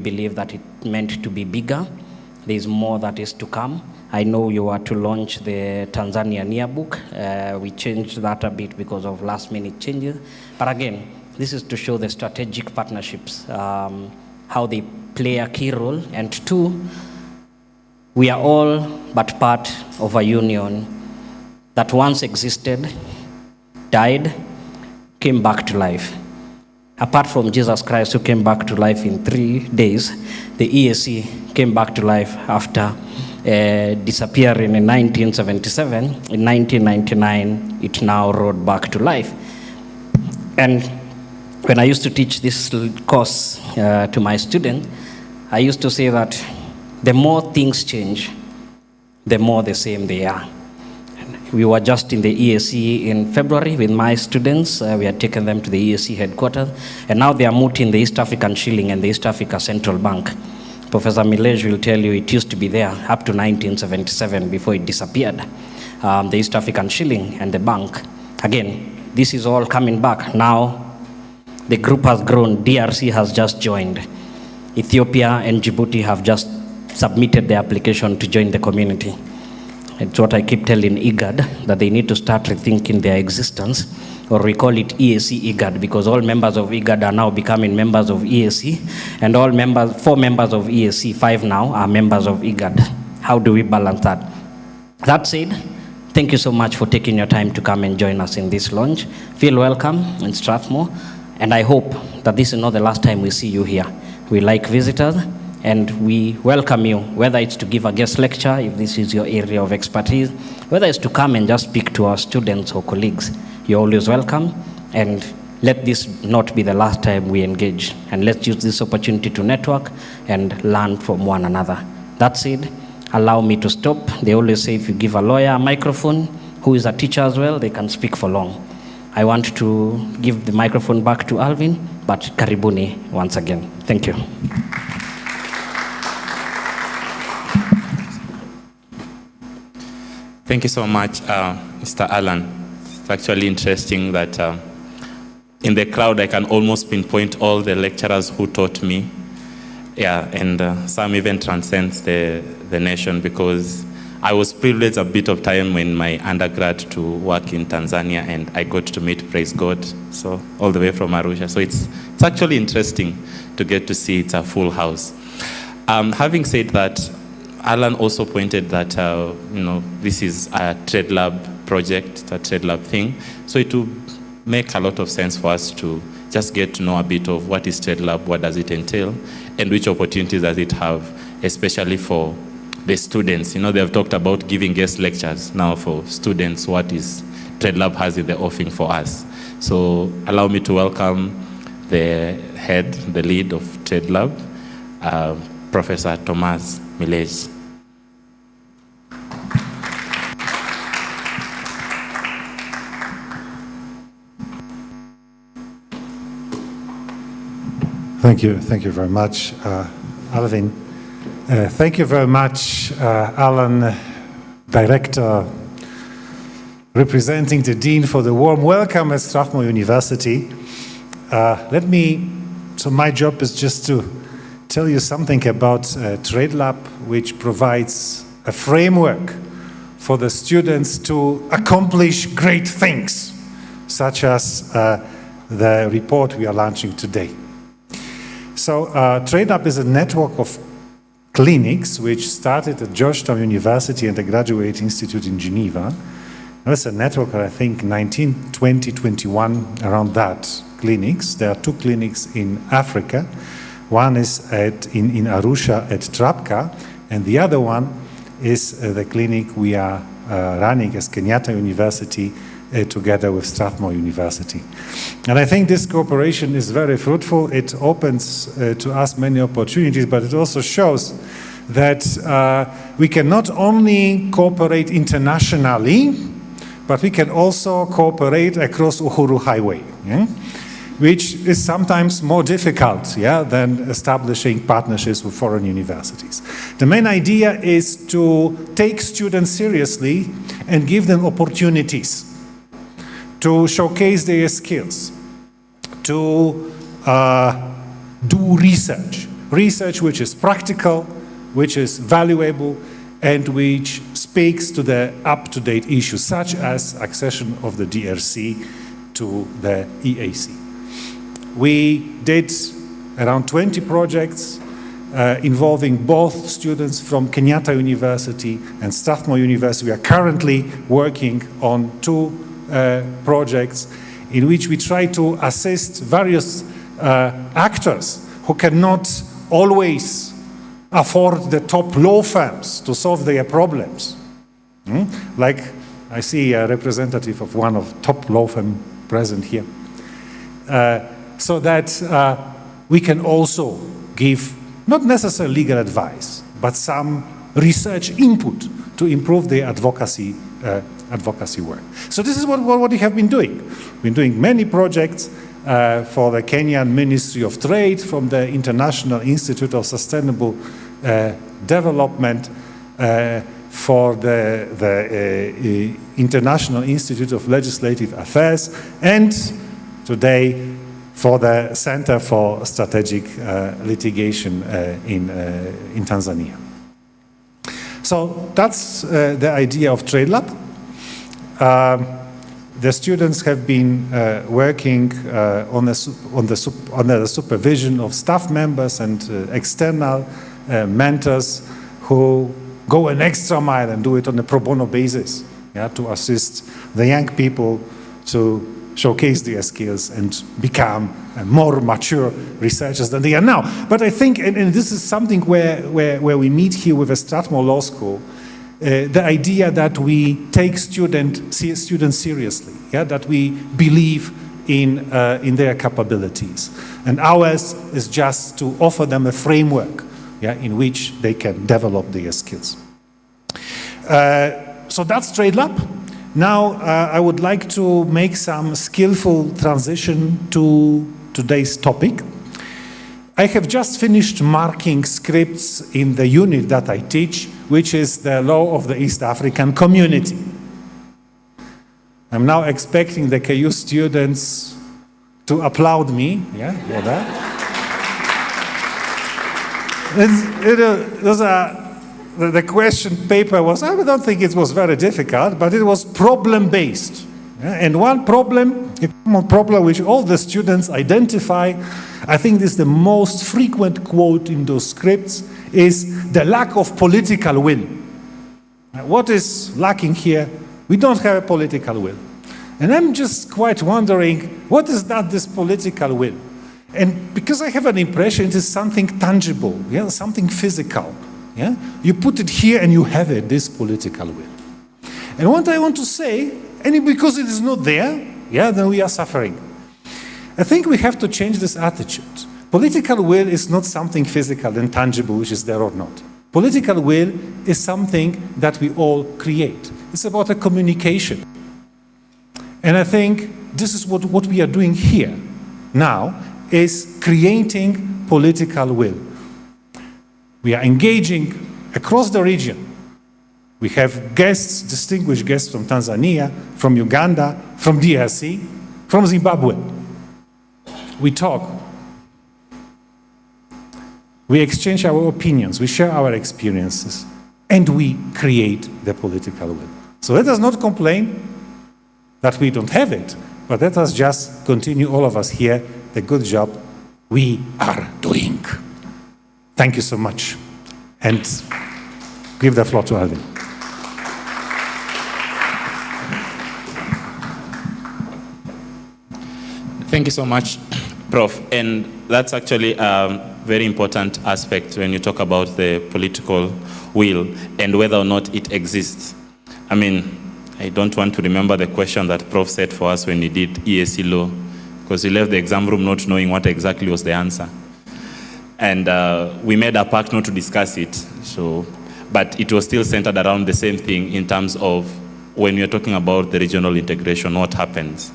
believe that it meant to be bigger. There is more that is to come. I know you are to launch the Tanzanian yearbook. We changed that a bit because of last minute changes. But again, this is to show the strategic partnerships, how they play a key role. And two, we are all but part of a union that once existed, died, came back to life. Apart from Jesus Christ, who came back to life in 3 days, the EAC came back to life after disappearing in 1977. In 1999, it now rode back to life. And when I used to teach this course to my students, I used to say that the more things change, the more the same they are. We were just in the EAC in February with my students. We had taken them to the EAC headquarters, and now they are mooting the East African shilling and the East Africa Central Bank. Professor Milej will tell you it used to be there up to 1977 before it disappeared. The East African shilling and the bank. Again, this is all coming back. Now the group has grown. DRC has just joined. Ethiopia and Djibouti have just submitted their application to join the community. It's what I keep telling IGAD, that they need to start rethinking their existence, or we call it EAC IGAD, because all members of IGAD are now becoming members of EAC, and all members, 4 members of EAC, 5 now, are members of IGAD. How do we balance that? That said, thank you so much for taking your time to come and join us in this launch. Feel welcome in Strathmore, and I hope that this is not the last time we see you here. We like visitors, and we welcome you, whether it's to give a guest lecture, if this is your area of expertise, whether it's to come and just speak to our students or colleagues. You're always welcome, and let this not be the last time we engage. And let's use this opportunity to network and learn from one another. That said, allow me to stop. They always say if you give a lawyer a microphone, who is a teacher as well, they can speak for long. I want to give the microphone back to Alvin, but karibuni once again. Thank you. Thank you so much, Mr. Alan. It's actually interesting that in the crowd I can almost pinpoint all the lecturers who taught me. Yeah, and some even transcends the nation, because I was privileged a bit of time in my undergrad to work in Tanzania, and I got to meet, praise God, so all the way from Arusha. So it's actually interesting to get to see it's a full house. Having said that, Alan also pointed that, this is a trade lab project, a trade lab thing. So it will make a lot of sense for us to just get to know a bit of what is trade lab, what does it entail, and which opportunities does it have, especially for the students. They have talked about giving guest lectures. Now for students, what is trade lab has in the offering for us. So allow me to welcome the head, the lead of trade lab, Professor Thomas Milej. Thank you very much, Alvin. Thank you very much, Alan, Director, representing the Dean, for the warm welcome at Strathmore University. So my job is just to tell you something about Trade Lab, which provides a framework for the students to accomplish great things, such as the report we are launching today. So Trade Lab is a network of clinics which started at Georgetown University and the Graduate Institute in Geneva. It's a network, I think, 19, 20, 21, around that, clinics. There are 2 clinics in Africa. One is in Arusha at Trapka, and the other one is the clinic we are running as Kenyatta University together with Strathmore University. And I think this cooperation is very fruitful. It opens to us many opportunities, but it also shows that we can not only cooperate internationally, but we can also cooperate across Uhuru Highway. Yeah? Which is sometimes more difficult, than establishing partnerships with foreign universities. The main idea is to take students seriously and give them opportunities to showcase their skills, to do research, research which is practical, which is valuable, and which speaks to the up-to-date issues, such as accession of the DRC to the EAC. We did around 20 projects involving both students from Kenyatta University and Strathmore University. We are currently working on 2 projects in which we try to assist various actors who cannot always afford the top law firms to solve their problems. Like I see a representative of one of top law firm present here. So that we can also give not necessarily legal advice, but some research input to improve the advocacy work. So this is what we have been doing. We've been doing many projects for the Kenyan Ministry of Trade, from the International Institute of Sustainable Development, for the International Institute of Legislative Affairs, and today for the Center for Strategic Litigation in Tanzania. So that's the idea of Trade Lab. The students have been working under the supervision of staff members and external mentors who go an extra mile and do it on a pro bono basis, to assist the young people to showcase their skills and become more mature researchers than they are now. But I think, and this is something where we meet here with the Strathmore Law School, the idea that we take students seriously, that we believe in their capabilities. And ours is just to offer them a framework in which they can develop their skills. So that's Trade Lab. Now I would like to make some skillful transition to today's topic. I have just finished marking scripts in the unit that I teach, which is the law of the East African Community. I'm now expecting the KU students to applaud me, for that. The question paper was, I don't think it was very difficult, but it was problem-based. And one problem, a common problem which all the students identify, I think this is the most frequent quote in those scripts, is the lack of political will. What is lacking here? We don't have a political will. And I'm just quite wondering, what is this political will? And because I have an impression it is something tangible, something physical. You put it here and you have it, this political will. And what I want to say, and because it is not there, then we are suffering. I think we have to change this attitude. Political will is not something physical and tangible, which is there or not. Political will is something that we all create. It's about a communication. And I think this is what we are doing here now, is creating political will. We are engaging across the region. We have guests, distinguished guests from Tanzania, from Uganda, from DRC, from Zimbabwe. We talk. We exchange our opinions, we share our experiences, and we create the political will. So let us not complain that we don't have it, but let us just continue, all of us here, the good job we are doing. Thank you so much. And give the floor to Alvin. Thank you so much, Prof. And that's actually a very important aspect when you talk about the political will and whether or not it exists. I mean, I don't want to remember the question that Prof said for us when he did EAC law, because we left the exam room not knowing what exactly was the answer. And we made a pact not to discuss it, but it was still centered around the same thing in terms of when you're talking about the regional integration, what happens?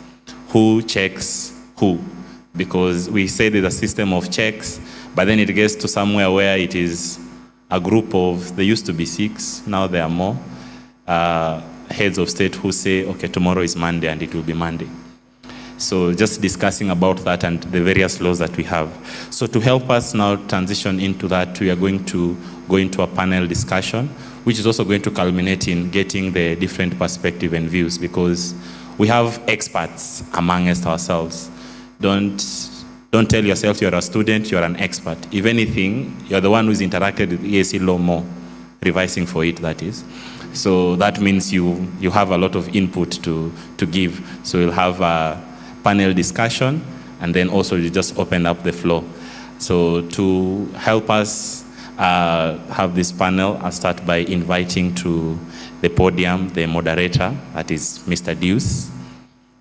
Who checks who? Because we say there's a system of checks, but then it gets to somewhere where it is a group of, there used to be 6, now there are more, heads of state who say, okay, tomorrow is Monday and it will be Monday. So just discussing about that and the various laws that we have. So to help us now transition into that, we are going to go into a panel discussion, which is also going to culminate in getting the different perspective and views, because we have experts amongst ourselves. Don't tell yourself you're a student, you're an expert. If anything, you're the one who's interacted with EAC law more, revising for it, that is. So that means you have a lot of input to give. So you'll have a panel discussion, and then also you just open up the floor. So to help us have this come I'll start by inviting to the podium the moderator, that is Mr. Deuce.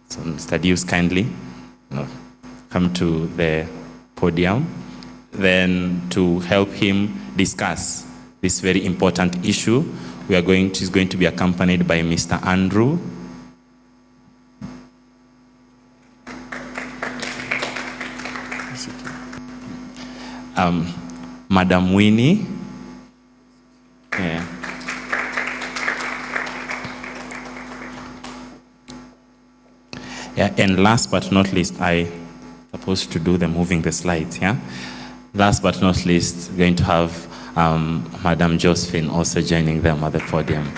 So Mr. Deuce, kindly come to the podium. Then to help him discuss this very important issue, he's going to be accompanied by Mr. Andrew. Madam Winnie. Yeah. Yeah, and last but not least, I supposed to do the moving the slides, yeah? Last but not least, going to have Madam Josephine also joining them at the podium.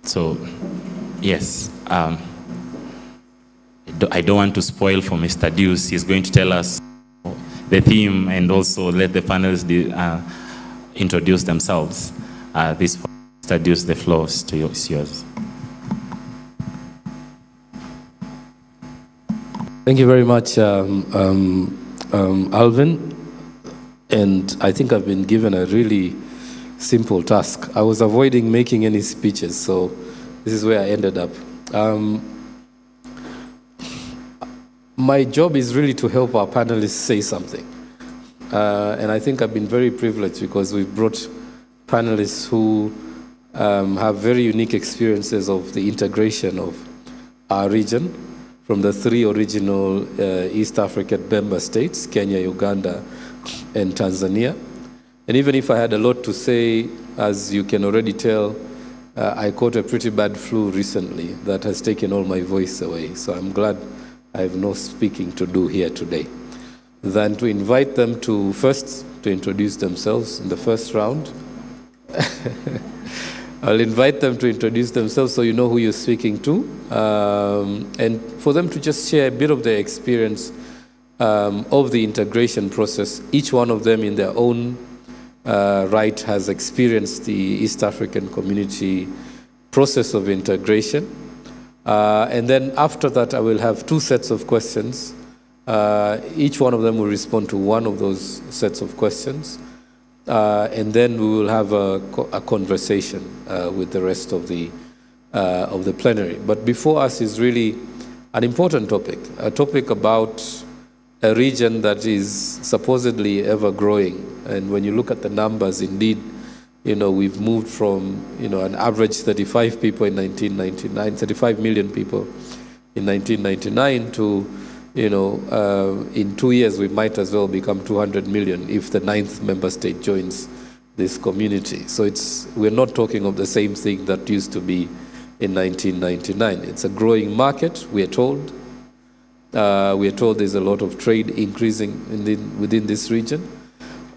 So, yes, I don't want to spoil for Mr. Deuce. He's going to tell us the theme and also let the panelists introduce themselves. Mr. Deuce, the floor is yours. Thank you very much, Alvin. And I think I've been given a really simple task. I was avoiding making any speeches, so this is where I ended up. My job is really to help our panelists say something. And I think I've been very privileged because we've brought panelists who have very unique experiences of the integration of our region from the three original East African member states, Kenya, Uganda, and Tanzania. And even if I had a lot to say, as you can already tell, I caught a pretty bad flu recently that has taken all my voice away. So I'm glad I have no speaking to do here today. Than to invite them to first to introduce themselves in the first round. I'll invite them to introduce themselves so you know who you're speaking to, and for them to just share a bit of their experience of the integration process. Each one of them in their own right has experienced the East African community process of integration. And then after that, I will have two sets of questions. Each one of them will respond to one of those sets of questions. And then we will have a conversation with the rest of the plenary. But before us is really an important topic, a topic about a region that is supposedly ever growing. And when you look at the numbers, indeed, we've moved from, an average 35 people in 1999, 35 million people in 1999 to, in 2 years, we might as well become 200 million if the 9th member state joins this community. So we're not talking of the same thing that used to be in 1999. It's a growing market, we are told. We are told there's a lot of trade increasing within this region.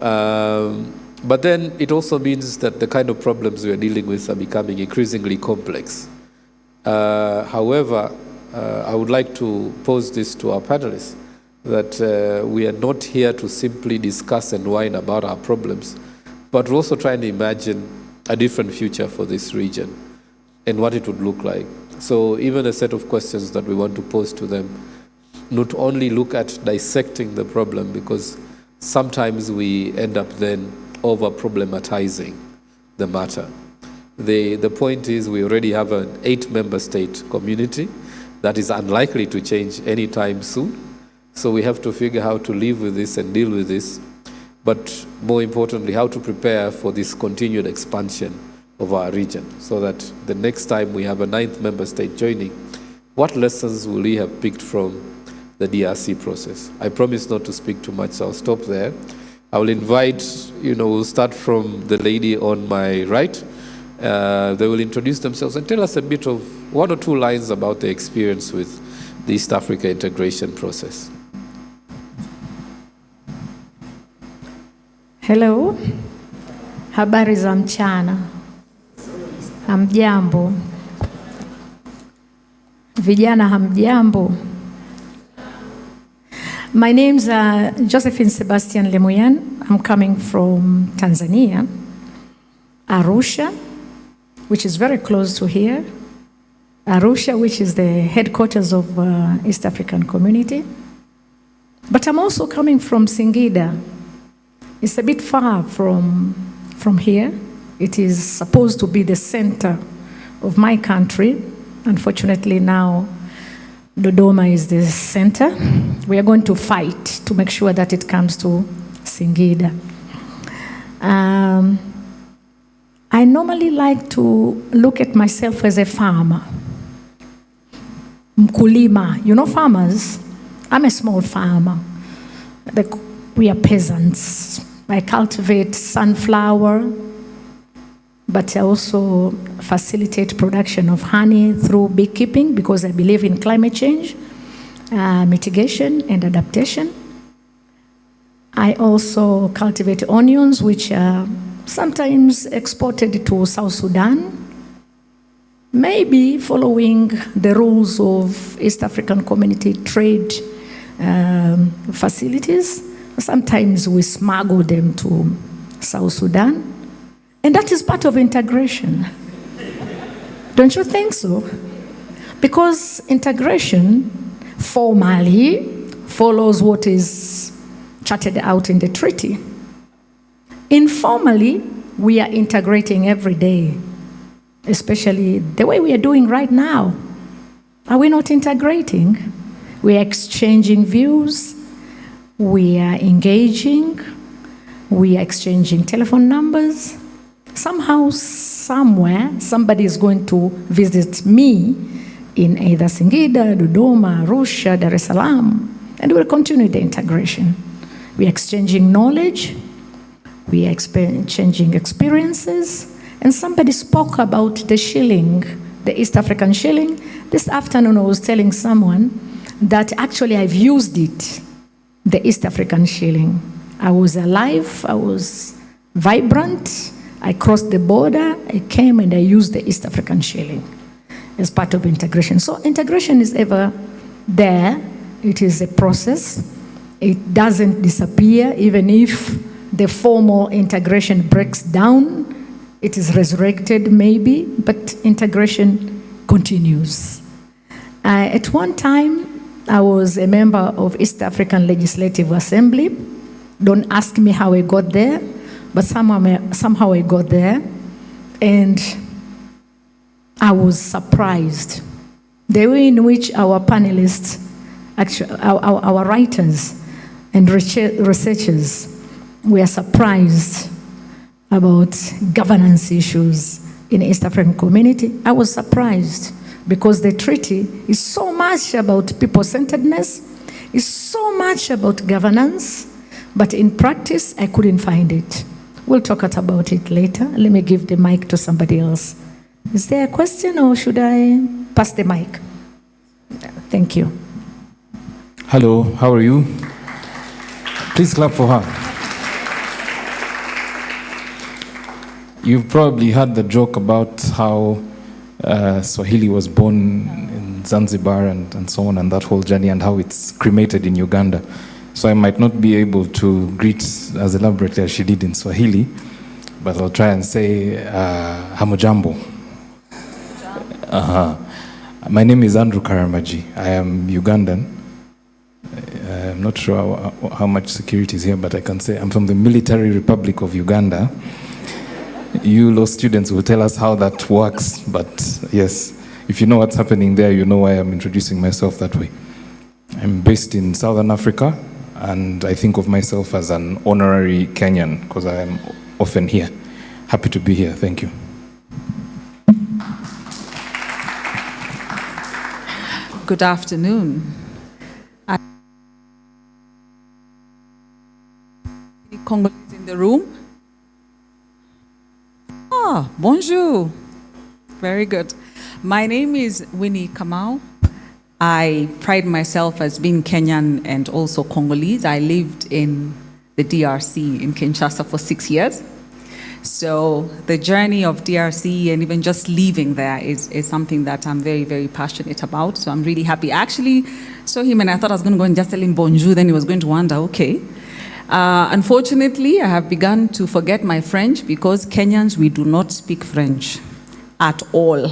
But then it also means that the kind of problems we are dealing with are becoming increasingly complex. However, I would like to pose this to our panelists, that we are not here to simply discuss and whine about our problems, but we're also trying to imagine a different future for this region and what it would look like. So even a set of questions that we want to pose to them, not only look at dissecting the problem, because sometimes we end up then over-problematizing the matter. The point is we already have an 8-member state community that is unlikely to change anytime soon. So we have to figure out how to live with this and deal with this, but more importantly, how to prepare for this continued expansion of our region, so that the next time we have a 9th member state joining, what lessons will we have picked from the DRC process? I promise not to speak too much, so I'll stop there. I will invite, we'll start from the lady on my right, They will introduce themselves and tell us a bit of 1 or 2 lines about their experience with the East Africa integration process. Hello, habari za mchana. Hamjambo. Vijana hamjambo. My name's Josephine Sebastian Lemoyan. I'm coming from Tanzania, Arusha, which is very close to here. Arusha, which is the headquarters of East African Community. But I'm also coming from Singida. It's a bit far from here. It is supposed to be the center of my country. Unfortunately, now Dodoma is the center. We are going to fight to make sure that it comes to Singida. I normally like to look at myself as a farmer. Mkulima, you know farmers? I'm a small farmer. We are peasants. I cultivate sunflower, but I also facilitate production of honey through beekeeping because I believe in climate change, mitigation and adaptation. I also cultivate onions, which are sometimes exported to South Sudan, maybe following the rules of East African Community trade facilities. Sometimes we smuggle them to South Sudan, and that is part of integration. Don't you think so? Because integration formally follows what is charted out in the treaty. Informally, we are integrating every day, especially the way we are doing right now. Are we not integrating? We are exchanging views, we are engaging, we are exchanging telephone numbers. Somehow, somewhere, somebody is going to visit me in either Singida, Dodoma, Arusha, Dar es Salaam, and we'll continue the integration. We are exchanging knowledge, we are exchanging experiences, and somebody spoke about the shilling, the East African shilling. This afternoon I was telling someone that actually I've used it, the East African shilling. I was alive, I was vibrant, I crossed the border, I came and I used the East African shilling as part of integration. So integration is ever there, it is a process, it doesn't disappear, even if the formal integration breaks down, it is resurrected maybe, but integration continues. At one time, I was a member of East African Legislative Assembly. Don't ask me how I got there, but somehow I got there, and I was surprised. The way in which our panelists, actually, our writers and researchers were surprised about governance issues in East African Community. I was surprised because the treaty is so much about people-centeredness, is so much about governance, but in practice, I couldn't find it. We'll talk about it later. Let me give the mic to somebody else. Is there a question or should I pass the mic? Thank you. Hello, how are you? Please clap for her. You've probably heard the joke about how Swahili was born in Zanzibar and so on, and that whole journey, and how it's cremated in Uganda. So I might not be able to greet as elaborately as she did in Swahili, but I'll try and say hamujambo. My name is Andrew Karamaji. I am Ugandan. I'm not sure how much security is here, but I can say I'm from the Military Republic of Uganda. You law students will tell us how that works, but yes, if you know what's happening there, you know why I'm introducing myself that way. I'm based in Southern Africa, and I think of myself as an honorary Kenyan because I am often here. Happy to be here. Thank you. Good afternoon. Congolese in the room? Bonjour. Very good. My name is Winnie Kamau. I pride myself as being Kenyan and also Congolese. I lived in the DRC in Kinshasa for 6 years. So the journey of DRC and even just living there is something that I'm very, very passionate about. So I'm really happy. I actually saw him and I thought I was going to go and just tell him bonjour, then he was going to wonder, okay. Unfortunately, I have begun to forget my French because Kenyans, we do not speak French at all.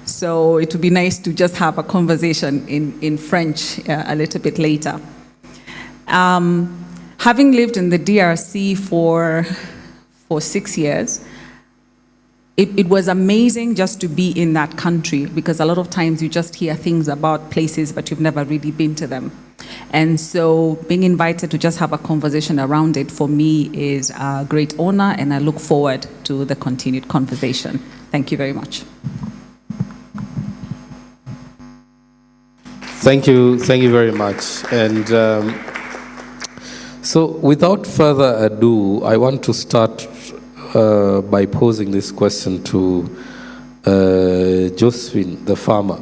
So it would be nice to just have a conversation in French a little bit later. Having lived in the DRC for 6 years, it was amazing just to be in that country because a lot of times you just hear things about places but you've never really been to them. And so being invited to just have a conversation around it for me is a great honor, and I look forward to the continued conversation. Thank you very much. Thank you very much. And so without further ado, I want to start by posing this question to Josephine, the farmer.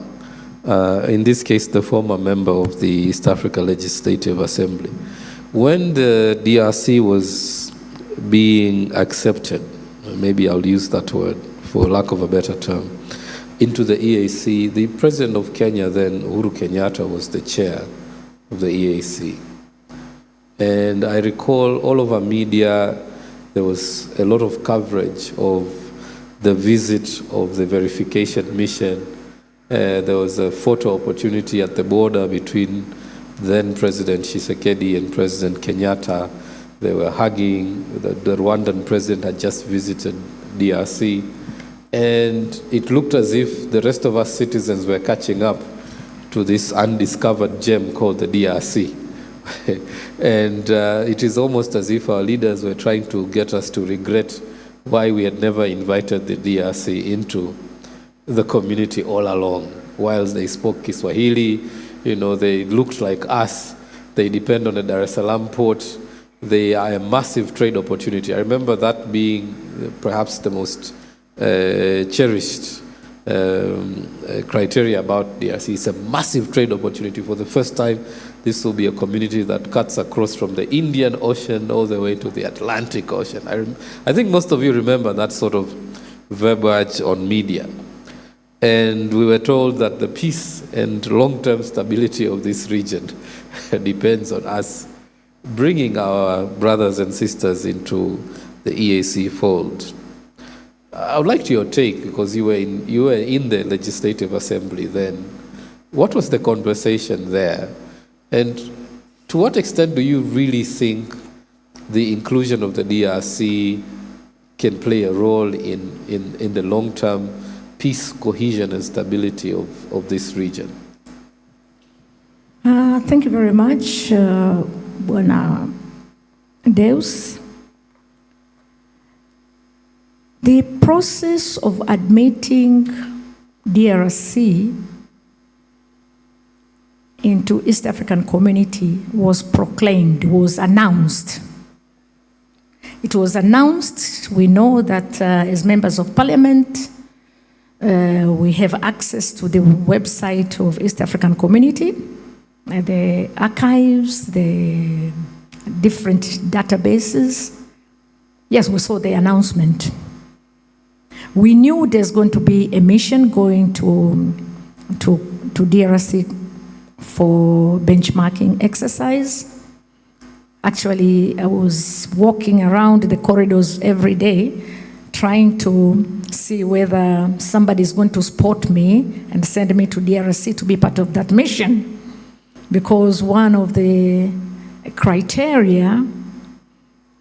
In this case, the former member of the East Africa Legislative Assembly. When the DRC was being accepted, maybe I'll use that word for lack of a better term, into the EAC, the president of Kenya then, Uhuru Kenyatta, was the chair of the EAC. And I recall all over media, there was a lot of coverage of the visit of the verification mission. There was a photo opportunity at the border between then President Tshisekedi and President Kenyatta. They were hugging. The Rwandan president had just visited DRC. And it looked as if the rest of us citizens were catching up to this undiscovered gem called the DRC. And it is almost as if our leaders were trying to get us to regret why we had never invited the DRC into the community all along. Whilst they spoke Kiswahili, they looked like us. They depend on the Dar es Salaam port. They are a massive trade opportunity. I remember that being perhaps the most cherished criteria about DRC. It's a massive trade opportunity. For the first time, this will be a community that cuts across from the Indian Ocean all the way to the Atlantic Ocean. I think most of you remember that sort of verbiage on media. And we were told that the peace and long-term stability of this region depends on us bringing our brothers and sisters into the EAC fold. I would like your take, because you were in the Legislative Assembly then. What was the conversation there? And to what extent do you really think the inclusion of the DRC can play a role in the long-term peace, cohesion, and stability of this region? Thank you very much, Buena Deus. The process of admitting DRC into East African Community was proclaimed, was announced. It was announced. We know that as members of parliament, we have access to the website of East African Community, the archives, the different databases. Yes, we saw the announcement. We knew there's going to be a mission going to DRC for benchmarking exercise. Actually, I was walking around the corridors every day trying to see whether somebody's going to spot me and send me to DRC to be part of that mission. Because one of the criteria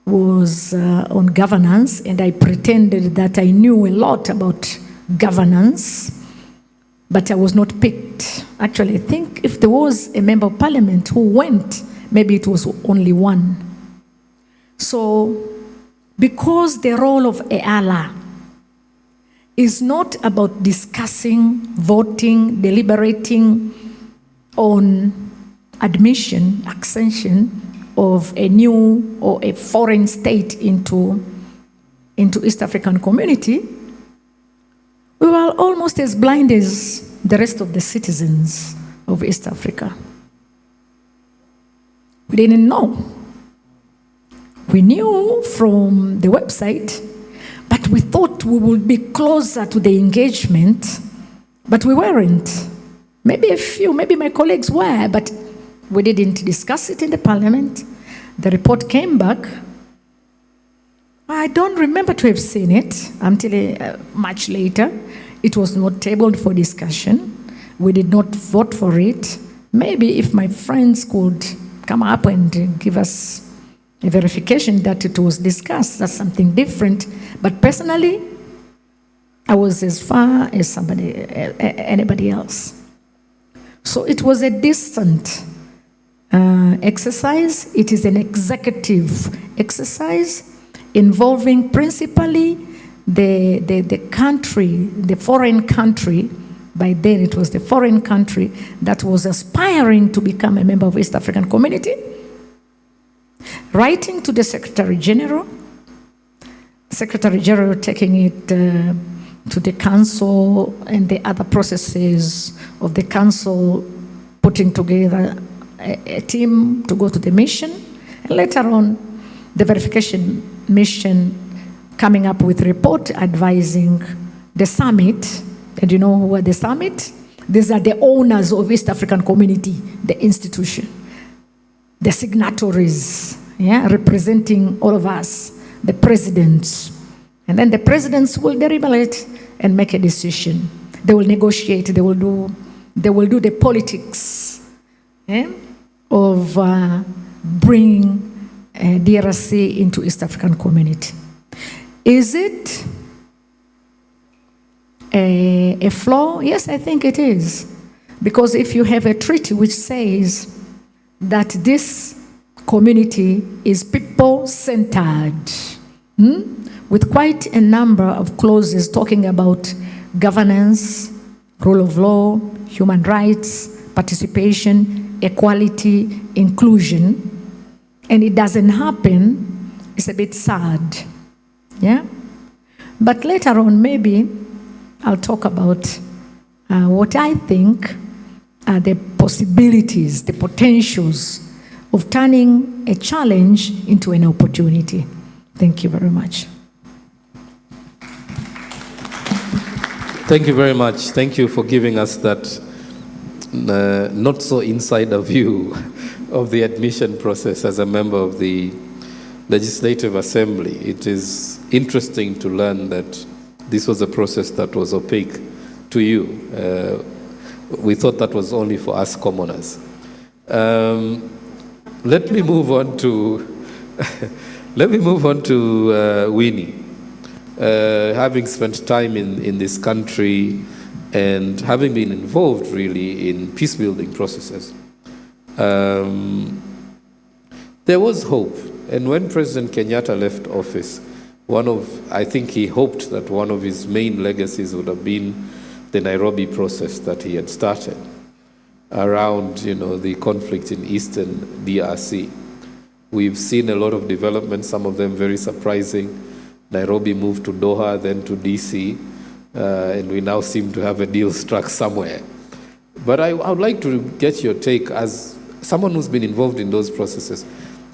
was on governance, and I pretended that I knew a lot about governance, but I was not picked. Actually, I think if there was a member of parliament who went, maybe it was only one. So, because the role of EALA is not about discussing, voting, deliberating on admission, accession of a new or a foreign state into East African Community, We were almost as blind as the rest of the citizens of East Africa. We didn't know. We knew from the website, but we thought we would be closer to the engagement, but we weren't. Maybe a few, maybe my colleagues were, but we didn't discuss it in the parliament. The report came back. I don't remember to have seen it until much later. It was not tabled for discussion. We did not vote for it. Maybe if my friends could come up and give us a verification that it was discussed, that's something different. But personally, I was as far as anybody else. So it was a distant exercise. It is an executive exercise involving principally the country, the foreign country. By then it was the foreign country that was aspiring to become a member of East African Community, writing to the Secretary General taking it to the council and the other processes of the council, putting together a team to go to the mission, and later on the verification mission coming up with a report advising the summit. And you know who are the summit? These are the owners of East African Community, the institution, the signatories, representing all of us, the presidents. And then the presidents will deliberate and make a decision. They will negotiate, they will do the politics of bringing DRC into East African Community. Is it a flaw? Yes, I think it is. Because if you have a treaty which says that this community is people-centered, with quite a number of clauses talking about governance, rule of law, human rights, participation, equality, inclusion, and it doesn't happen, it's a bit sad. Yeah? But later on, maybe I'll talk about what I think are the possibilities, the potentials of turning a challenge into an opportunity. Thank you very much. Thank you very much. Thank you for giving us that not so insider view of the admission process as a member of the Legislative Assembly. It is interesting to learn that this was a process that was opaque to you. We thought that was only for us commoners. Let me move on to Winnie. Having spent time in this country and having been involved really in peace-building processes, there was hope. And when President Kenyatta left office, I think he hoped that one of his main legacies would have been the Nairobi process that he had started around, the conflict in Eastern DRC. We've seen a lot of developments, some of them very surprising. Nairobi moved to Doha, then to DC, and we now seem to have a deal struck somewhere. But I would like to get your take as someone who's been involved in those processes.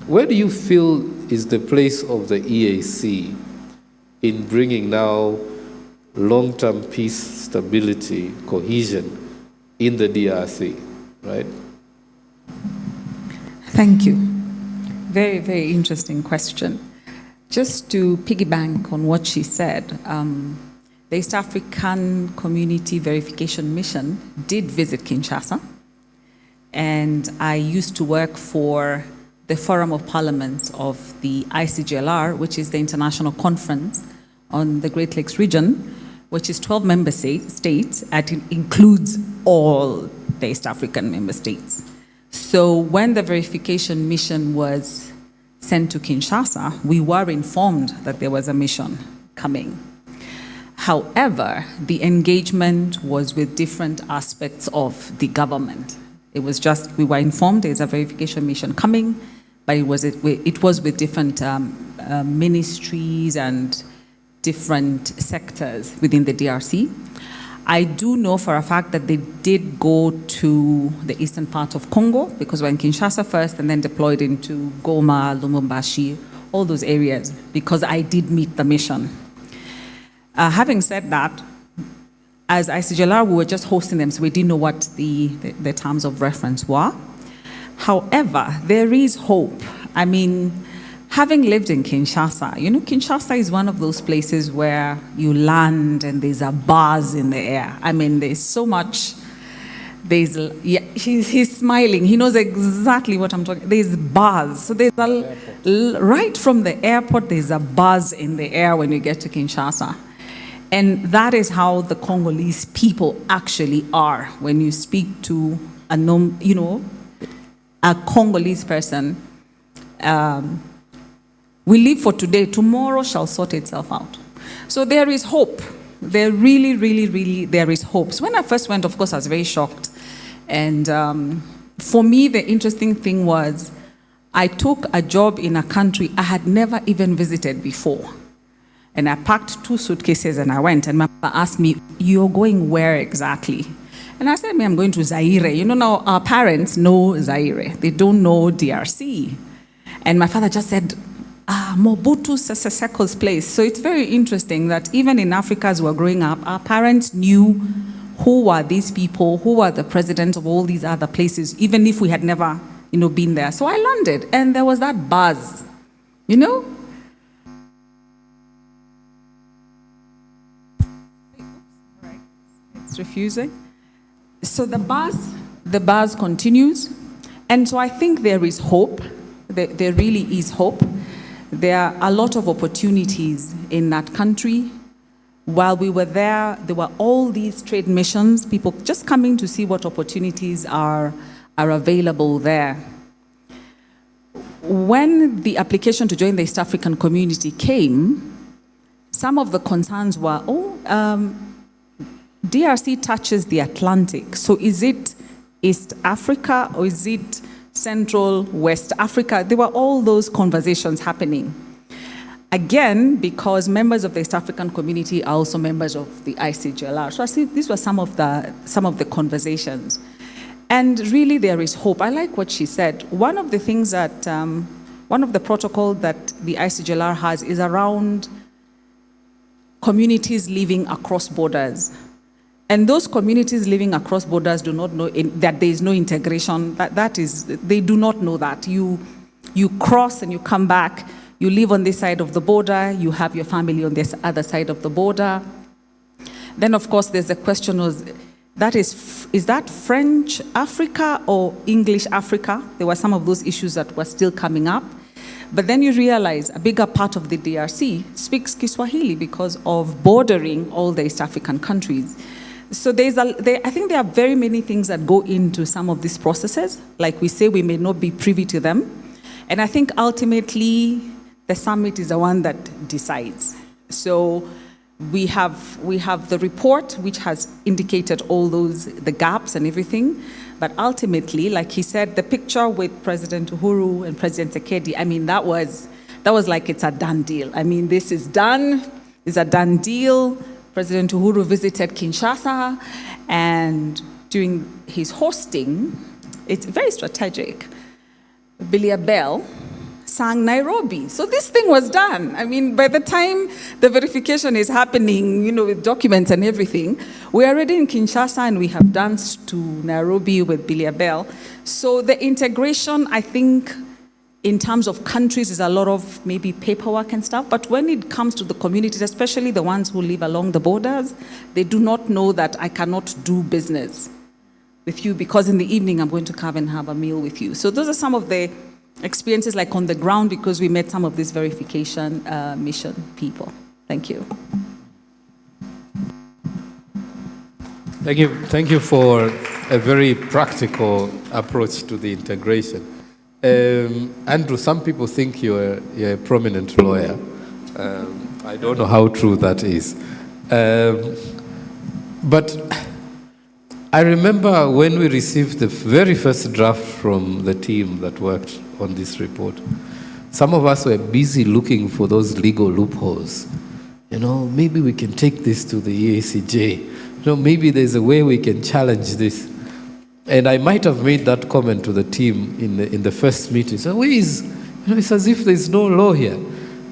Where do you feel is the place of the EAC in bringing now long-term peace, stability, cohesion in the DRC, right? Thank you. Very, very interesting question. Just to piggyback on what she said, the East African Community Verification Mission did visit Kinshasa, and I used to work for the Forum of Parliaments of the ICGLR, which is the International Conference on the Great Lakes region, which is 12 member states, and it includes all the East African member states. So when the verification mission was sent to Kinshasa, we were informed that there was a mission coming. However, the engagement was with different aspects of the government. It was just, we were informed there's a verification mission coming, but it was with different ministries and different sectors within the DRC. I do know for a fact that they did go to the eastern part of Congo, because we're in Kinshasa first and then deployed into Goma, Lumumbashi, all those areas, because I did meet the mission. Having said that, as ICGLR, we were just hosting them, so we didn't know what the terms of reference were. However, there is hope. I mean, having lived in Kinshasa, Kinshasa is one of those places where you land and there's a buzz in the air. I mean, there's so much, he's smiling. He knows exactly what I'm talking. There's buzz. So right from the airport, there's a buzz in the air when you get to Kinshasa. And that is how the Congolese people actually are. When you speak to a Congolese person, we live for today, tomorrow shall sort itself out. So there is hope. There really, really, really, there is hope. So when I first went, of course, I was very shocked. And for me, the interesting thing was I took a job in a country I had never even visited before. And I packed 2 suitcases and I went. And my father asked me, "You're going where exactly?" And I said, "I'm going to Zaire." Now our parents know Zaire. They don't know DRC. And my father just said, Mobutu Sese Seko's place. So it's very interesting that even in Africa, as we're growing up, our parents knew who were these people, who were the presidents of all these other places, even if we had never, been there. So I landed, and there was that buzz, It's refusing. So the buzz continues. And so I think there is hope. There really is hope. There are a lot of opportunities in that country. While we were there were all these trade missions, people just coming to see what opportunities are available there. When the application to join the East African community came, some of the concerns were, DRC touches the Atlantic, so is it East Africa or is it Central West Africa? There were all those conversations happening. Again, because members of the East African community are also members of the ICGLR. So I see these were some of the conversations. And really there is hope. I like what she said. One of the things that, one of the protocol that the ICGLR has is around communities living across borders. And those communities living across borders do not know that there is no integration. They do not know that. You cross and you come back. You live on this side of the border. You have your family on this other side of the border. Then, of course, there's the question of, is that French Africa or English Africa? There were some of those issues that were still coming up. But then you realize a bigger part of the DRC speaks Kiswahili because of bordering all the East African countries. So I think there are very many things that go into some of these processes. Like we say, we may not be privy to them. And I think ultimately, the summit is the one that decides. So we have the report, which has indicated all the gaps and everything. But ultimately, like he said, the picture with President Uhuru and President Tshisekedi, I mean, that was like it's a done deal. I mean, this is done. It's a done deal. President Uhuru visited Kinshasa, and during his hosting, it's very strategic. Bilia Bell sang Nairobi. So this thing was done. I mean, by the time the verification is happening, with documents and everything, we're already in Kinshasa and we have danced to Nairobi with Bilia Bell. So the integration, I think, in terms of countries, is a lot of maybe paperwork and stuff. But when it comes to the communities, especially the ones who live along the borders, they do not know that I cannot do business with you because in the evening I'm going to come and have a meal with you. So those are some of the experiences like on the ground because we met some of these verification mission people. Thank you. Thank you for a very practical approach to the integration. Andrew, some people think you're a prominent lawyer. I don't know how true that is. But I remember when we received the very first draft from the team that worked on this report, some of us were busy looking for those legal loopholes. Maybe we can take this to the EACJ. maybe there's a way we can challenge this. And I might have made that comment to the team in the first meeting. So it's as if there's no law here.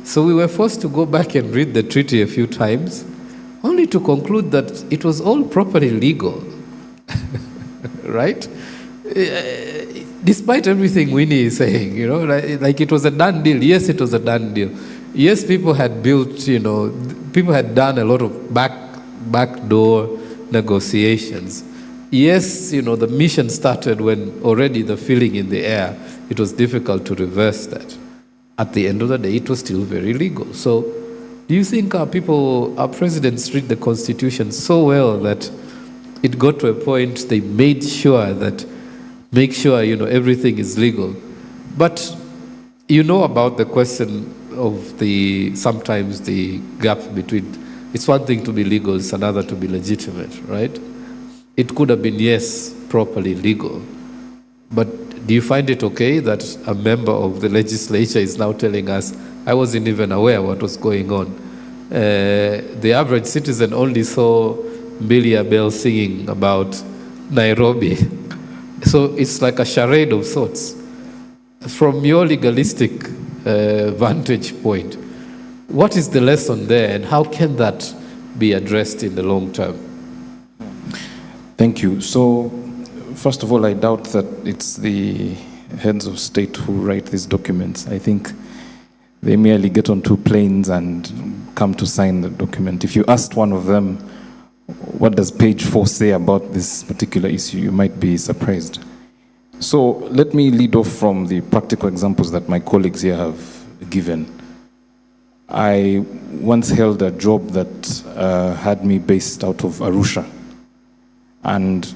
So we were forced to go back and read the treaty a few times, only to conclude that it was all properly legal. Right? Despite everything Winnie is saying, like it was a done deal. Yes, it was a done deal. Yes, people had built, people had done a lot of backdoor negotiations. Yes, the mission started when already the feeling in the air, it was difficult to reverse that. At the end of the day, it was still very legal. So do you think our presidents read the Constitution so well that it got to a point they made sure everything is legal? But about the question of sometimes the gap between, it's one thing to be legal, it's another to be legitimate, right? It could have been, yes, properly legal. But do you find it okay that a member of the legislature is now telling us, I wasn't even aware what was going on? The average citizen only saw Billy Abel singing about Nairobi. So it's like a charade of sorts. From your legalistic vantage point, what is the lesson there, and how can that be addressed in the long term? Thank you. So, first of all, I doubt that it's the heads of state who write these documents. I think they merely get on two planes and come to sign the document. If you asked one of them, what does page 4 say about this particular issue, you might be surprised. So let me lead off from the practical examples that my colleagues here have given. I once held a job that had me based out of Arusha. And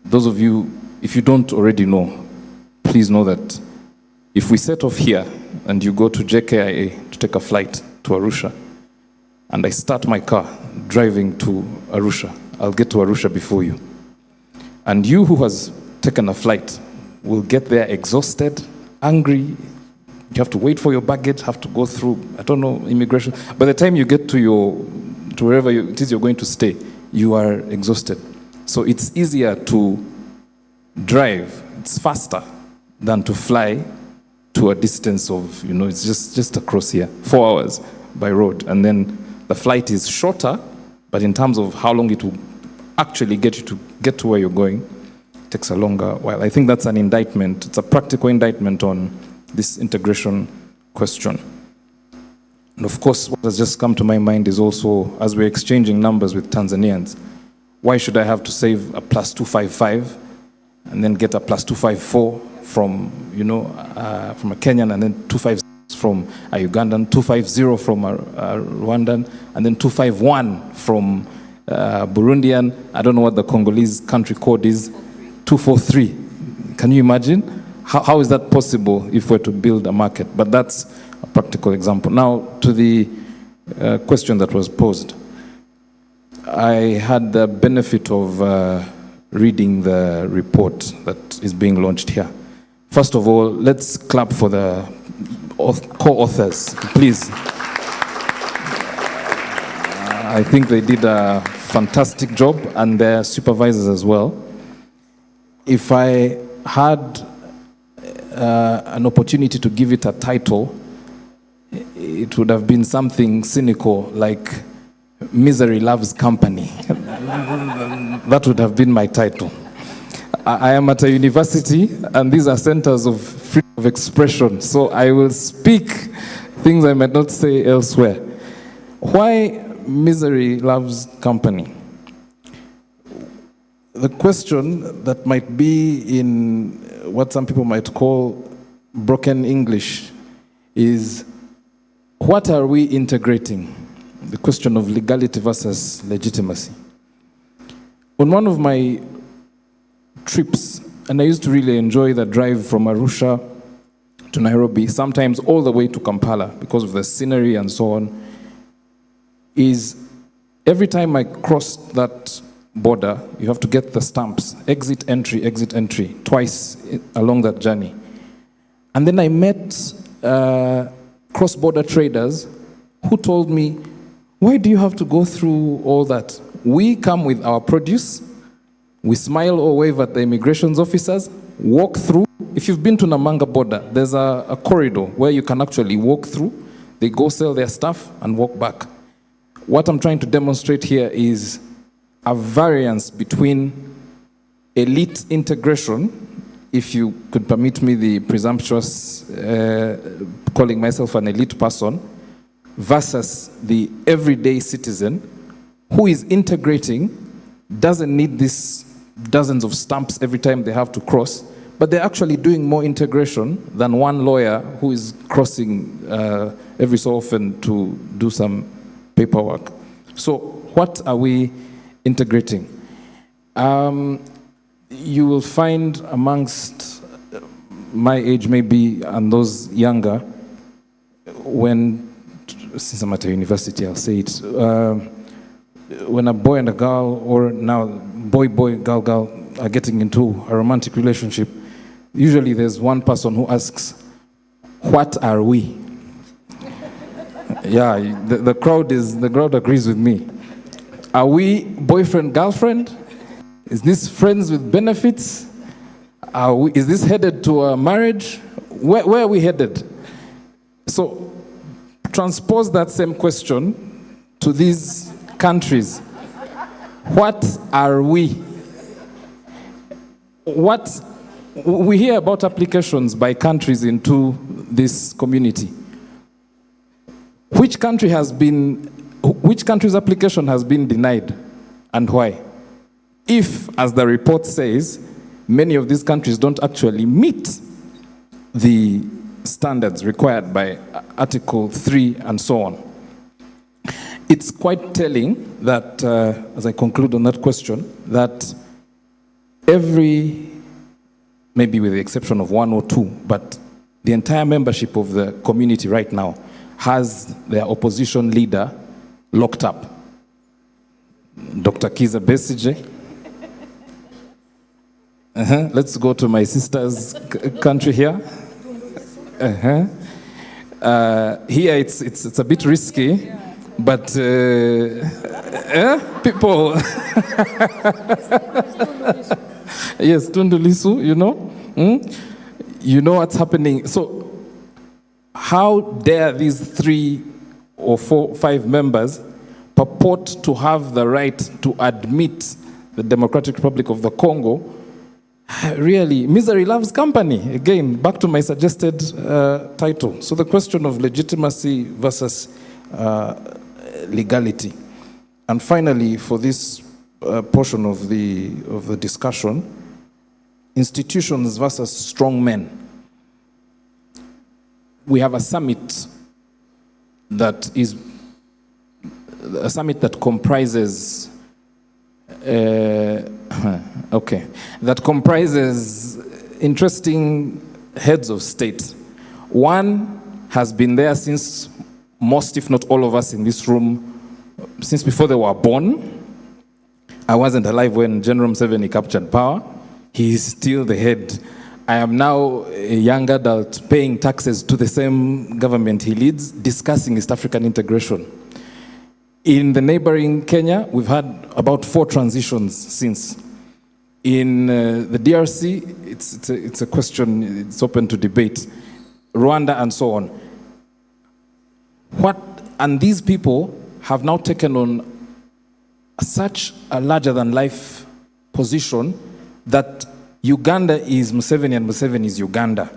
those of you, if you don't already know, please know that if we set off here and you go to JKIA to take a flight to Arusha, and I start my car driving to Arusha, I'll get to Arusha before you. And you who has taken a flight will get there exhausted, angry. You have to wait for your baggage, have to go through, immigration. By the time you get to wherever it is you're going to stay, you are exhausted. So it's easier to drive, it's faster than to fly to a distance of, it's just across here, 4 hours by road. And then the flight is shorter, but in terms of how long it will actually get you to get to where you're going, it takes a longer while. I think that's an indictment. It's a practical indictment on this integration question. And of course, what has just come to my mind is also, as we're exchanging numbers with Tanzanians, why should I have to save a plus 255 and then get a plus 254 from a Kenyan, and then 256 from a Ugandan, 250 from a Rwandan, and then 251 from Burundian? I don't know what the Congolese country code is, 243. Can you imagine? How is that possible if we're to build a market? But that's a practical example. Now, to the question that was posed. I had the benefit of reading the report that is being launched here. First of all, let's clap for the co-authors, please. I think they did a fantastic job, and their supervisors as well. If I had an opportunity to give it a title, it would have been something cynical like Misery Loves Company. That would have been my title. I am at a university, and these are centers of freedom of expression, so I will speak things I might not say elsewhere. Why Misery Loves Company? The question that might be in what some people might call broken English is, what are we integrating? The question of legality versus legitimacy. On one of my trips, and I used to really enjoy the drive from Arusha to Nairobi, sometimes all the way to Kampala because of the scenery and so on, is every time I crossed that border, you have to get the stamps, exit, entry, twice along that journey. And then I met cross-border traders who told me, why do you have to go through all that? We come with our produce, we smile or wave at the immigration officers, walk through. If you've been to Namanga border, there's a corridor where you can actually walk through. They go sell their stuff and walk back. What I'm trying to demonstrate here is a variance between elite integration, if you could permit me the presumptuous calling myself an elite person, versus the everyday citizen who is integrating, doesn't need these dozens of stamps every time they have to cross, but they're actually doing more integration than one lawyer who is crossing every so often to do some paperwork. So what are we integrating? You will find amongst my age maybe and those younger, since I'm at a university, I'll say it, when a boy and a girl, or now boy, girl are getting into a romantic relationship, usually there's one person who asks, what are we? Yeah, the crowd agrees with me. Are we boyfriend, girlfriend? Is this friends with benefits? Is this headed to a marriage? Where are we headed? So transpose that same question to these countries. What are we? We hear about applications by countries into this community. Which country's application has been denied and why? If, as the report says, many of these countries don't actually meet the standards required by Article 3 and so on. It's quite telling that, as I conclude on that question, that maybe with the exception of one or two, but the entire membership of the community right now has their opposition leader locked up. Dr. Kiza Besigye. Let's go to my sister's country here. Here it's a bit risky, but people. Yes, Tundu Lissu, you know. You know what's happening. So how dare these 3 or 4, 5 members purport to have the right to admit the Democratic Republic of the Congo? Really, misery loves company. Again, back to my suggested title. So the question of legitimacy versus legality. And finally, for this portion of the discussion, institutions versus strong men. We have a summit that comprises interesting heads of state. One has been there since most, if not all of us in this room, since before they were born. I wasn't alive when General Museveni captured power. He is still the head. I am now a young adult paying taxes to the same government he leads, discussing East African integration. In the neighboring Kenya, we've had about 4 transitions since. In the DRC, it's a question, it's open to debate. Rwanda and so on. And these people have now taken on such a larger-than-life position that Uganda is Museveni and Museveni is Uganda.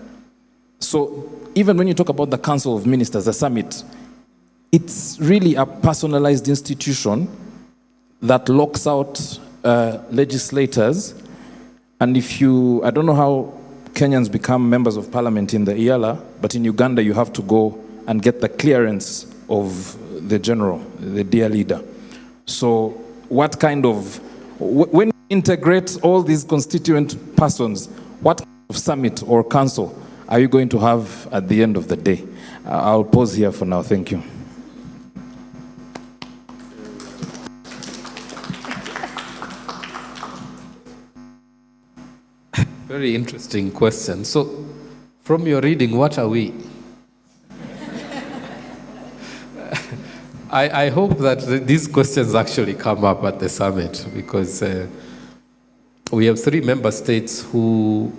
So even when you talk about the Council of Ministers, the summit, it's really a personalized institution that locks out legislators. And I don't know how Kenyans become members of parliament in the IALA, but in Uganda you have to go and get the clearance of the general, the dear leader. So what kind of, when you integrate all these constituent persons, what kind of summit or council are you going to have at the end of the day? I'll pause here for now. Thank you. Very interesting question. So, from your reading, what are we? I hope that these questions actually come up at the summit, because we have 3 member states who,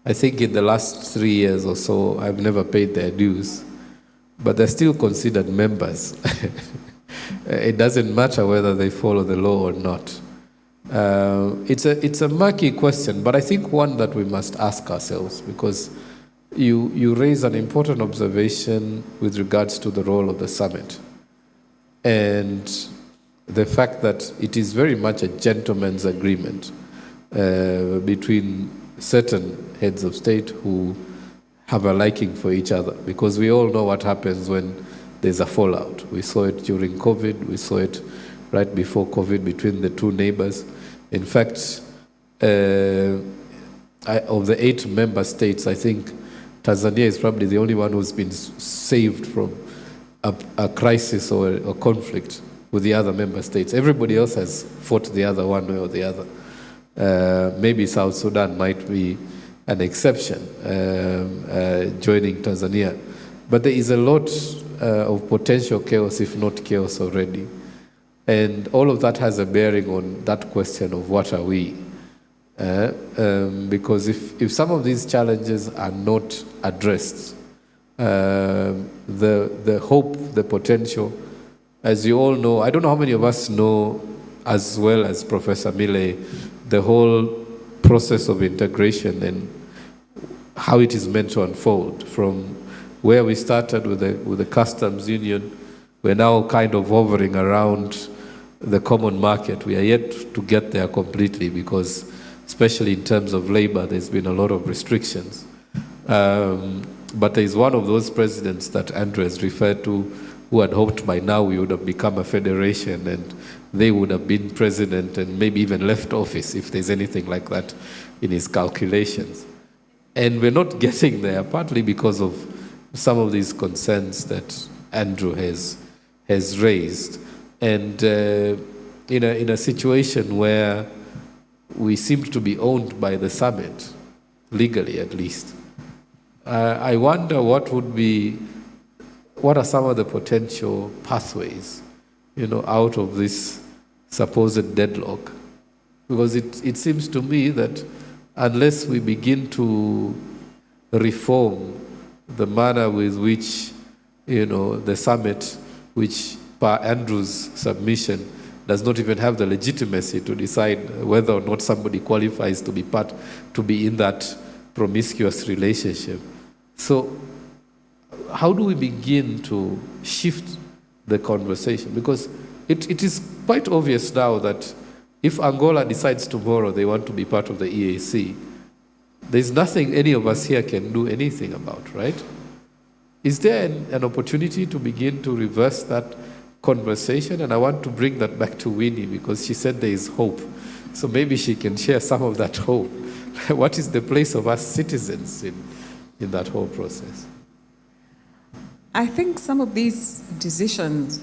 I think in the last 3 years or so, have never paid their dues, but they're still considered members. It doesn't matter whether they follow the law or not. It's a murky question, but I think one that we must ask ourselves, because you raise an important observation with regards to the role of the summit and the fact that it is very much a gentleman's agreement between certain heads of state who have a liking for each other, because we all know what happens when there's a fallout. We saw it during COVID, we saw it right before COVID between the 2 neighbors. In fact, of the 8 member states, I think Tanzania is probably the only one who's been saved from a crisis or a conflict with the other member states. Everybody else has fought the other one way or the other. Maybe South Sudan might be an exception, joining Tanzania. But there is a lot of potential chaos, if not chaos already. And all of that has a bearing on that question of what are we? Because if some of these challenges are not addressed, the hope, the potential, as you all know, I don't know how many of us know as well as Professor Mile, the whole process of integration and how it is meant to unfold. From where we started with the customs union, we're now kind of hovering around the common market. We are yet to get there completely, because especially in terms of labor, there's been a lot of restrictions. But there is one of those presidents that Andrew has referred to who had hoped by now we would have become a federation and they would have been president and maybe even left office, if there's anything like that in his calculations. And we're not getting there, partly because of some of these concerns that Andrew has raised. And in a situation where we seem to be owned by the summit, legally at least, I wonder what are some of the potential pathways, out of this supposed deadlock? Because it seems to me that unless we begin to reform the manner with which, the summit, which per Andrew's submission does not even have the legitimacy to decide whether or not somebody qualifies to be in that promiscuous relationship. So how do we begin to shift the conversation? Because it is quite obvious now that if Angola decides tomorrow they want to be part of the EAC, there's nothing any of us here can do anything about, right? Is there an opportunity to begin to reverse that conversation? And I want to bring that back to Winnie, because she said there is hope. So maybe she can share some of that hope. What is the place of us citizens in that whole process? I think some of these decisions,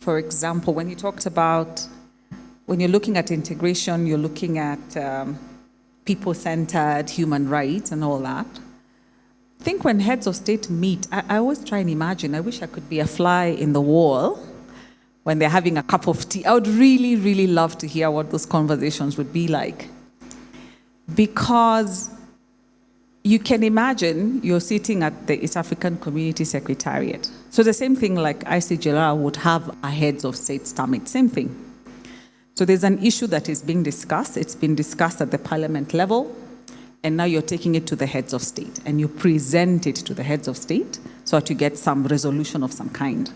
for example, when you talked about, when you're looking at integration, you're looking at people-centered human rights and all that. I think when heads of state meet, I always try and imagine, I wish I could be a fly in the wall when they're having a cup of tea. I would really, really love to hear what those conversations would be like. Because you can imagine you're sitting at the East African Community Secretariat. So the same thing like ICJLR would have a heads of state summit, same thing. So there's an issue that is being discussed. It's been discussed at the parliament level, and now you're taking it to the heads of state, and you present it to the heads of state so that you get some resolution of some kind.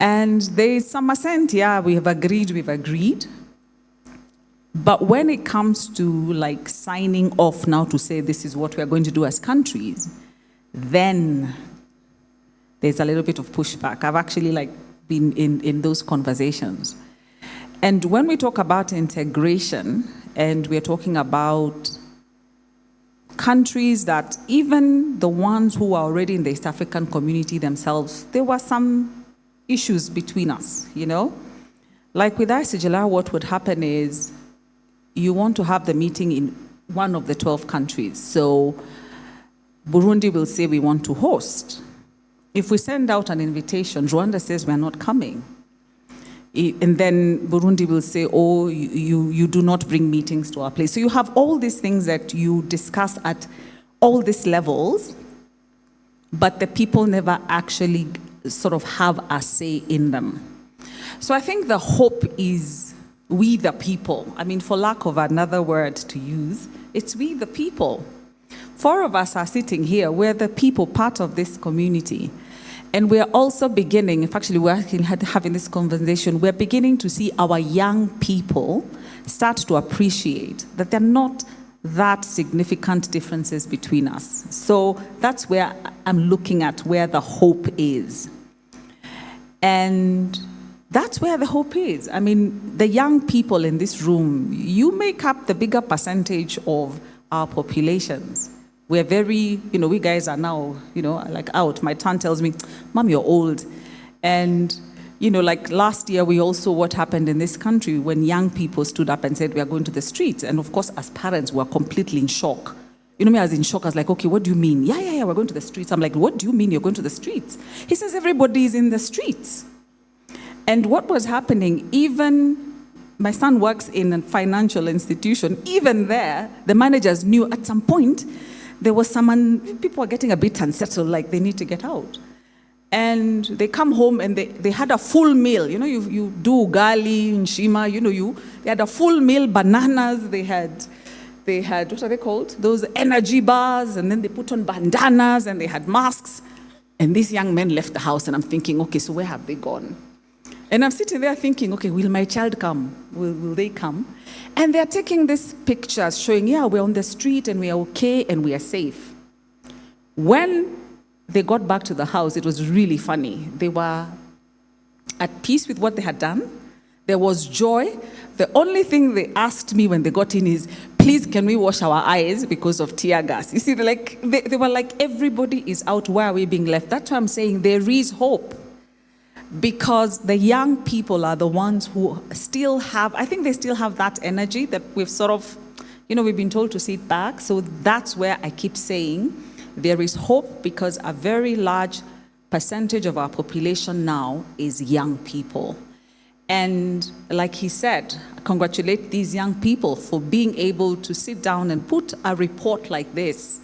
And there is some assent, yeah, we've agreed. But when it comes to like signing off now to say this is what we're going to do as countries, then there's a little bit of pushback. I've actually been in those conversations. And when we talk about integration, and we're talking about countries that even the ones who are already in the East African community themselves, there were some issues between us, Like with ICJLR, what would happen is you want to have the meeting in one of the 12 countries. So Burundi will say we want to host. If we send out an invitation, Rwanda says we're not coming. And then Burundi will say, oh, you do not bring meetings to our place. So you have all these things that you discuss at all these levels, but the people never actually sort of have a say in them. So I think the hope is we the people. I mean, for lack of another word to use, it's we the people. 4 of us are sitting here. We're the people, part of this community. And we're also beginning, actually we're having this conversation, we're beginning to see our young people start to appreciate that there are not that significant differences between us. So that's where I'm looking at where the hope is. And that's where the hope is. I mean, the young people in this room, you make up the bigger percentage of our populations. We're very, we guys are now, like out. My son tells me, Mom, you're old. And, like last year, we also, what happened in this country when young people stood up and said, we are going to the streets. And of course, as parents, we're completely in shock. Me, I was in shock. I was like, okay, what do you mean? Yeah, we're going to the streets. I'm like, what do you mean you're going to the streets? He says, everybody is in the streets. And what was happening, even my son works in a financial institution, even there, the managers knew at some point, there was people were getting a bit unsettled, like they need to get out. And they come home and they had a full meal. You do ugali, nshima, they had a full meal, bananas, they had, what are they called? Those energy bars, and then they put on bandanas and they had masks. And these young men left the house and I'm thinking, okay, so where have they gone? And I'm sitting there thinking, okay, will my child come? Will they come? And they're taking these pictures showing, yeah, we're on the street and we're okay and we are safe. When they got back to the house, it was really funny. They were at peace with what they had done. There was joy. The only thing they asked me when they got in is, please, can we wash our eyes because of tear gas? You see, they were like, everybody is out. Why are we being left? That's why I'm saying there is hope. Because the young people are the ones who still have, I think they still have that energy that we've sort of, we've been told to sit back. So that's where I keep saying there is hope, because a very large percentage of our population now is young people. And like he said, I congratulate these young people for being able to sit down and put a report like this.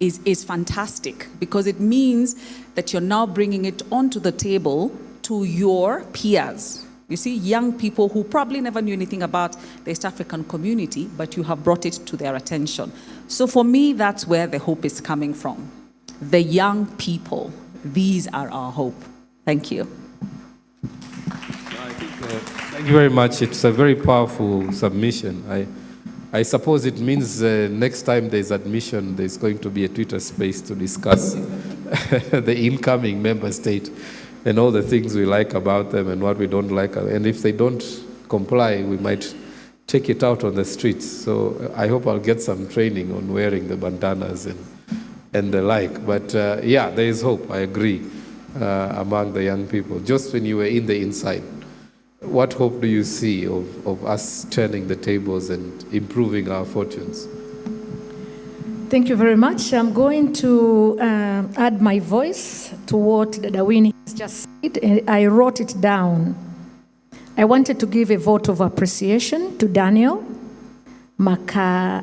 Is fantastic, because it means that you're now bringing it onto the table to your peers. You see, young people who probably never knew anything about the East African community, but you have brought it to their attention. So for me, that's where the hope is coming from. The young people, these are our hope. Thank you. Thank you very much. It's a very powerful submission. I suppose it means next time there's admission, there's going to be a Twitter space to discuss the incoming member state and all the things we like about them and what we don't like. And if they don't comply, we might take it out on the streets. So I hope I'll get some training on wearing the bandanas and the like. But yeah, there is hope, I agree, among the young people. Just when you were in the inside, what hope do you see of us turning the tables and improving our fortunes? Thank you very much. I'm going to add my voice to what Dawini has just said. I wrote it down. I wanted to give a vote of appreciation to Daniel Murakaru.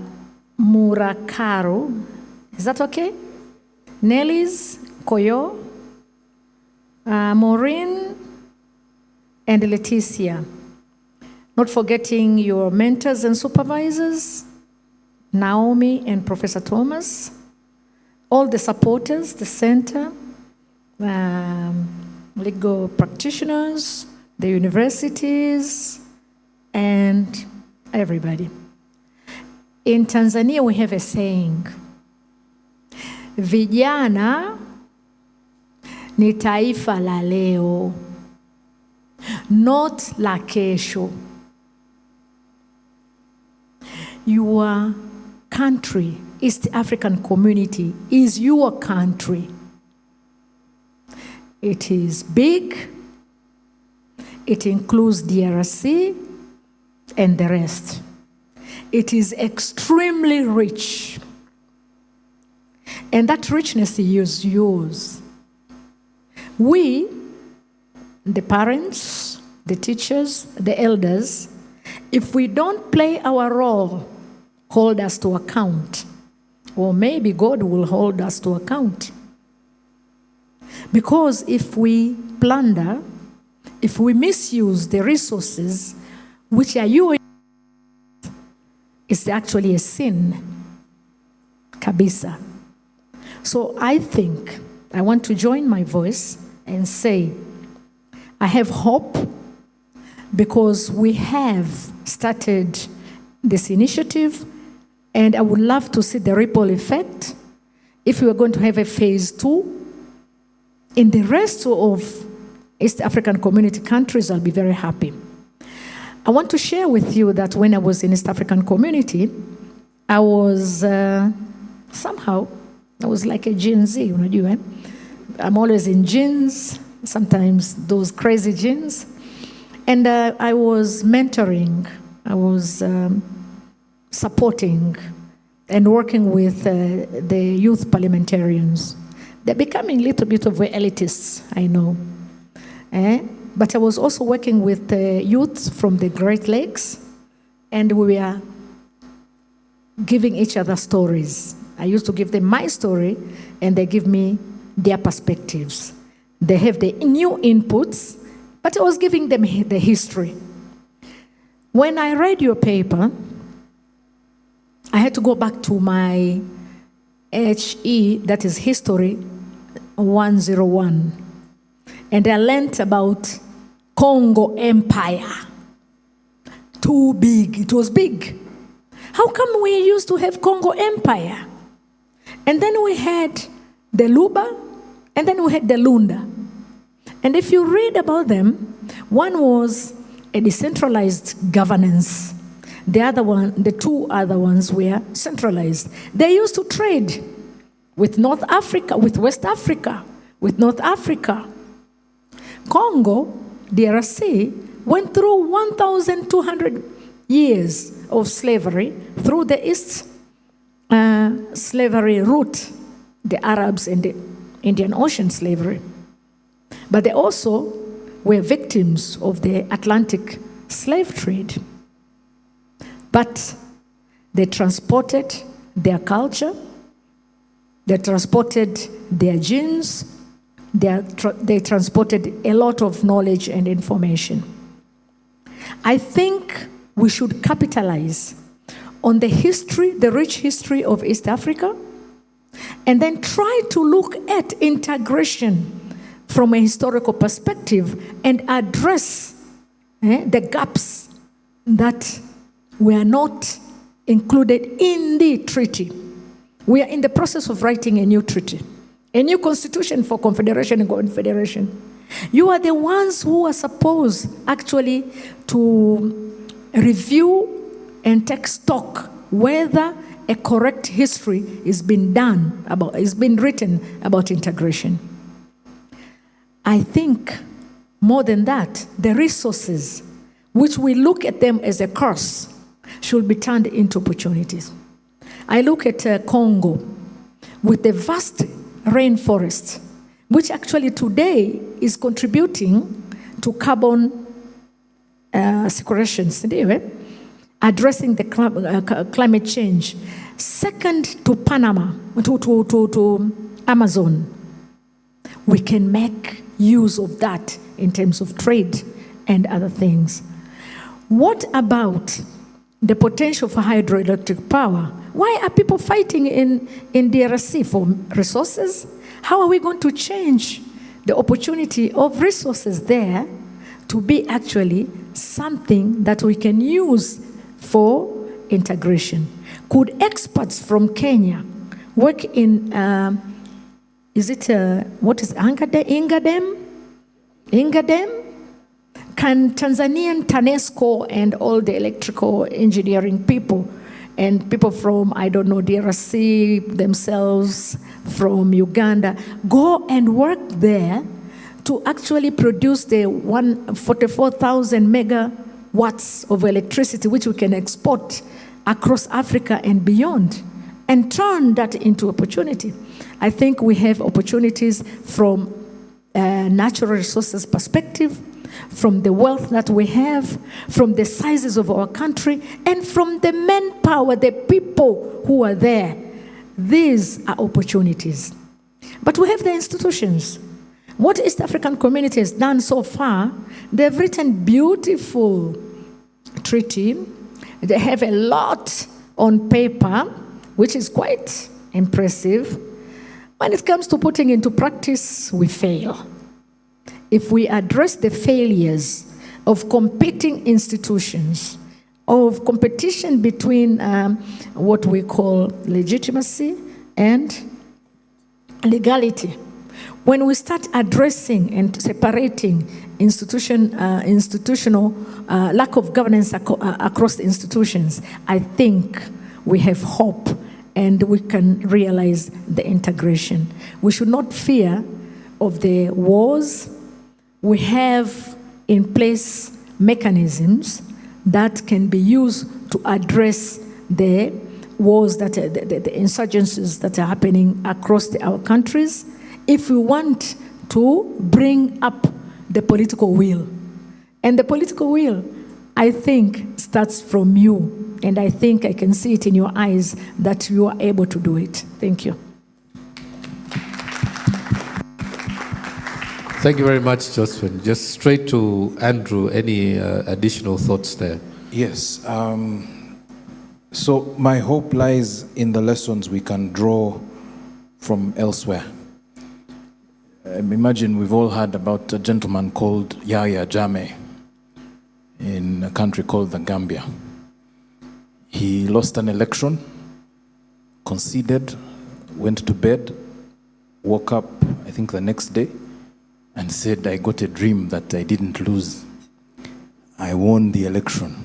Is that okay? Nelly's Koyo, Maureen, and Leticia. Not forgetting your mentors and supervisors, Naomi and Professor Thomas, all the supporters, the center, legal practitioners, the universities, and everybody. In Tanzania, we have a saying, vijana ni taifa la leo, not la kesho. Your country, East African community, is your country. It is big. It includes DRC and the rest. It is extremely rich. And that richness is yours. We, the parents, the teachers, the elders, if we don't play our role, hold us to account, or maybe God will hold us to account. Because if we plunder, if we misuse the resources which are yours, it's actually a sin. Kabisa. So I think I want to join my voice and say, I have hope because we have started this initiative, and I would love to see the ripple effect. If we are going to have a phase 2 in the rest of East African community countries, I'll be very happy. I want to share with you that when I was in East African community, I was I was like a Gen Z, unajua. I'm always in jeans, sometimes those crazy jeans. And I was mentoring, I was supporting and working with the youth parliamentarians. They're becoming a little bit of elitists, I know. But I was also working with youth from the Great Lakes, and we were giving each other stories. I used to give them my story, and they give me their perspectives. They have the new inputs, but I was giving them the history. When I read your paper, I had to go back to my HE, that is History 101. And I learned about Congo Empire. Too big, it was big. How come we used to have Congo Empire? And then we had the Luba, and then we had the Lunda. And if you read about them, one was a decentralized governance. The two other ones were centralized. They used to trade with North Africa, with West Africa, with North Africa. Congo, DRC, went through 1,200 years of slavery through the East slavery route, the Arabs and the Indian Ocean slavery. But they also were victims of the Atlantic slave trade. But they transported their culture, they transported their genes, they transported a lot of knowledge and information. I think we should capitalize on the history, the rich history of East Africa, and then try to look at integration from a historical perspective and address the gaps that were not included in the treaty. We are in the process of writing a new treaty, a new constitution for confederation and confederation. You are the ones who are supposed actually to review and take stock whether a correct history is being written about integration. I think more than that, the resources, which we look at them as a curse, should be turned into opportunities. I look at Congo with the vast rainforest, which actually today is contributing to carbon sequestration, addressing the climate change. Second to Panama, to Amazon. We can make use of that in terms of trade and other things. What about the potential for hydroelectric power? Why are people fighting in DRC for resources? How are we going to change the opportunity of resources there to be actually something that we can use for integration? Could experts from Kenya work in, Ingadem? Can Tanzanian TANESCO and all the electrical engineering people and people from, DRC themselves, from Uganda, go and work there to actually produce the 144,000 megawatts of electricity, which we can export across Africa and beyond, and turn that into opportunity? I think we have opportunities from natural resources perspective, from the wealth that we have, from the sizes of our country, and from the manpower, the people who are there. These are opportunities. But we have the institutions. What East African community has done so far, they've written beautiful treaty. They have a lot on paper, which is quite impressive. When it comes to putting into practice, we fail. If we address the failures of competing institutions, of competition between what we call legitimacy and legality, when we start addressing and separating institutional lack of governance across the institutions, I think we have hope and we can realize the integration. We should not fear of the wars. We have in place mechanisms that can be used to address the wars, that the insurgencies that are happening across our countries, if we want to bring up the political will. And the political will, I think, starts from you. And I think I can see it in your eyes that you are able to do it. Thank you. Thank you very much, Josephine. Just straight to Andrew, any additional thoughts there? Yes. So my hope lies in the lessons we can draw from elsewhere. Imagine we've all heard about a gentleman called Yahya Jammeh in a country called the Gambia. He lost an election, conceded, went to bed, woke up, I think the next day, and said, I got a dream that I didn't lose. I won the election.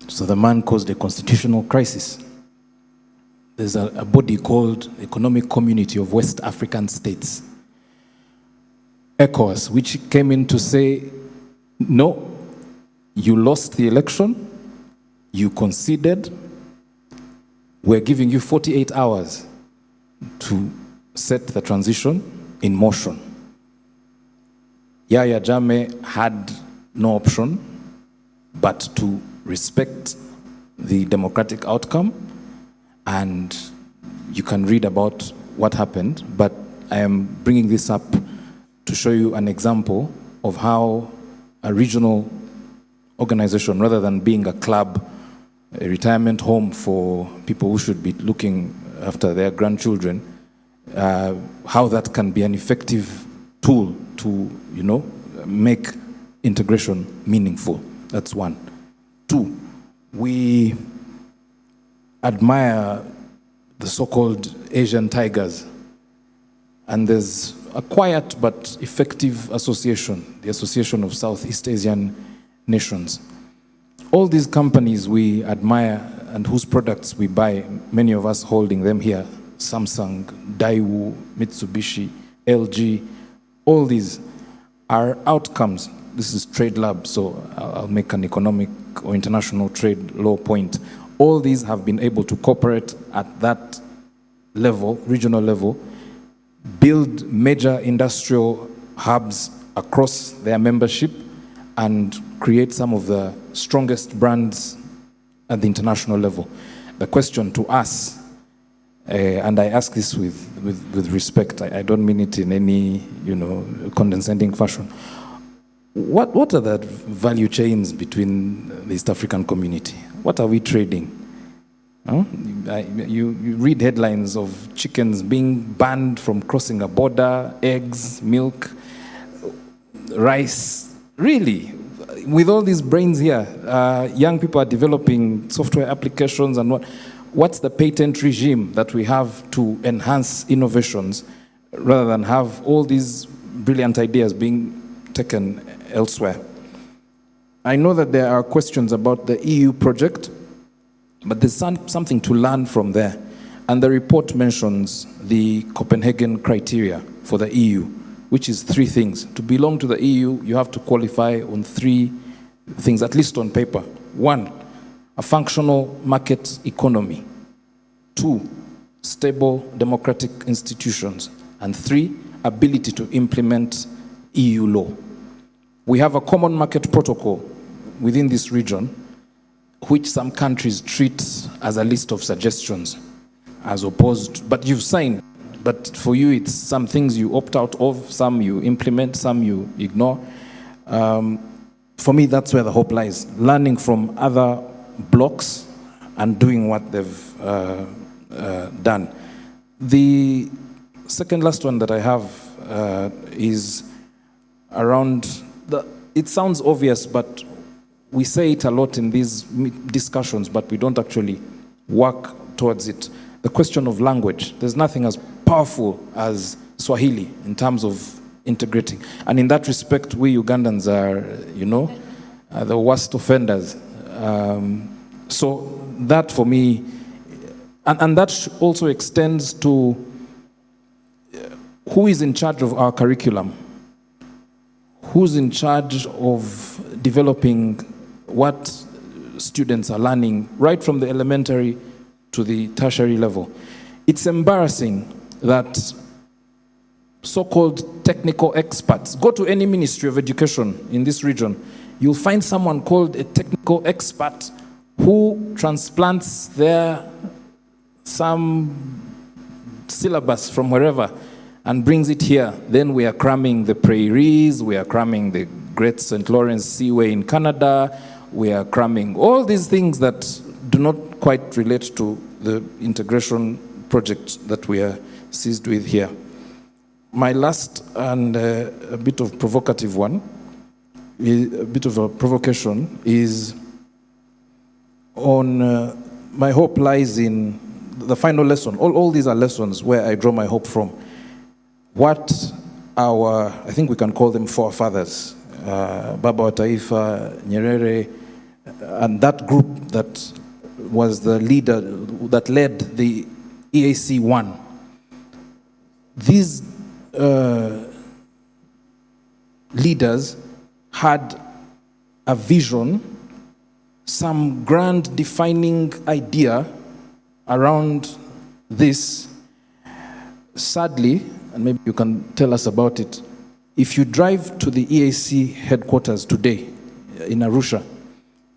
So the man caused a constitutional crisis. There's a body called Economic Community of West African States, ECOWAS, which came in to say, no, you lost the election, you conceded, we're giving you 48 hours to set the transition in motion. Yahya Jammeh had no option but to respect the democratic outcome, and you can read about what happened, but I am bringing this up to show you an example of how a regional organization, rather than being a club, a retirement home for people who should be looking after their grandchildren, how that can be an effective tool to, make integration meaningful. That's one. Two, we admire the so-called Asian tigers, and there's a quiet but effective association, the Association of Southeast Asian Nations. All these companies we admire and whose products we buy, many of us holding them here, Samsung, Daewoo, Mitsubishi, LG, all these are outcomes. This is Trade Lab, so I'll make an economic or international trade law point. All these have been able to cooperate at that level, regional level, build major industrial hubs across their membership, and create some of the strongest brands at the international level. The question to us, and I ask this with respect, I don't mean it in any condescending fashion. What are the value chains between the East African community? What are we trading? You read headlines of chickens being banned from crossing a border, eggs, milk, rice. Really, with all these brains here, young people are developing software applications and what's the patent regime that we have to enhance innovations rather than have all these brilliant ideas being taken elsewhere? I know that there are questions about the EU project, but there's something to learn from there. And the report mentions the Copenhagen criteria for the EU, which is 3 things. To belong to the EU, you have to qualify on 3 things, at least on paper. 1, a functional market economy. 2, stable democratic institutions. And 3, ability to implement EU law. We have a common market protocol within this region, which some countries treat as a list of suggestions, as opposed, but you've signed, but for you it's some things you opt out of, some you implement, some you ignore. For me, that's where the hope lies, learning from other blocks and doing what they've done. The second last one that I have is around it sounds obvious, but we say it a lot in these discussions, but we don't actually work towards it. The question of language. There's nothing as powerful as Swahili in terms of integrating. And in that respect, we Ugandans are, the worst offenders. So that for me, and that also extends to who is in charge of our curriculum? Who's in charge of developing what students are learning right from the elementary to the tertiary level? It's embarrassing that so-called technical experts, go to any ministry of education in this region, you'll find someone called a technical expert who transplants some syllabus from wherever and brings it here. Then we are cramming the prairies, we are cramming the Great St. Lawrence Seaway in Canada, we are cramming all these things that do not quite relate to the integration project that we are seized with here. My last and a bit of provocative one, a bit of a provocation, is on my hope lies in the final lesson. All these are lessons where I draw my hope from. What I think we can call them forefathers, Baba wa Taifa, Nyerere, and that group that was the leader, that led the EAC 1. These leaders had a vision, some grand defining idea around this. Sadly, and maybe you can tell us about it, if you drive to the EAC headquarters today in Arusha,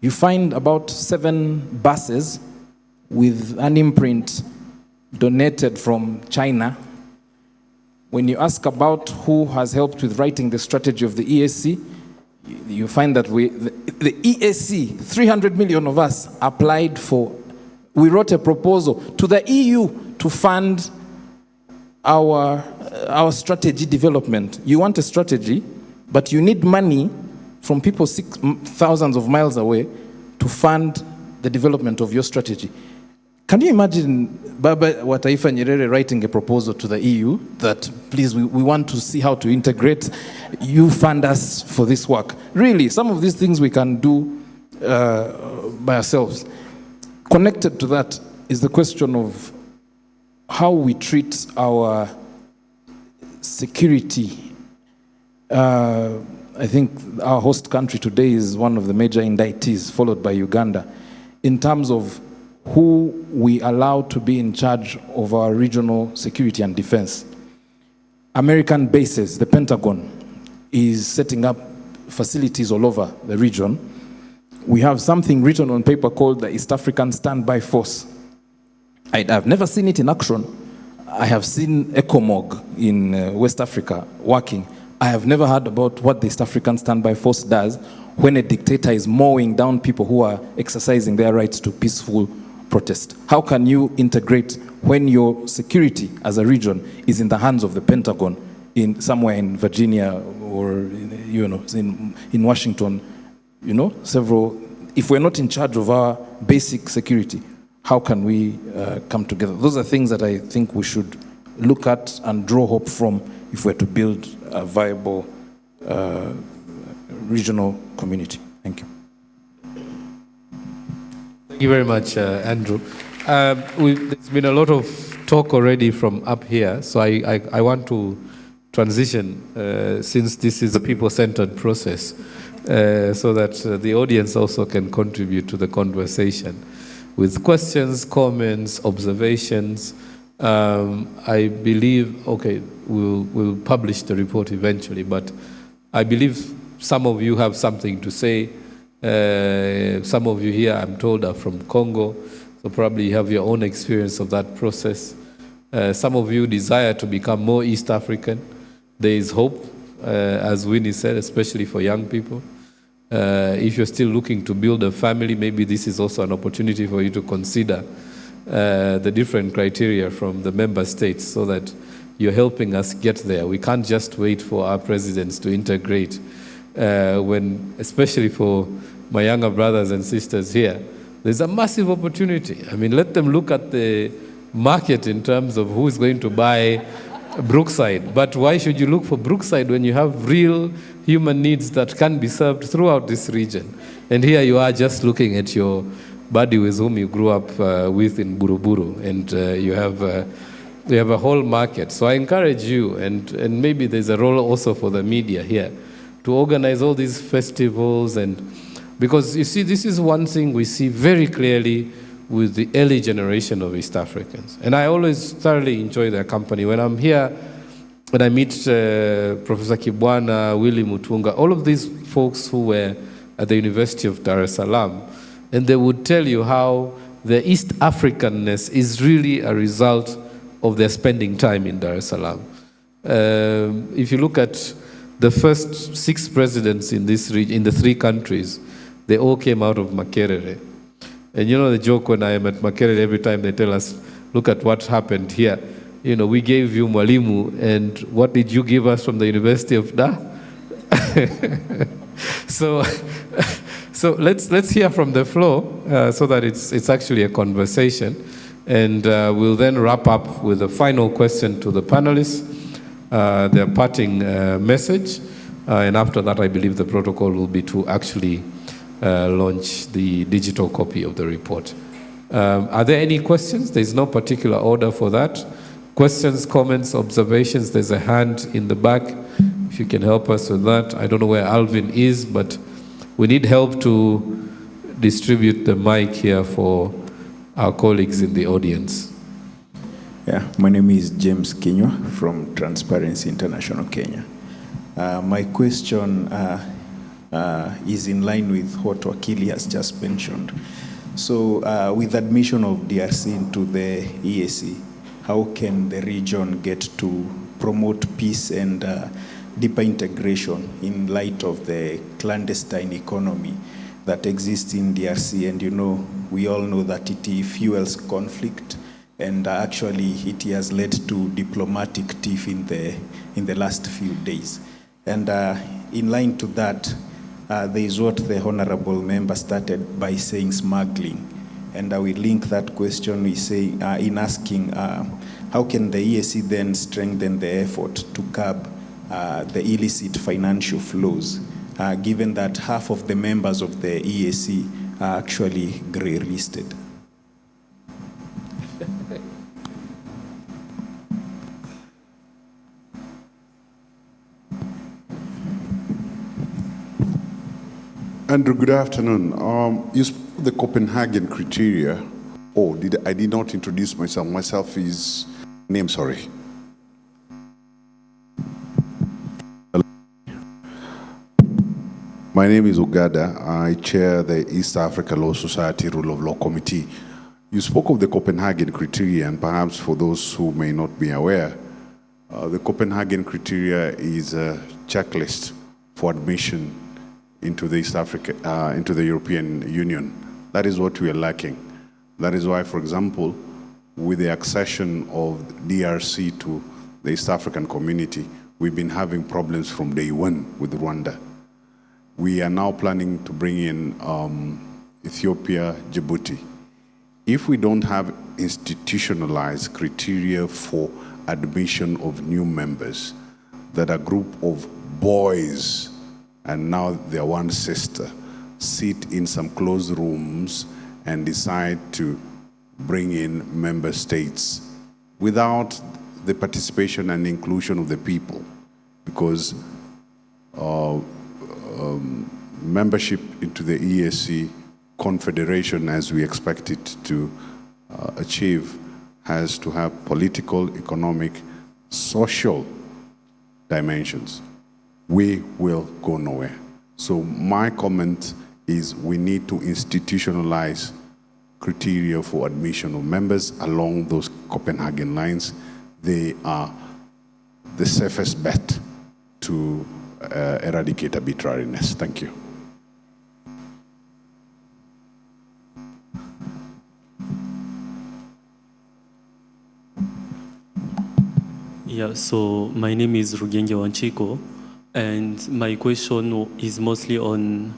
you find about 7 buses with an imprint donated from China. When you ask about who has helped with writing the strategy of the EAC, you find that the EAC, 300 million of us applied for, we wrote a proposal to the EU to fund our strategy development. You want a strategy, but you need money from people thousands of miles away to fund the development of your strategy. Can you imagine Baba wa Taifa Nyerere writing a proposal to the EU that, please, we want to see how to integrate, you fund us for this work? Really, some of these things we can do by ourselves. Connected to that is the question of how we treat our security. I think our host country today is one of the major indictees, followed by Uganda, in terms of who we allow to be in charge of our regional security and defense. American bases, the Pentagon, is setting up facilities all over the region. We have something written on paper called the East African Standby Force. I've never seen it in action. I have seen ECOMOG in West Africa working. I have never heard about what the East African Standby Force does when a dictator is mowing down people who are exercising their rights to peaceful protest. How can you integrate when your security as a region is in the hands of the Pentagon, somewhere in Virginia or in Washington? Several. If we're not in charge of our basic security, how can we come together? Those are things that I think we should look at and draw hope from if we're to build a viable regional community. Thank you. Thank you very much, Andrew. There's been a lot of talk already from up here, so I want to transition, since this is a people-centered process, so that the audience also can contribute to the conversation with questions, comments, observations. I believe, we'll publish the report eventually, but I believe some of you have something to say. Some of you here, I'm told, are from Congo, so probably you have your own experience of that process. Some of you desire to become more East African. There is hope, as Winnie said, especially for young people. If you're still looking to build a family, maybe this is also an opportunity for you to consider the different criteria from the member states so that you're helping us get there. We can't just wait for our presidents to integrate. Especially for my younger brothers and sisters here, there's a massive opportunity. I mean, let them look at the market in terms of who is going to buy Brookside. But why should you look for Brookside when you have real human needs that can be served throughout this region? And here you are just looking at your buddy with whom you grew up with in Buruburu, and you have a whole market. So I encourage you, and maybe there's a role also for the media here, to organize all these festivals. And because you see, this is one thing we see very clearly with the early generation of East Africans. And I always thoroughly enjoy their company. When I'm here, when I meet Professor Kibwana, Willy Mutunga, all of these folks who were at the University of Dar es Salaam, and they would tell you how the East Africanness is really a result of their spending time in Dar es Salaam. If you look at the first 6 presidents in this region, in the 3 countries, they all came out of Makerere. And you know the joke when I am at Makerere, every time they tell us, look at what happened here. You know, we gave you Mwalimu, and what did you give us from the University of Dar? So let's hear from the floor so that it's actually a conversation. And we'll then wrap up with a final question to the panelists, their parting message, and after that I believe the protocol will be to actually launch the digital copy of the report. Are there any questions? There's no particular order for that. Questions, comments, observations? There's a hand in the back, if you can help us with that. I don't know where Alvin is, but we need help to distribute the mic here for our colleagues in the audience. Yeah, my name is James Kinywa from Transparency International Kenya. My question is in line with what Wakili has just mentioned. So with admission of DRC into the EAC, how can the region get to promote peace and deeper integration in light of the clandestine economy that exists in DRC? And you know, we all know that it fuels conflict, and actually it has led to diplomatic tiff in the last few days. And in line to that, there is what the honorable member started by saying, smuggling. And I will link that question in asking how can the EAC then strengthen the effort to curb the illicit financial flows, given that half of the members of the EAC are actually grey listed? Andrew, good afternoon. You spoke of the Copenhagen criteria. Oh, I did not introduce myself. Myself is name, sorry. My name is Ogada. I chair the East Africa Law Society Rule of Law Committee. You spoke of the Copenhagen criteria, and perhaps for those who may not be aware, the Copenhagen criteria is a checklist for admission into the East Africa, into the European Union. That is what we are lacking. That is why, for example, with the accession of DRC to the East African community, we've been having problems from day one with Rwanda. We are now planning to bring in Ethiopia, Djibouti. If we don't have institutionalized criteria for admission of new members, that a group of boys, and now they're one sister, sit in some closed rooms and decide to bring in member states without the participation and inclusion of the people, because membership into the EAC confederation, as we expect it to achieve, has to have political, economic, social dimensions. we will go nowhere. So my comment is we need to institutionalize criteria for admission of members along those Copenhagen lines. They are the safest bet to eradicate arbitrariness. Thank you. Yeah, so my name is Rugenge Wanchiko, and my question is mostly on,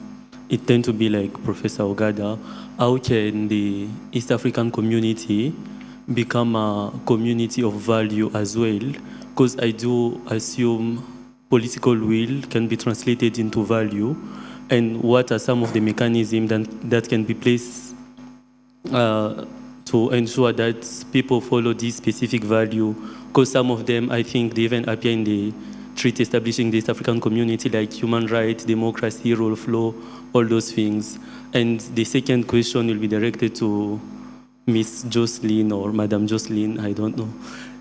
it tends to be like Professor Ogada, how can the East African community become a community of value as well? Because I do assume political will can be translated into value, and what are some of the mechanisms that can be placed to ensure that people follow this specific value? Because some of them, I think, they even appear in the treaty establishing the East African community, like human rights, democracy, rule of law, all those things. And the second question will be directed to Miss Jocelyn or Madam Jocelyn, I don't know.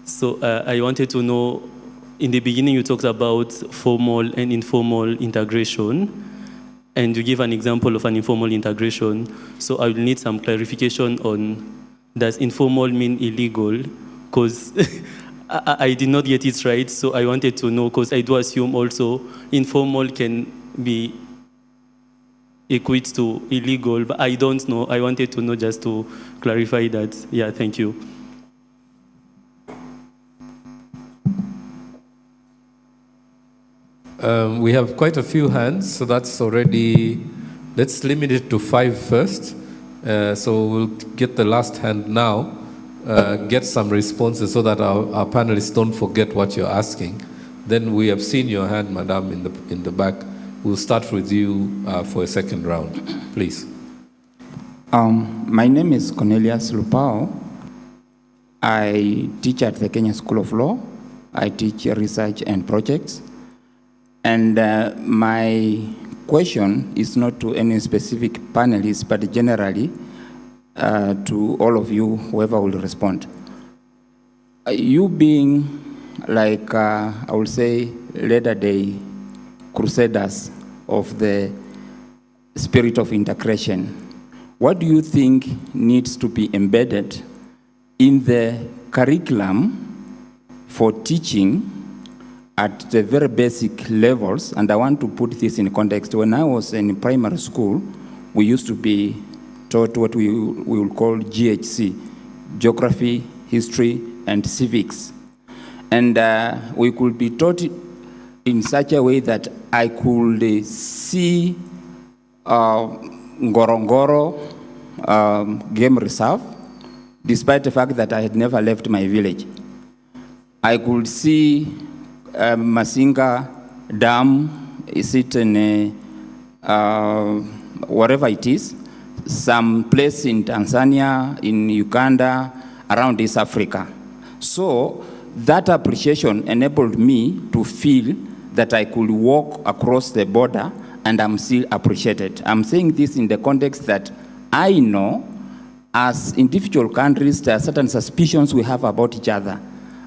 So I wanted to know, in the beginning you talked about formal and informal integration, and you give an example of an informal integration. So I will need some clarification on, does informal mean illegal? Because I did not get it right, so I wanted to know, because I do assume also informal can be equate to illegal, but I don't know. I wanted to know just to clarify that. Yeah, thank you. We have quite a few hands, so that's already, let's limit it to 5 first. So we'll get the last hand now, get some responses so that our panelists don't forget what you're asking. Then we have seen your hand, Madam, in the back. We'll start with you for a second round, please. My name is Cornelius Lupao. I teach at the Kenya School of Law. I teach research and projects. And my question is not to any specific panelist, but generally to all of you, whoever will respond. You being like, I would say, latter-day crusaders of the spirit of integration, what do you think needs to be embedded in the curriculum for teaching at the very basic levels? And I want to put this in context. When I was in primary school, we used to be taught what we will call GHC, Geography, History, and Civics. And we could be taught in such a way that I could see Ngorongoro Game Reserve, despite the fact that I had never left my village. I could see Masinga Dam, is it in wherever it is, some place in Tanzania, in Uganda, around East Africa. So that appreciation enabled me to feel that I could walk across the border and I'm still appreciated. I'm saying this in the context that I know as individual countries, there are certain suspicions we have about each other.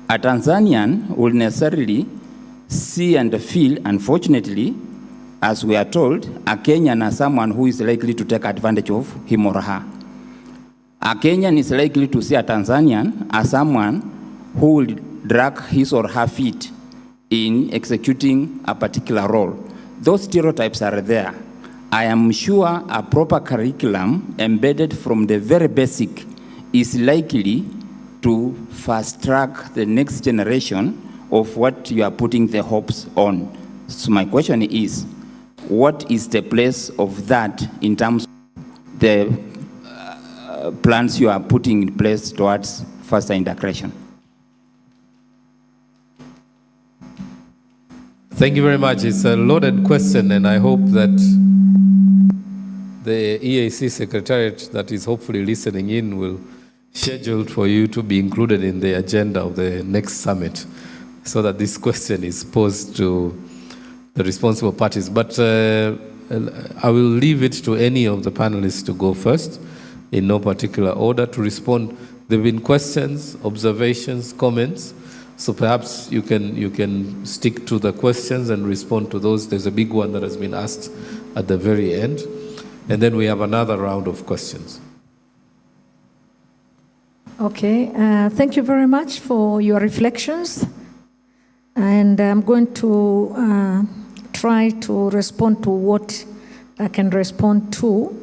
A Tanzanian will necessarily see and feel, unfortunately, as we are told, a Kenyan as someone who is likely to take advantage of him or her. A Kenyan is likely to see a Tanzanian as someone who will drag his or her feet in executing a particular role. Those stereotypes are there. I am sure a proper curriculum embedded from the very basic is likely to fast track the next generation of what you are putting the hopes on. So my question is, what is the place of that in terms of the plans you are putting in place towards faster integration? Thank you very much. It's a loaded question, and I hope that the EAC Secretariat that is hopefully listening in will schedule for you to be included in the agenda of the next summit so that this question is posed to the responsible parties. But I will leave it to any of the panelists to go first, in no particular order, to respond. There have been questions, observations, comments. So perhaps you can stick to the questions and respond to those. There's a big one that has been asked at the very end. And then we have another round of questions. Okay, thank you very much for your reflections. And I'm going to try to respond to what I can respond to.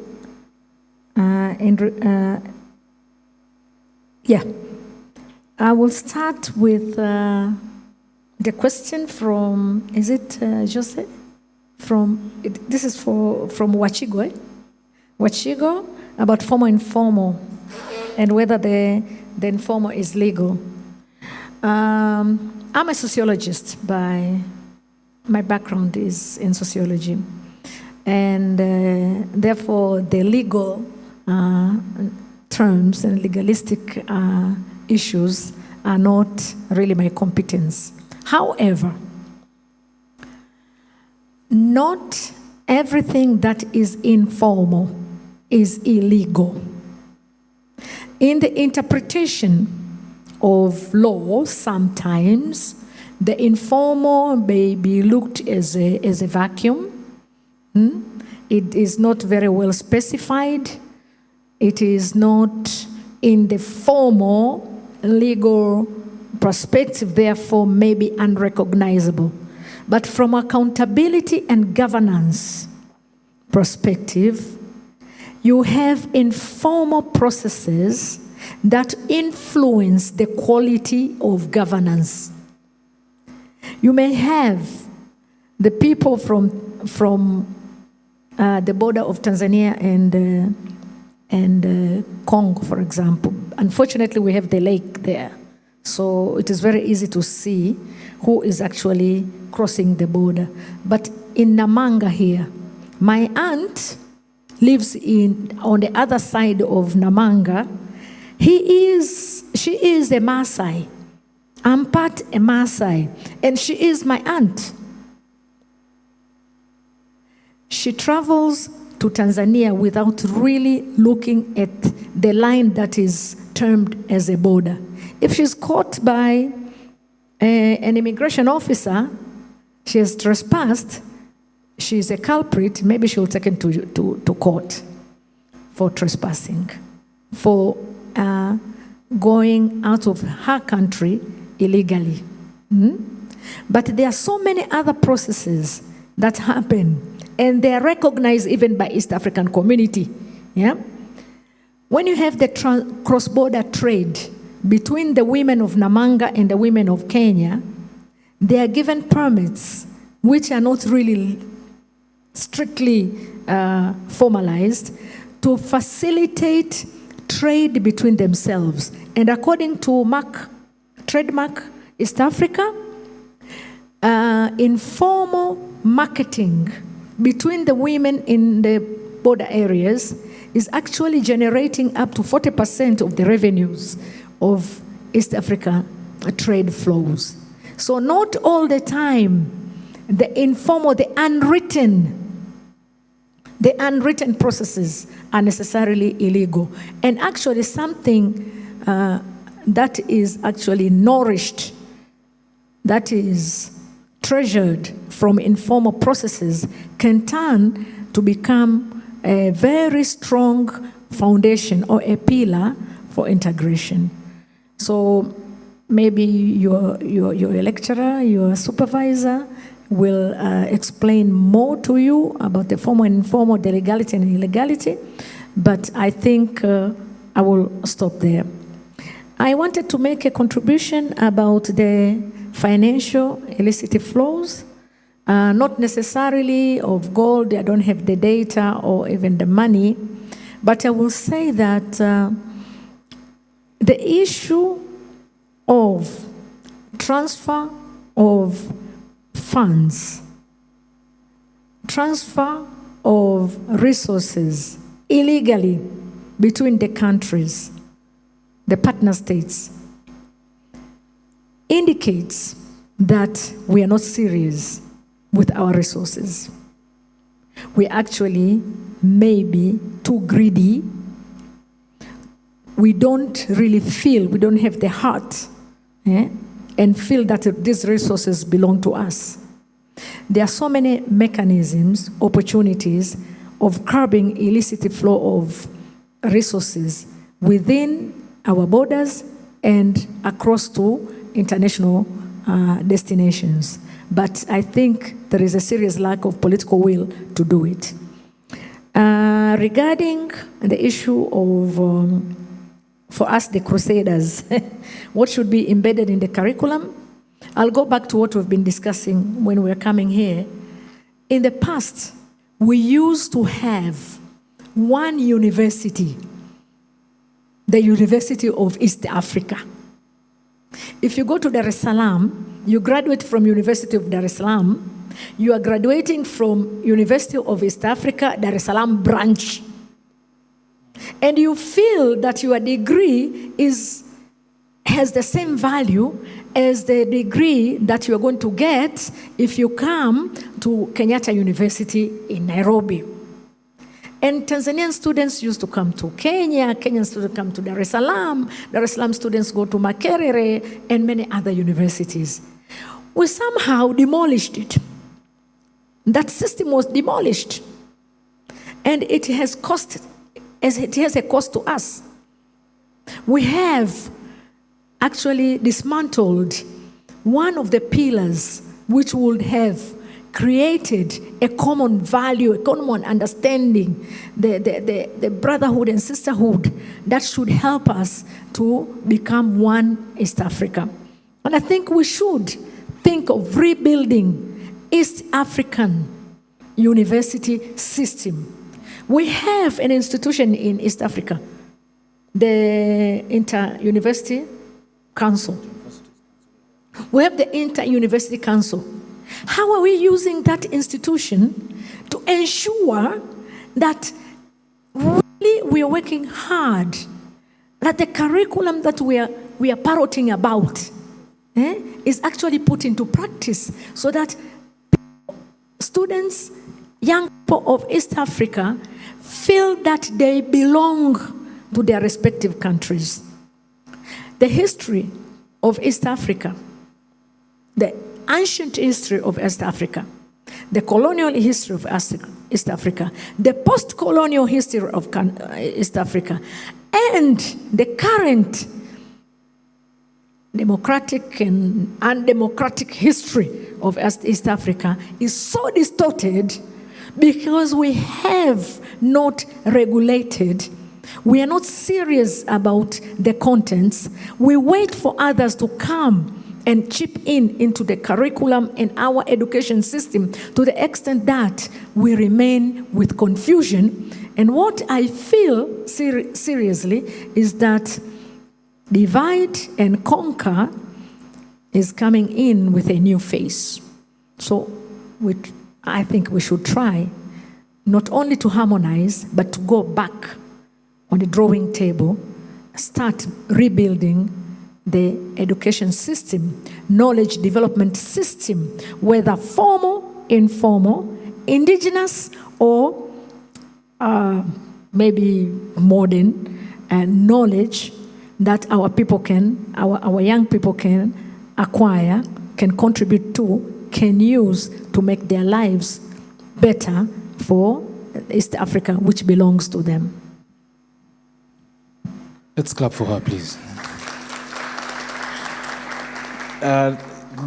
I will start with the question from, is it Jose? This is from Wachigo, eh? Wachigo, about formal informal and whether the informal is legal. I'm a sociologist by my background is in sociology, and therefore the legal terms and legalistic issues are not really my competence. However, not everything that is informal is illegal. In the interpretation of law, sometimes the informal may be looked as a vacuum. It is not very well specified. It is not in the formal legal perspective, therefore may be unrecognizable. But from accountability and governance perspective, you have informal processes that influence the quality of governance. You may have the people from the border of Tanzania and Congo, for example. Unfortunately, we have the lake there. So it is very easy to see who is actually crossing the border. But in Namanga here, my aunt lives on the other side of Namanga. She is a Maasai. I'm part a Maasai, and she is my aunt. She travels to Tanzania without really looking at the line that is termed as a border. If she's caught by an immigration officer, she has trespassed, she's a culprit, maybe she'll take taken to court for trespassing, for going out of her country illegally. But there are so many other processes that happen, and they are recognized even by East African community. Yeah? When you have the cross-border trade between the women of Namanga and the women of Kenya, they are given permits which are not really strictly formalized to facilitate trade between themselves. And according to Trademark East Africa, informal marketing between the women in the border areas is actually generating up to 40% of the revenues of East Africa trade flows. So not all the time the informal, the unwritten processes are necessarily illegal. And actually something that is actually nourished, that is treasured from informal processes, can turn to become a very strong foundation or a pillar for integration. So maybe your lecturer, your supervisor will explain more to you about the formal and informal, the legality and illegality, but I think I will stop there. I wanted to make a contribution about the financial illicit flows, not necessarily of gold. I don't have the data or even the money, but I will say that the issue of transfer of funds, transfer of resources illegally between the countries, the partner states, indicates that we are not serious with our resources. We actually may be too greedy. We don't really feel, we don't have the heart and feel that these resources belong to us. There are so many mechanisms, opportunities of curbing illicit flow of resources within our borders and across to international destinations. But I think there is a serious lack of political will to do it. Regarding the issue of, for us, the Crusaders, what should be embedded in the curriculum? I'll go back to what we've been discussing when we were coming here. In the past, we used to have one university, the University of East Africa. If you go to Dar es Salaam, you graduate from University of Dar es Salaam, you are graduating from University of East Africa, Dar es Salaam branch. And you feel that your degree has the same value as the degree that you are going to get if you come to Kenyatta University in Nairobi. And Tanzanian students used to come to Kenya, Kenyan students come to Dar es Salaam students go to Makerere, and many other universities. We somehow demolished it. That system was demolished. And it has a cost to us. We have actually dismantled one of the pillars which would have created a common value, a common understanding, the brotherhood and sisterhood that should help us to become one East Africa. And I think we should think of rebuilding East African university system. We have an institution in East Africa, the Inter-University Council. We have the Inter-University Council. How are we using that institution to ensure that really we are working hard, that the curriculum that we are parroting about is actually put into practice, so that students, young people of East Africa, feel that they belong to their respective countries. The history of East Africa, the ancient history of East Africa, the colonial history of East Africa, the post-colonial history of East Africa, and the current democratic and undemocratic history of East Africa is so distorted because we have not regulated. We are not serious about the contents. We wait for others to come and chip into the curriculum and our education system to the extent that we remain with confusion. And what I feel seriously is that divide and conquer is coming in with a new face. So I think we should try not only to harmonize, but to go back on the drawing table, start rebuilding the education system, knowledge development system, whether formal, informal, indigenous, or maybe modern knowledge that our people our young people can acquire, can contribute to, can use to make their lives better for East Africa, which belongs to them. Let's clap for her, please.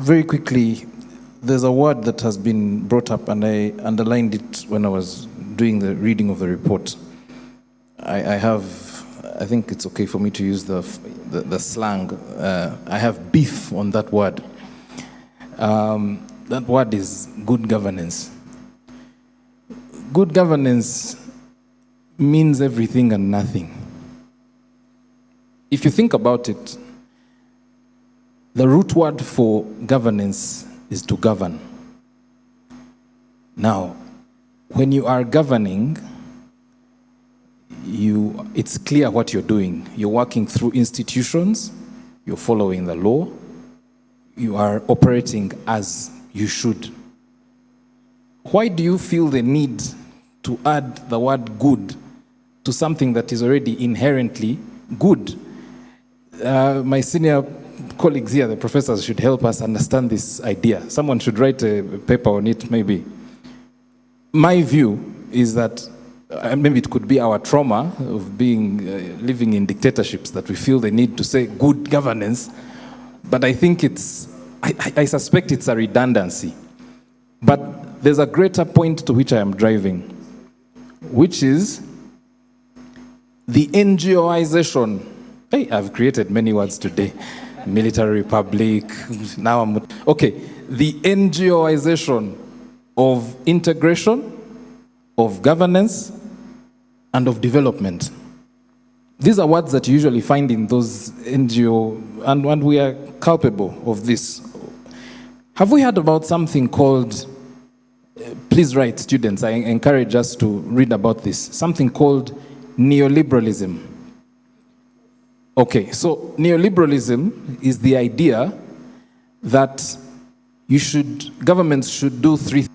Very quickly, there's a word that has been brought up, and I underlined it when I was doing the reading of the report. I think it's okay for me to use the slang. I have beef on that word. That word is good governance. Good governance means everything and nothing. If you think about it, the root word for governance is to govern. Now, when you are governing, it's clear what you're doing. You're working through institutions, you're following the law, you are operating as you should. Why do you feel the need to add the word good to something that is already inherently good? My senior colleagues here, the professors, should help us understand this idea. Someone should write a paper on it, maybe. My view is that maybe it could be our trauma of being living in dictatorships that we feel the need to say good governance, but I think I suspect it's a redundancy. But there's a greater point to which I am driving, which is the NGOization. Hey, I've created many words today. Military republic, now okay. The NGOization of integration, of governance, and of development. These are words that you usually find in those NGO, and we are culpable of this. Have we heard about something called, please write, students, I encourage us to read about this, something called neoliberalism. Okay, so neoliberalism is the idea that governments should do three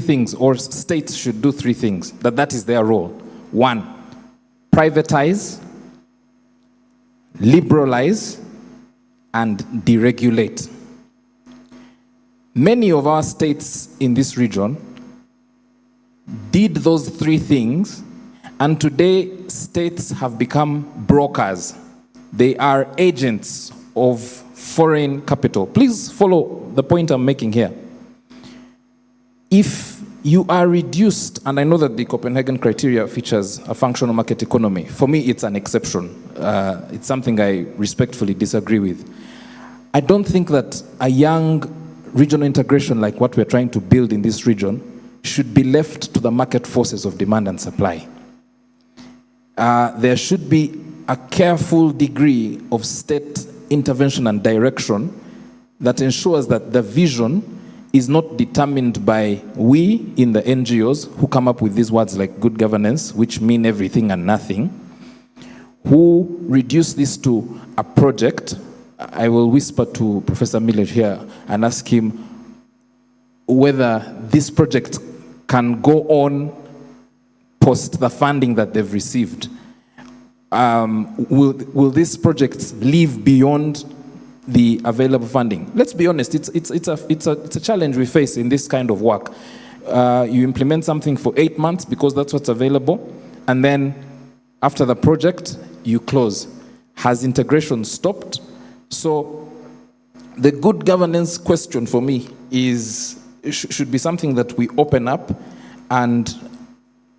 things, or states should do three things, that is their role. 1, privatize, liberalize, and deregulate. Many of our states in this region did those three things, and today states have become brokers. They are agents of foreign capital. Please follow the point I'm making here. If you are reduced, and I know that the Copenhagen criteria features a functional market economy. For me, it's an exception. It's something I respectfully disagree with. I don't think that a young regional integration like what we're trying to build in this region should be left to the market forces of demand and supply. There should be a careful degree of state intervention and direction that ensures that the vision is not determined by we in the NGOs who come up with these words like good governance, which mean everything and nothing, who reduce this to a project. I will whisper to Professor Millet here and ask him whether this project can go on post the funding that they've received. Will this project live beyond the available funding? Let's be honest, it's a challenge we face in this kind of work. You implement something for 8 months because that's what's available, and then after the project, you close. Has integration stopped? So the good governance question for me should be something that we open up and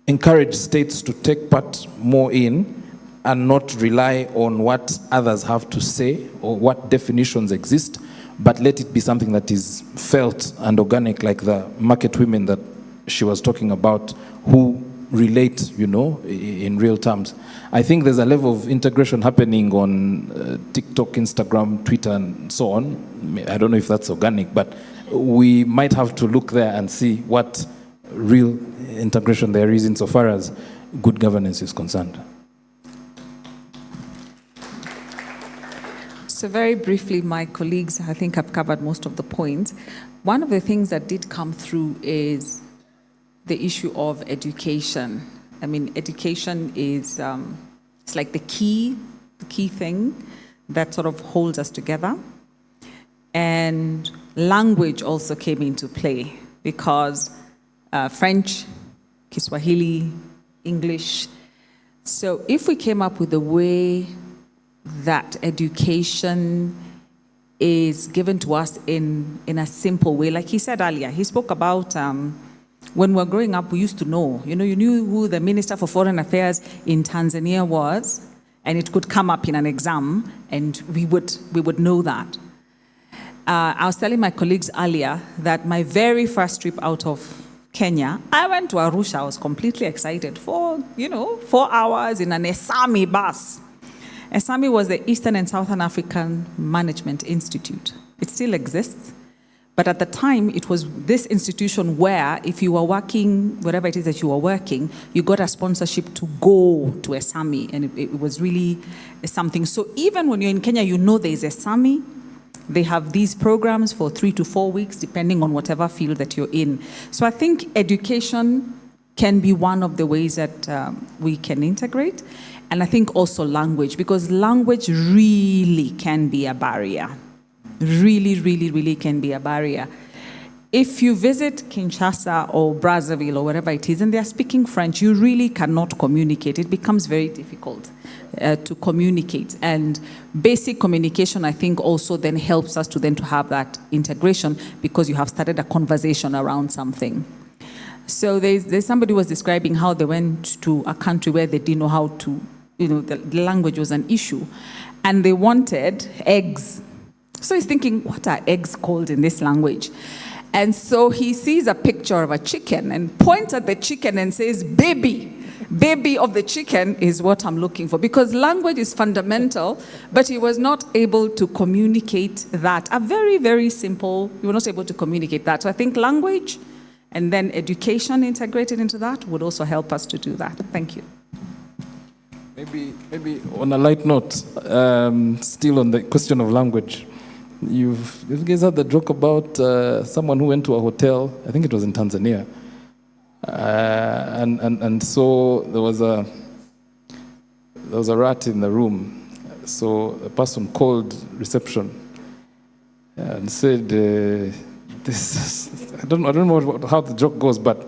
encourage states to take part more in, and not rely on what others have to say or what definitions exist, but let it be something that is felt and organic, like the market women that she was talking about, who relate, in real terms. I think there's a level of integration happening on TikTok, Instagram, Twitter, and so on. I don't know if that's organic, but we might have to look there and see what real integration there is insofar as good governance is concerned. So very briefly, my colleagues, I think, have covered most of the points. One of the things that did come through is the issue of education. I mean, education is it's like the key thing that sort of holds us together. And language also came into play because French, Kiswahili, English. So if we came up with a way that education is given to us in a simple way. Like he said earlier, he spoke about when we were growing up, we used to know. You knew who the Minister for Foreign Affairs in Tanzania was, and it could come up in an exam, and we would know that. I was telling my colleagues earlier that my very first trip out of Kenya, I went to Arusha. I was completely excited for, 4 hours in an ESAMI bus. ESAMI was the Eastern and Southern African Management Institute. It still exists. But at the time, it was this institution where if you were working, wherever it is that you were working, you got a sponsorship to go to ESAMI. And it was really something. So even when you're in Kenya, there's ESAMI. They have these programs for 3 to 4 weeks, depending on whatever field that you're in. So I think education can be one of the ways that we can integrate. And I think also language, because language really can be a barrier. Really, really, really can be a barrier. If you visit Kinshasa or Brazzaville or wherever it is, and they're speaking French, you really cannot communicate. It becomes very difficult to communicate. And basic communication, I think, also then helps us to have that integration, because you have started a conversation around something. So there's somebody who was describing how they went to a country where they didn't know how to, the language was an issue, and they wanted eggs. So he's thinking, what are eggs called in this language? And so he sees a picture of a chicken and points at the chicken and says, baby of the chicken is what I'm looking for. Because language is fundamental, but he was not able to communicate that. A very, very simple, he was not able to communicate that. So I think language and then education integrated into that would also help us to do that. Thank you. Maybe on a light note, still on the question of language, you guys had the joke about someone who went to a hotel, I think it was in Tanzania, and so there was a rat in the room. So a person called reception and said, I don't know how the joke goes, but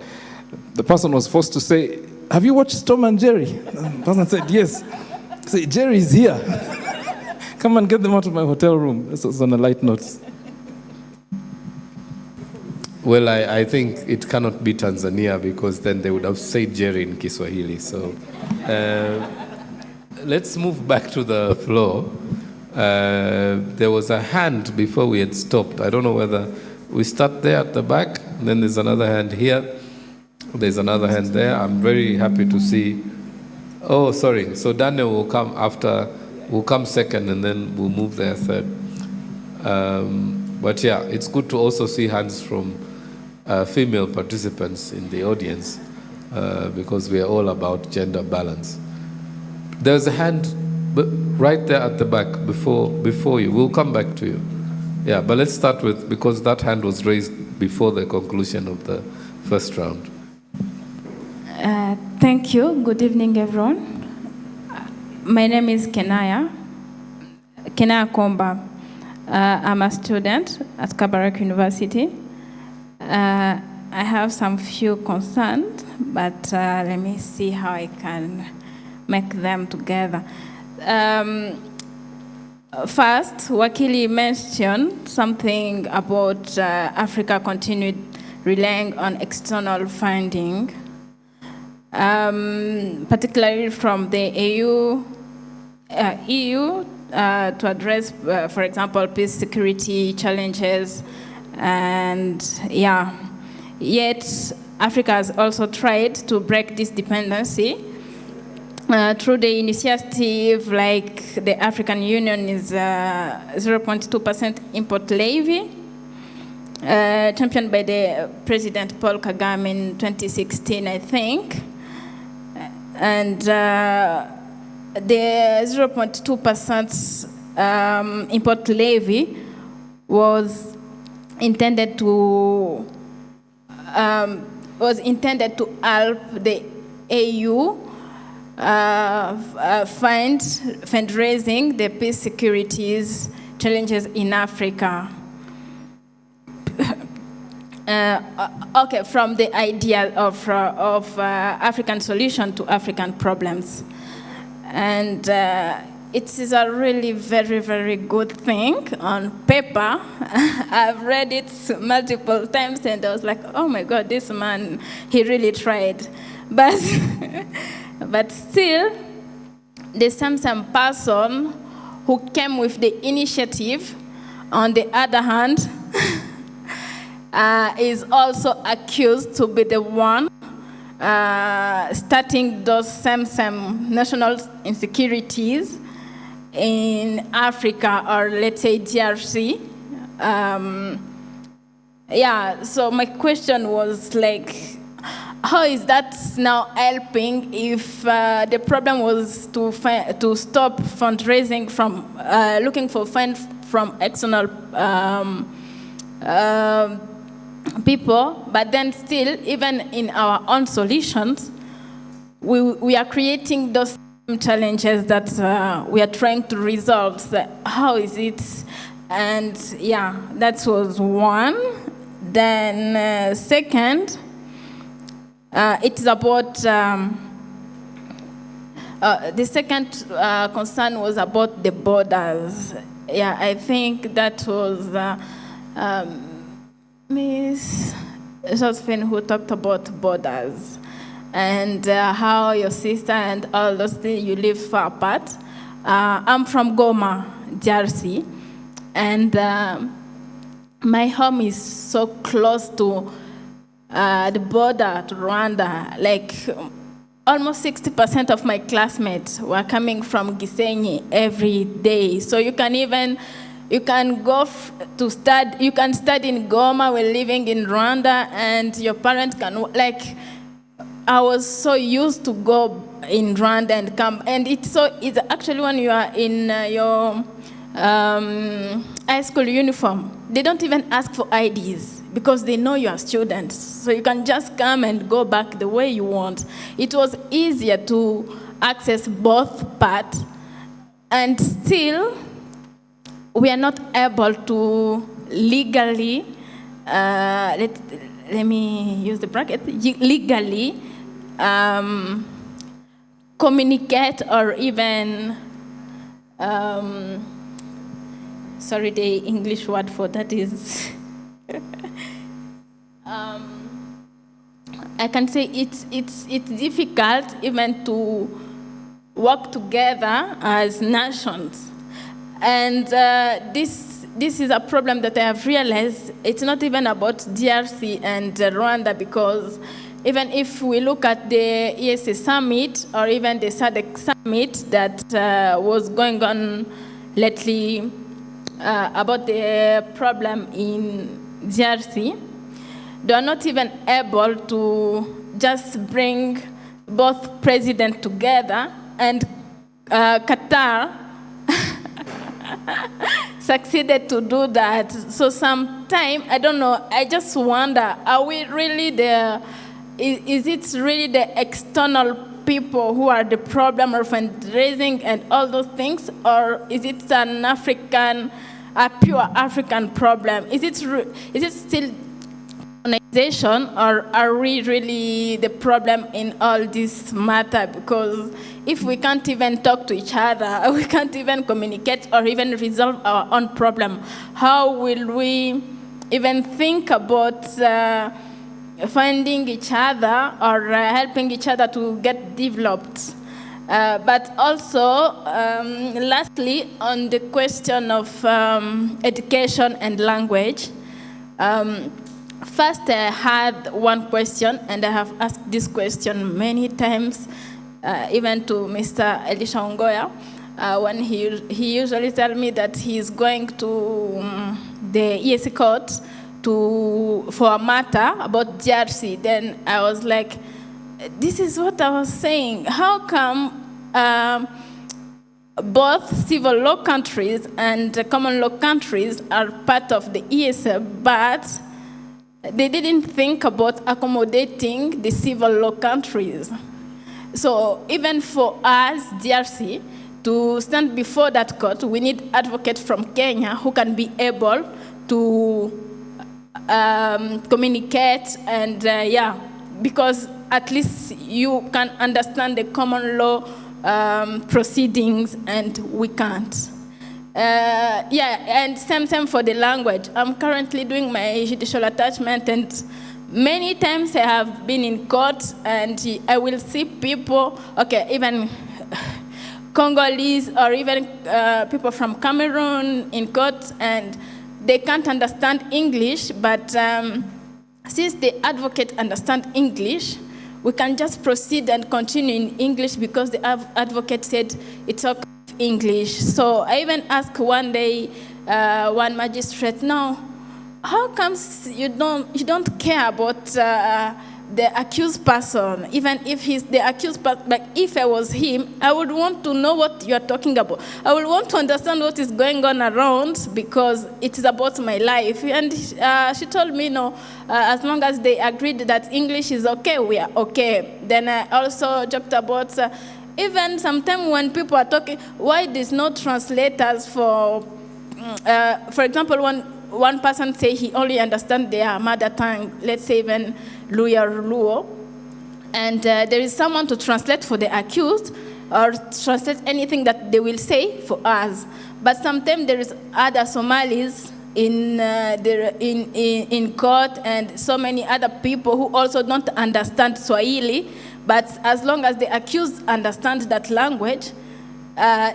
the person was forced to say, "Have you watched Tom and Jerry?" The person said, "Yes." Say, "Jerry is here. Come and get them out of my hotel room." This was on a light note. Well, I think it cannot be Tanzania, because then they would have said Jerry in Kiswahili. So let's move back to the floor. There was a hand before we had stopped. I don't know whether we start there at the back, and then there's another hand here. There's another hand there. I'm very happy to see. Oh, sorry. So Daniel will come after. We'll come second, and then we'll move there third. But yeah, it's good to also see hands from female participants in the audience, because we are all about gender balance. There's a hand right there at the back before you. We'll come back to you. Yeah, but let's start with, because that hand was raised before the conclusion of the first round. Thank you. Good evening, everyone. My name is Kenaya Komba. I'm a student at Kabarak University. I have some few concerns, but let me see how I can make them together. First, Wakili mentioned something about Africa continued relying on external funding, particularly from the EU to address, for example, peace, security challenges, and yeah. Yet, Africa has also tried to break this dependency through the initiative, like the African Union is 0.2% import levy, championed by the President Paul Kagame in 2016, I think. And the 0.2% import levy was intended to help the AU fundraising the peace securities challenges in Africa. Okay, from the idea of African solution to African problems. And it is a really very, very good thing on paper. I've read it multiple times and I was like, oh my God, this man, he really tried. But, but still, the same person who came with the initiative, on the other hand, is also accused to be the one starting those same national insecurities in Africa, or let's say DRC. Yeah, so my question was like, how is that now helping if the problem was to stop fundraising from looking for funds from external people, but then still, even in our own solutions, we are creating those challenges that we are trying to resolve. So how is it? And yeah, that was one. Then second, it's about, the second concern was about the borders. Yeah, I think that was Miss Josephine who talked about borders and how your sister and all those things, you live far apart. I'm from Goma, DRC, and my home is so close to the border to Rwanda. Like almost 60% of my classmates were coming from Gisenyi every day. So you can go to study. You can study in Goma while living in Rwanda, and your parents can I was so used to go in Rwanda and come, and it's actually when you are in your high school uniform, they don't even ask for IDs because they know you are students. So you can just come and go back the way you want. It was easier to access both parts, and still we are not able to legally, let me use the bracket, legally communicate or even, sorry, the English word for that is, I can say it's difficult even to work together as nations. And this is a problem that I have realized. It's not even about DRC and Rwanda, because even if we look at the ESA summit or even the SADC summit that was going on lately about the problem in DRC, they are not even able to just bring both presidents together, and Qatar succeeded to do that. So sometimes, I don't know, I just wonder, are we really is it really the external people who are the problem of fundraising and all those things, or is it an African, a pure African problem? Is it still organization, or are we really the problem in all this matter? Because if we can't even talk to each other, we can't even communicate or even resolve our own problem, how will we even think about finding each other or helping each other to get developed? But also, lastly, on the question of education and language, first I had one question, and I have asked this question many times, even to Mr. Elisha Ongoya, when he usually tells me that he's going to the ESC court for a matter about DRC. Then I was like, this is what I was saying. How come both civil law countries and common law countries are part of the ESA, but they didn't think about accommodating the civil law countries? So even for us, DRC, to stand before that court, we need advocates from Kenya who can be able to communicate and, because at least you can understand the common law proceedings, and we can't. And same for the language. I'm currently doing my judicial attachment, and many times I have been in court, and I will see people, even Congolese or even people from Cameroon in court, and they can't understand English, but since the advocate understands English, we can just proceed and continue in English because the advocate said it's okay English. So I even asked one day one magistrate, "No, how comes you don't care about the accused person, even if he's the accused person, like if I was him, I would want to know what you're talking about. I would want to understand what is going on around because it is about my life. And she told me, no, as long as they agreed that English is okay, we are okay. Then I also joked about even sometimes when people are talking, why there's no translators for example, one person say he only understands their mother tongue, let's say even Luya or Luo, and there is someone to translate for the accused or translate anything that they will say for us. But sometimes there is other Somalis in court and so many other people who also don't understand Swahili, but as long as the accused understands that language,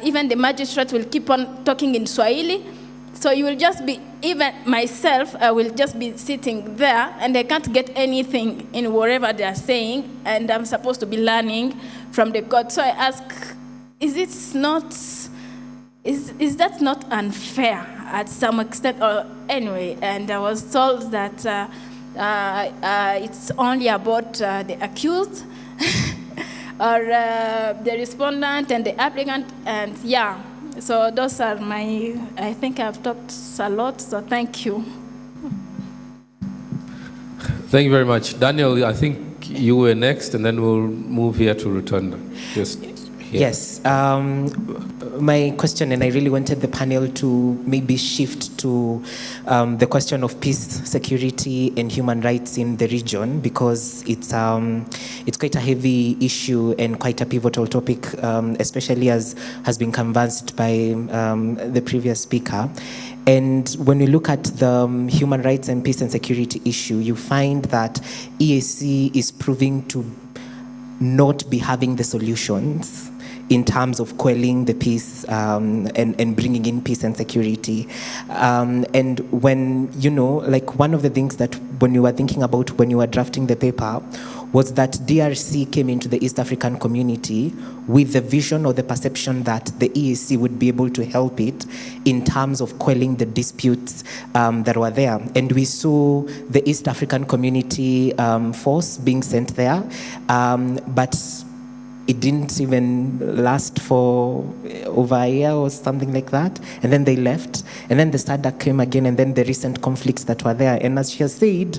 even the magistrate will keep on talking in Swahili. So you will just be, even myself, I will just be sitting there and I can't get anything in whatever they are saying, and I'm supposed to be learning from the court. So I ask, is that not unfair at some extent? Or anyway, and I was told that it's only about the accused or the respondent and the applicant, and yeah. So those are I think I've talked a lot, so thank you. Thank you very much. Daniel, I think you were next, and then we'll move here to Rotunda. Just here. Yes. My question, and I really wanted the panel to maybe shift to the question of peace, security, and human rights in the region, because it's quite a heavy issue and quite a pivotal topic, especially as has been canvassed by the previous speaker. And when you look at the human rights and peace and security issue, you find that EAC is proving to not be having the solutions in terms of quelling the peace and bringing in peace and security. And when, like one of the things that when you were thinking about when you were drafting the paper was that DRC came into the East African community with the vision or the perception that the EAC would be able to help it in terms of quelling the disputes that were there. And we saw the East African community force being sent there, but it didn't even last for over a year or something like that. And then they left. And then the SADC came again, and then the recent conflicts that were there. And as she has said,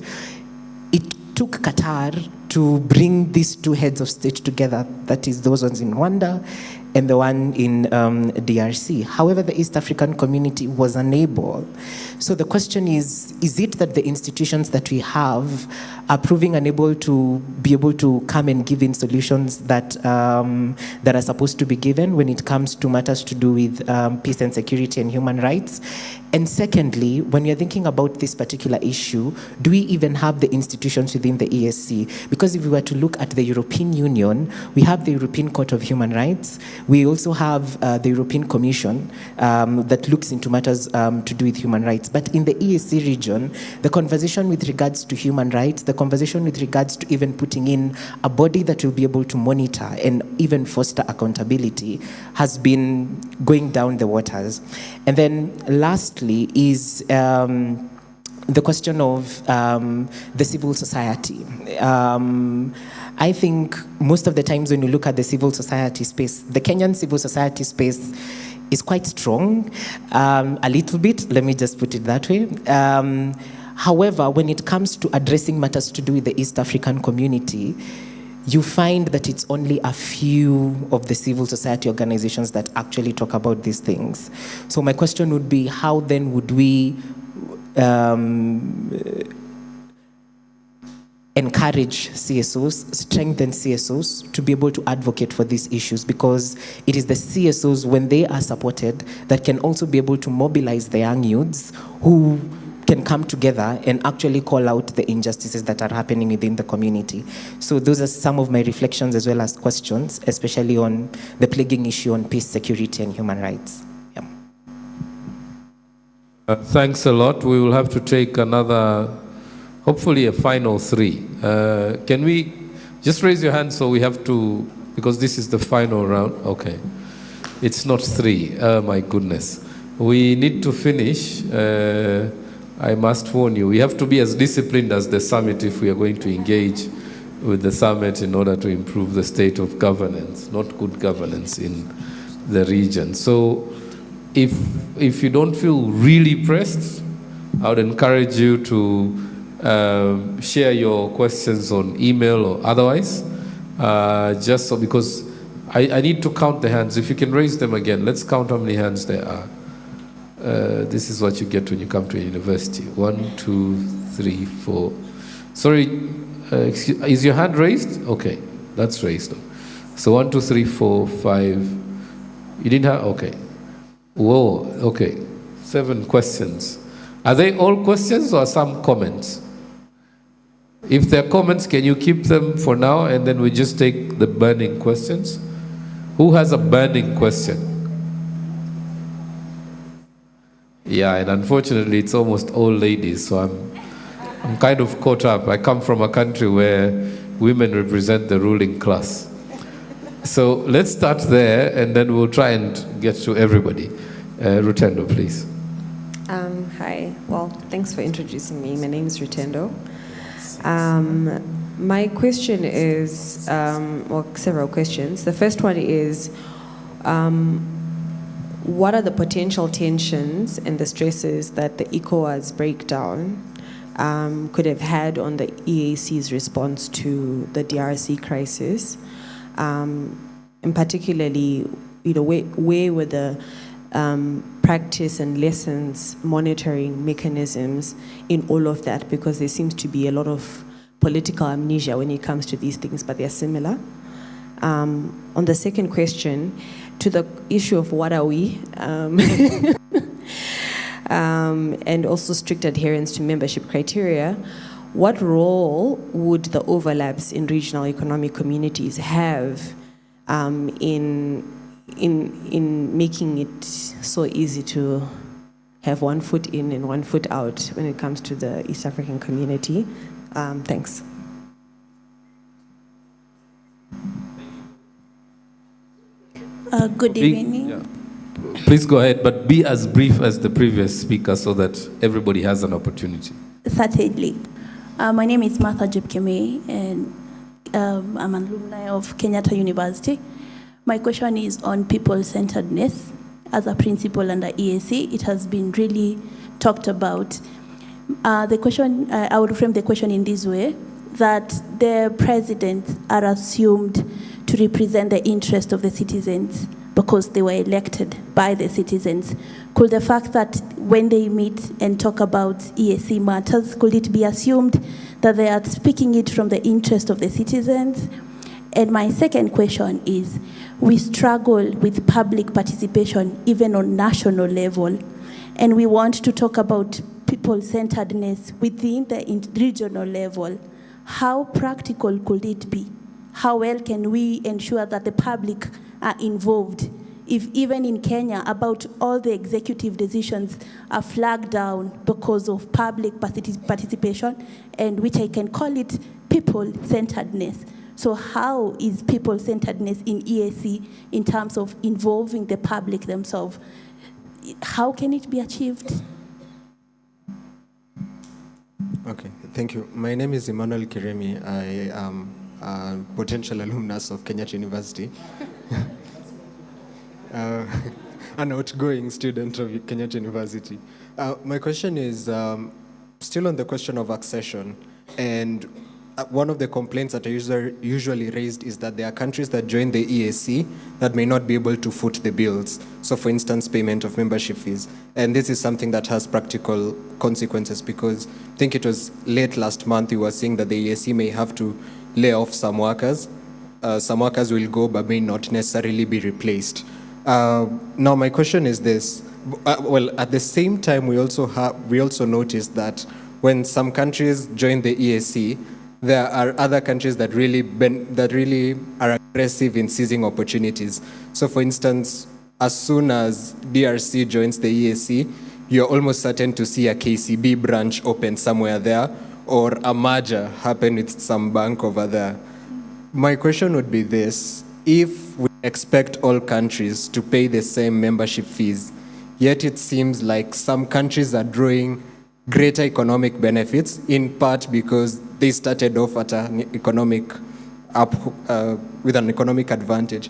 it took Qatar to bring these two heads of state together, that is those ones in Rwanda and the one in DRC. However, the East African community was unable. So the question is it that the institutions that we have are proving unable to be able to come and give in solutions that are supposed to be given when it comes to matters to do with peace and security and human rights? And secondly, when you're thinking about this particular issue, do we even have the institutions within the ESC? Because if we were to look at the European Union, we have the European Court of Human Rights. We also have the European Commission that looks into matters to do with human rights. But in the ESC region, the conversation with regards to human rights, the conversation with regards to even putting in a body that will be able to monitor and even foster accountability has been going down the waters. And then lastly is the question of the civil society. I think most of the times when you look at the civil society space, the Kenyan civil society space is quite strong, a little bit, let me just put it that way. However, when it comes to addressing matters to do with the East African community, you find that it's only a few of the civil society organizations that actually talk about these things. So my question would be, how then would we encourage CSOs, strengthen CSOs to be able to advocate for these issues? Because it is the CSOs, when they are supported, that can also be able to mobilize the young youths who can come together and actually call out the injustices that are happening within the community. So those are some of my reflections as well as questions, especially on the plaguing issue on peace, security, and human rights. Yeah. Thanks a lot. We will have to take another, hopefully a final three. Can we just raise your hand so we have to, because this is the final round. Okay. It's not three. Oh my goodness. We need to finish. I must warn you, we have to be as disciplined as the summit if we are going to engage with the summit in order to improve the state of governance, not good governance in the region. So if you don't feel really pressed, I would encourage you to share your questions on email or otherwise, just so, because I need to count the hands. If you can raise them again, let's count how many hands there are. This is what you get when you come to a university. 1, 2, 3, 4. Sorry, is your hand raised? Okay, that's raised. So 1, 2, 3, 4, 5. You didn't have? Okay. Whoa, okay. 7 questions. Are they all questions or some comments? If they're comments, can you keep them for now and then we just take the burning questions? Who has a burning question? Yeah, and unfortunately it's almost all ladies, so I'm kind of caught up. I come from a country where women represent the ruling class. So let's start there and then we'll try and get to everybody. Rutendo, please. Hi, well, thanks for introducing me. My name is Rutendo. My question is, well, several questions. The first one is, what are the potential tensions and the stresses that the ECOWAS breakdown could have had on the EAC's response to the DRC crisis? And particularly, where were the practice and lessons monitoring mechanisms in all of that? Because there seems to be a lot of political amnesia when it comes to these things, but they're similar. On the second question, to the issue of what are we, and also strict adherence to membership criteria, what role would the overlaps in regional economic communities have in making it so easy to have one foot in and one foot out when it comes to the East African community? Thanks. Good evening. Yeah. Please go ahead, but be as brief as the previous speaker so that everybody has an opportunity. Certainly. My name is Martha Jepkeme, and I'm an alumni of Kenyatta University. My question is on people-centeredness. As a principle under EAC, it has been really talked about. The question, I would frame the question in this way, that the presidents are assumed to represent the interest of the citizens because they were elected by the citizens. Could the fact that when they meet and talk about EAC matters, could it be assumed that they are speaking it from the interest of the citizens? And my second question is, we struggle with public participation even on national level, and we want to talk about people-centeredness within the regional level. How practical could it be? How well can we ensure that the public are involved? If even in Kenya, about all the executive decisions are flagged down because of public participation, and which I can call it people-centeredness. So how is people-centeredness in EAC in terms of involving the public themselves? How can it be achieved? Okay, thank you. My name is Emmanuel Kiremi. I am a potential alumnus of Kenyatta University. An outgoing student of Kenyatta University. My question is still on the question of accession, and one of the complaints that are usually raised is that there are countries that join the EAC that may not be able to foot the bills. So for instance, payment of membership fees. And this is something that has practical consequences, because I think it was late last month we were seeing that the EAC may have to lay off some workers. Some workers will go but may not necessarily be replaced. Now my question is this. Well, at the same time, we also noticed that when some countries join the EAC, there are other countries that really are aggressive in seizing opportunities. So for instance, as soon as DRC joins the EAC, you're almost certain to see a KCB branch open somewhere there, or a merger happen with some bank over there. My question would be this: if we expect all countries to pay the same membership fees, yet it seems like some countries are drawing greater economic benefits, in part because they started off at an economic with an economic advantage.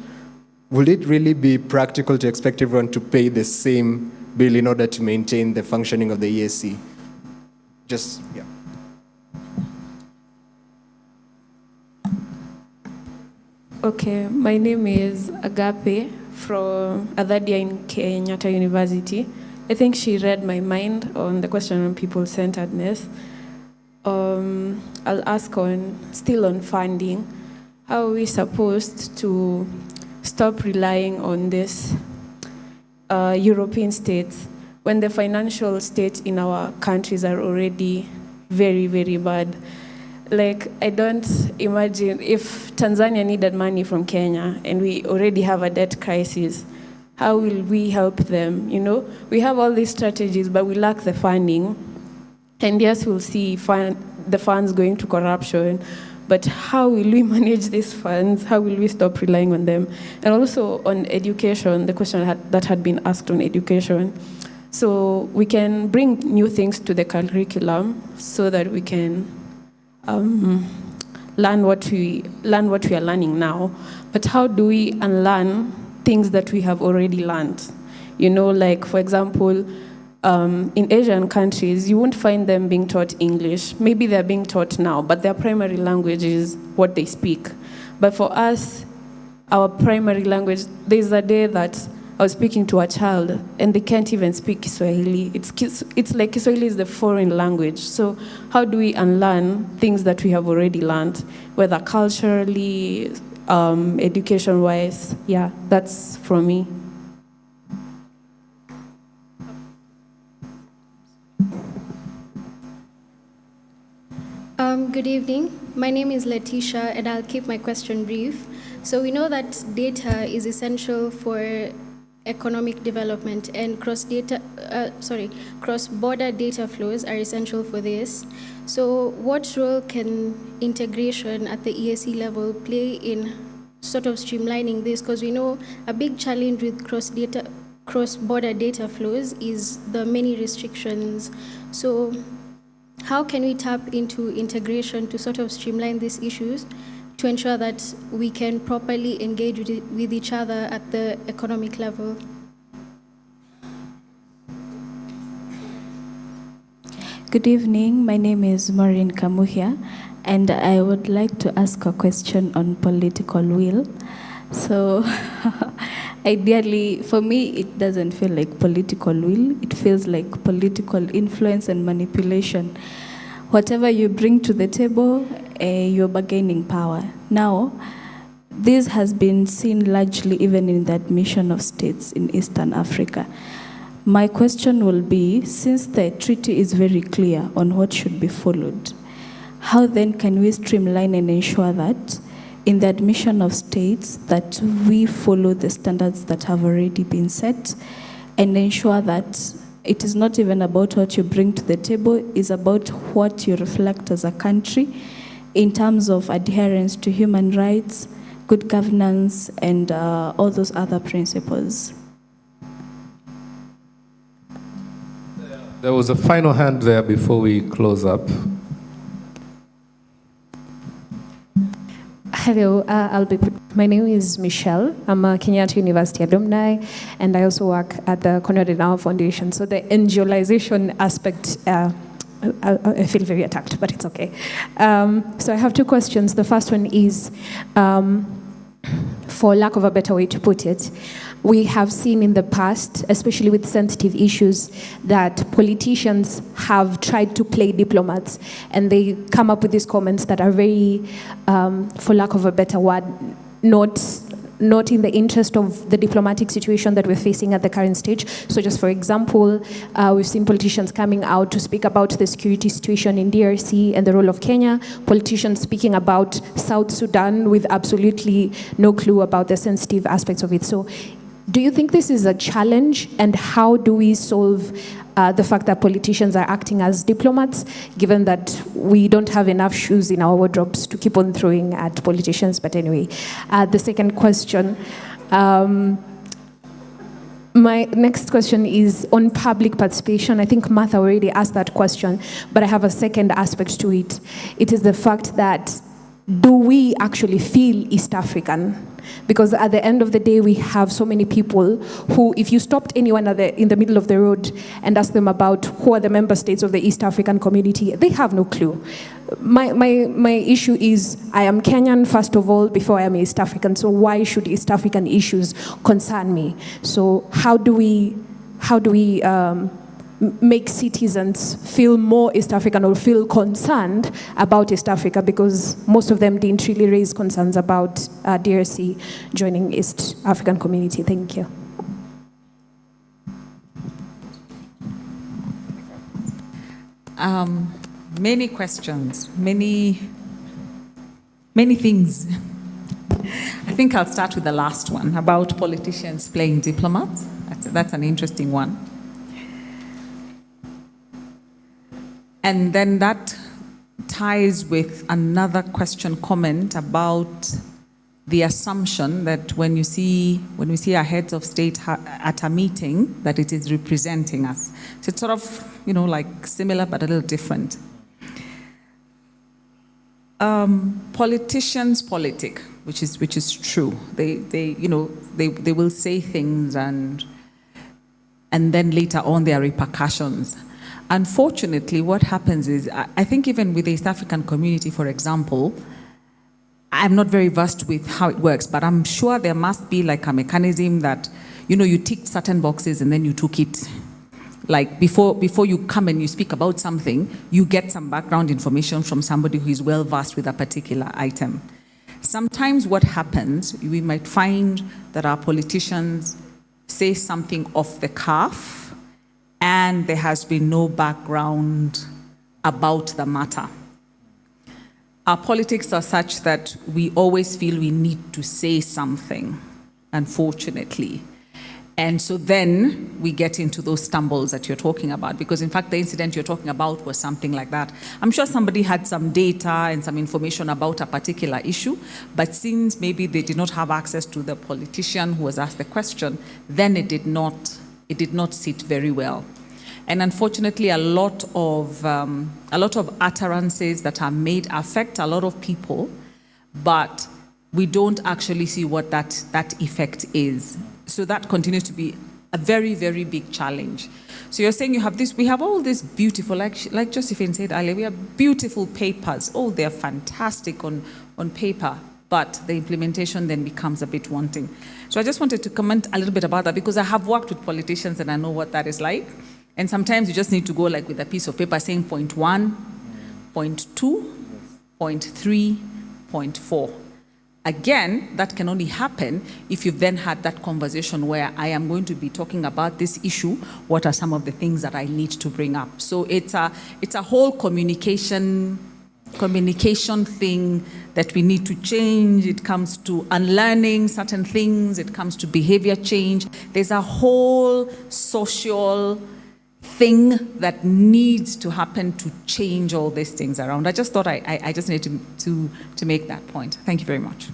Will it really be practical to expect everyone to pay the same bill in order to maintain the functioning of the EAC? Yeah. Okay, my name is Agape from Adhadia in Kenyatta University. I think she read my mind on the question on people-centeredness. I'll ask still on funding. How are we supposed to stop relying on this European states when the financial state in our countries are already very, very bad? Like, I don't imagine if Tanzania needed money from Kenya and we already have a debt crisis, how will we help them? You know, we have all these strategies, but we lack the funding. And yes, we'll see the funds going to corruption, but how will we manage these funds? How will we stop relying on them? And also on education, the question that had been asked on education. So we can bring new things to the curriculum so that we can learn what we are learning now. But how do we unlearn things that we have already learned? You know, like, for example, in Asian countries, you won't find them being taught English. Maybe they're being taught now, but their primary language is what they speak. But for us, our primary language, there's a day that I was speaking to a child and they can't even speak Kiswahili. It's like Kiswahili is the foreign language. So how do we unlearn things that we have already learned, whether culturally, education-wise? Yeah, that's from me. Good evening. My name is Letitia, and I'll keep my question brief. So we know that data is essential for economic development, and cross-border data flows are essential for this. So what role can integration at the EAC level play in sort of streamlining this? Because we know a big challenge with cross-border data flows is the many restrictions. So how can we tap into integration to sort of streamline these issues to ensure that we can properly engage with each other at the economic level? Good evening. My name is Maureen Kamuhia, and I would like to ask a question on political will. So ideally, for me, it doesn't feel like political will. It feels like political influence and manipulation. Whatever you bring to the table, you're bargaining power. Now, this has been seen largely even in the admission of states in Eastern Africa. My question will be, since the treaty is very clear on what should be followed, how then can we streamline and ensure that in the admission of states that we follow the standards that have already been set and ensure that it is not even about what you bring to the table, it's about what you reflect as a country in terms of adherence to human rights, good governance, and all those other principles. There was a final hand there before we close up. Hello, my name is Michelle. I'm a Kenyatta University alumni, and I also work at the Konrad Adenauer Foundation. So the NGOization aspect, I feel very attacked, but it's okay. So I have two questions. The first one is, for lack of a better way to put it, we have seen in the past, especially with sensitive issues, that politicians have tried to play diplomats, and they come up with these comments that are very, for lack of a better word, not in the interest of the diplomatic situation that we're facing at the current stage. So just for example, we've seen politicians coming out to speak about the security situation in DRC and the role of Kenya, politicians speaking about South Sudan with absolutely no clue about the sensitive aspects of it. So do you think this is a challenge, and how do we solve the fact that politicians are acting as diplomats, given that we don't have enough shoes in our wardrobes to keep on throwing at politicians? But anyway, the second question, My next question is on public participation. I think Martha already asked that question, but I have a second aspect to it. It is the fact that, do we actually feel East African? Because at the end of the day, we have so many people who, if you stopped anyone in the middle of the road and asked them about who are the member states of the East African community, they have no clue. My issue is, I am Kenyan, first of all, before I am East African, so why should East African issues concern me? So how do we make citizens feel more East African or feel concerned about East Africa, because most of them didn't really raise concerns about DRC joining East African community. Thank you. Many questions, many things. I think I'll start with the last one about politicians playing diplomats. That's an interesting one. And then that ties with another comment about the assumption that when we see our heads of state at a meeting, that it is representing us. So it's sort of, like similar but a little different. Politicians politic, which is true. They will say things and then later on there are repercussions. Unfortunately, what happens is, I think even with the East African community, for example, I'm not very versed with how it works, but I'm sure there must be like a mechanism that, you ticked certain boxes and then you took it. Like before you come and you speak about something, you get some background information from somebody who is well versed with a particular item. Sometimes what happens, we might find that our politicians say something off the cuff, and there has been no background about the matter. Our politics are such that we always feel we need to say something, unfortunately. And so then we get into those stumbles that you're talking about, because in fact the incident you're talking about was something like that. I'm sure somebody had some data and some information about a particular issue, but since maybe they did not have access to the politician who was asked the question, then it did not sit very well. And unfortunately, a lot of utterances that are made affect a lot of people, but we don't actually see what that effect is. So that continues to be a very, very big challenge. So you're saying we have all this beautiful, like Josephine said earlier, we have beautiful papers. Oh, they're fantastic on paper, but the implementation then becomes a bit wanting. So I just wanted to comment a little bit about that, because I have worked with politicians and I know what that is like. And sometimes you just need to go like with a piece of paper saying point 1, point 2, point 3, point 4. Again, that can only happen if you've then had that conversation where I am going to be talking about this issue. What are some of the things that I need to bring up? So it's a whole communication thing that we need to change. It comes to unlearning certain things. It comes to behavior change. There's a whole social thing that needs to happen to change all these things around. I just thought I just needed to make that point. Thank you very much.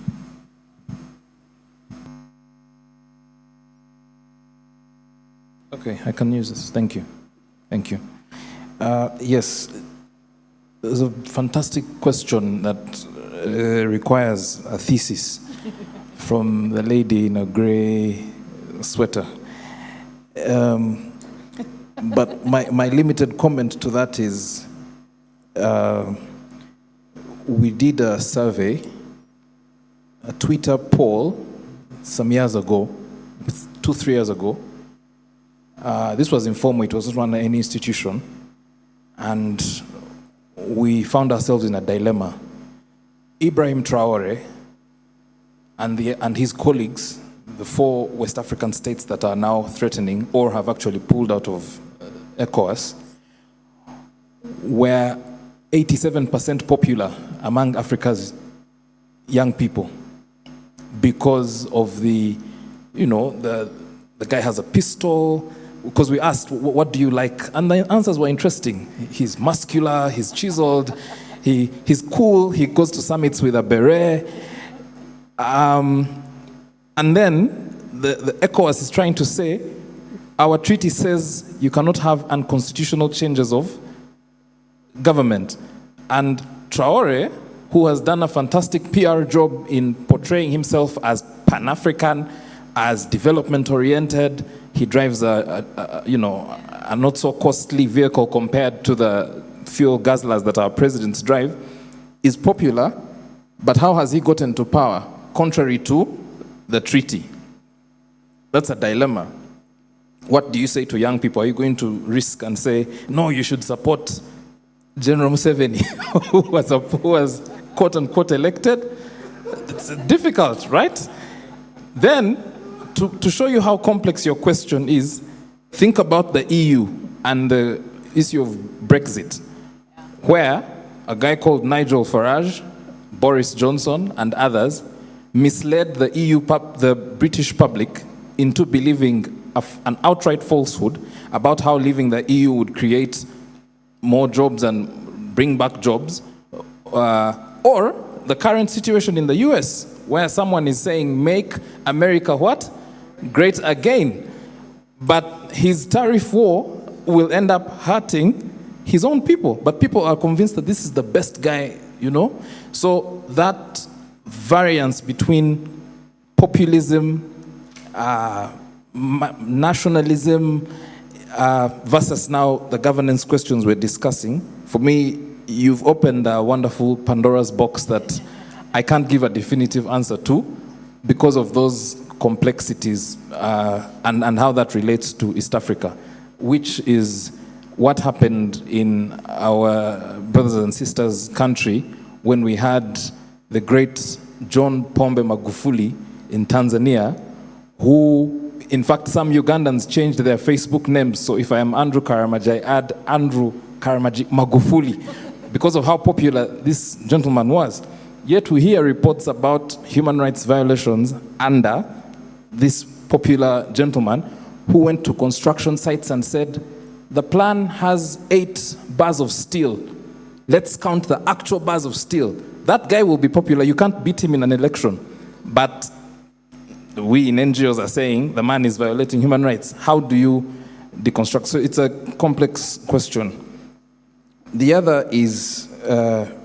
Okay, I can use this. Thank you. Thank you. Yes, there's a fantastic question that requires a thesis from the lady in a gray sweater. But my limited comment to that is, we did a survey, a Twitter poll some years ago, 2-3 years ago. This was informal, it wasn't run at any institution. And we found ourselves in a dilemma. Ibrahim Traore and his colleagues, the 4 West African states that are now threatening or have actually pulled out of ECOWAS, were 87% popular among Africa's young people because of the guy has a pistol. Because we asked, what do you like? And the answers were interesting. He's muscular, he's chiseled, he's cool, he goes to summits with a beret. And then the ECOWAS is trying to say, our treaty says you cannot have unconstitutional changes of government. And Traore, who has done a fantastic PR job in portraying himself as Pan-African, as development-oriented, he drives a not so costly vehicle compared to the fuel guzzlers that our presidents drive, is popular, but how has he gotten to power? Contrary to the treaty. That's a dilemma. What do you say to young people? Are you going to risk and say, no, you should support General Museveni, who was quote-unquote elected? It's difficult, right? Then, to show you how complex your question is, think about the EU and the issue of Brexit, where a guy called Nigel Farage, Boris Johnson, and others misled the the British public into believing an outright falsehood about how leaving the EU would create more jobs and bring back jobs, or the current situation in the US, where someone is saying, make America what? Great again. But his tariff war will end up hurting his own people. But people are convinced that this is the best guy, you know? So that variance between populism, nationalism, versus now the governance questions we're discussing, for me, you've opened a wonderful Pandora's box that I can't give a definitive answer to because of those complexities and how that relates to East Africa, which is what happened in our brothers and sisters' country when we had the great John Pombe Magufuli in Tanzania, who, in fact, some Ugandans changed their Facebook names. So if I am Andrew Karamaji, I add Andrew Karamaji Magufuli because of how popular this gentleman was. Yet we hear reports about human rights violations under this popular gentleman who went to construction sites and said, the plan has 8 bars of steel. Let's count the actual bars of steel. That guy will be popular. You can't beat him in an election. But we in NGOs are saying the man is violating human rights. How do you deconstruct? So it's a complex question. The other is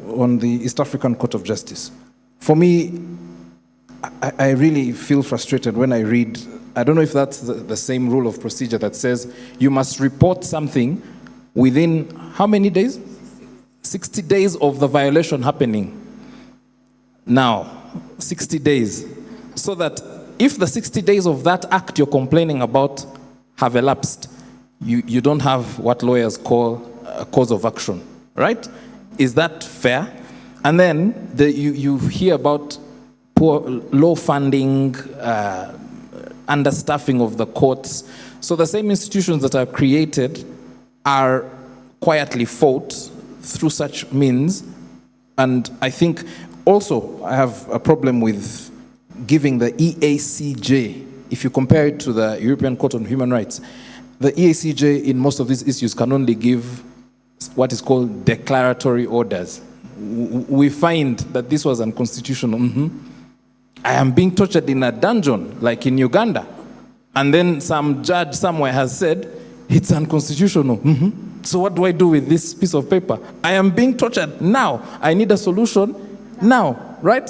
on the East African Court of Justice. For me, I really feel frustrated when I read, I don't know if that's the same rule of procedure that says you must report something within how many days? 60 days of the violation happening. Now, 60 days. So that if the 60 days of that act you're complaining about have elapsed, you don't have what lawyers call a cause of action, right? Is that fair? And then you hear about poor, low funding, understaffing of the courts. So the same institutions that are created are quietly fought through such means. And I think also I have a problem with giving the EACJ, if you compare it to the European Court on Human Rights, the EACJ in most of these issues can only give what is called declaratory orders. We find that this was unconstitutional. I am being tortured in a dungeon, like in Uganda. And then some judge somewhere has said, it's unconstitutional. So what do I do with this piece of paper? I am being tortured now. I need a solution now, right?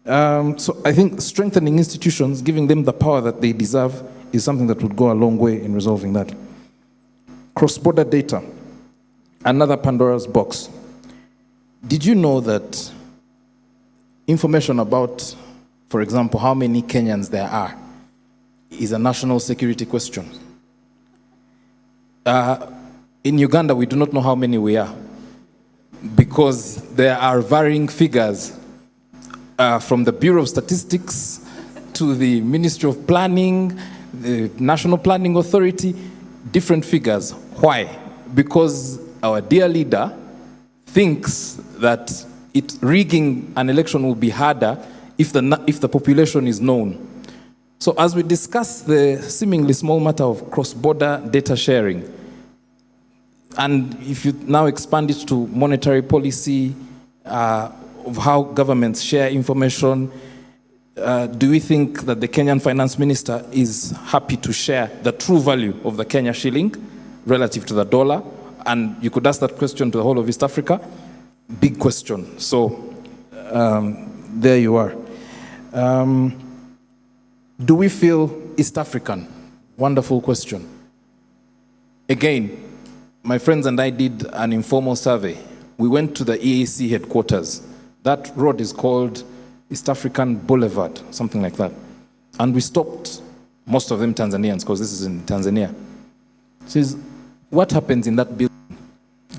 So I think strengthening institutions, giving them the power that they deserve, is something that would go a long way in resolving that. Cross-border data, another Pandora's box. Did you know that information about, for example, how many Kenyans there are is a national security question? In Uganda, we do not know how many we are because there are varying figures from the Bureau of Statistics to the Ministry of Planning, the National Planning Authority, different figures. Why? Because our dear leader thinks that rigging an election will be harder if the population is known. So as we discuss the seemingly small matter of cross-border data sharing, and if you now expand it to monetary policy, of how governments share information, do we think that the Kenyan finance minister is happy to share the true value of the Kenya shilling relative to the dollar? And you could ask that question to the whole of East Africa. Big question. So there you are. Do we feel East African? Wonderful question. Again, my friends and I did an informal survey. We went to the EAC headquarters. That road is called East African Boulevard, something like that. And we stopped, most of them Tanzanians, because this is in Tanzania. Says, what happens in that building?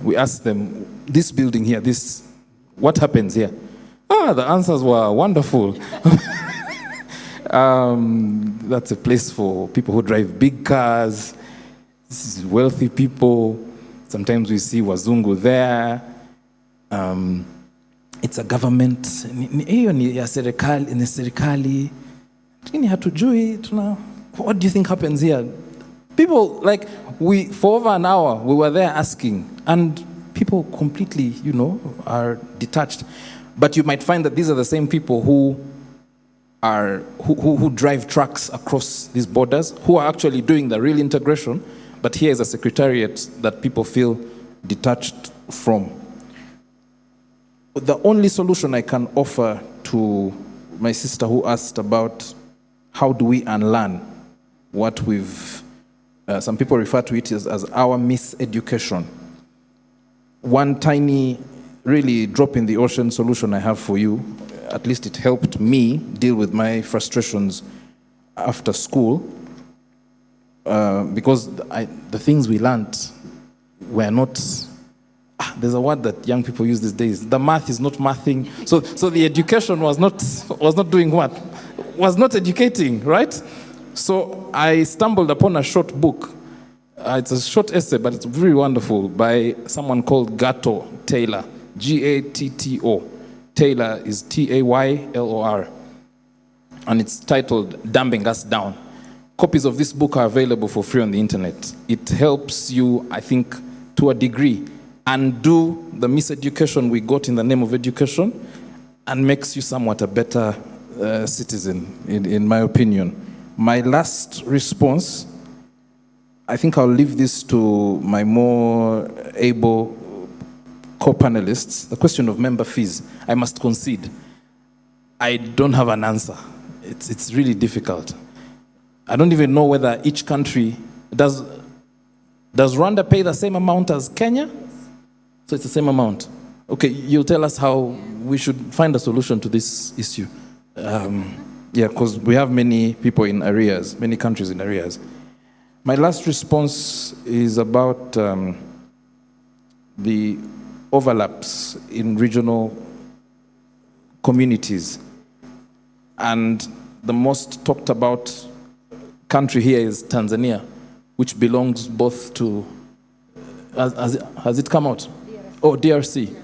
We asked them, this building here, what happens here? The answers were wonderful. That's a place for people who drive big cars. This is wealthy people. Sometimes we see wazungu there. It's a government. Hiyo ni ya serikali, ni serikali. Lakini hatujui, what do you think happens here? People, for over an hour, we were there asking, and people completely, are detached. But you might find that these are the same people who drive trucks across these borders, who are actually doing the real integration, but here is a secretariat that people feel detached from. The only solution I can offer to my sister who asked about how do we unlearn what some people refer to it as our miseducation. One tiny, really drop in the ocean solution I have for you, at least it helped me deal with my frustrations after school, because the things we learned were not, there's a word that young people use these days, the math is not mathing, so the education was not doing what? Was not educating, right? So I stumbled upon a short book. It's a short essay, but it's very wonderful, by someone called Gatto Taylor, Gatto. Taylor is Taylor. And it's titled Dumbing Us Down. Copies of this book are available for free on the internet. It helps you, I think, to a degree, undo the miseducation we got in the name of education and makes you somewhat a better citizen, in my opinion. My last response, I think I'll leave this to my more able co-panelists. The question of member fees, I must concede, I don't have an answer. It's really difficult. I don't even know whether each country, does Rwanda pay the same amount as Kenya? So it's the same amount. Okay, you'll tell us how we should find a solution to this issue. Because we have many people in arrears, many countries in arrears. My last response is about the overlaps in regional communities. And the most talked about country here is Tanzania, which belongs both to, has it come out? DRC.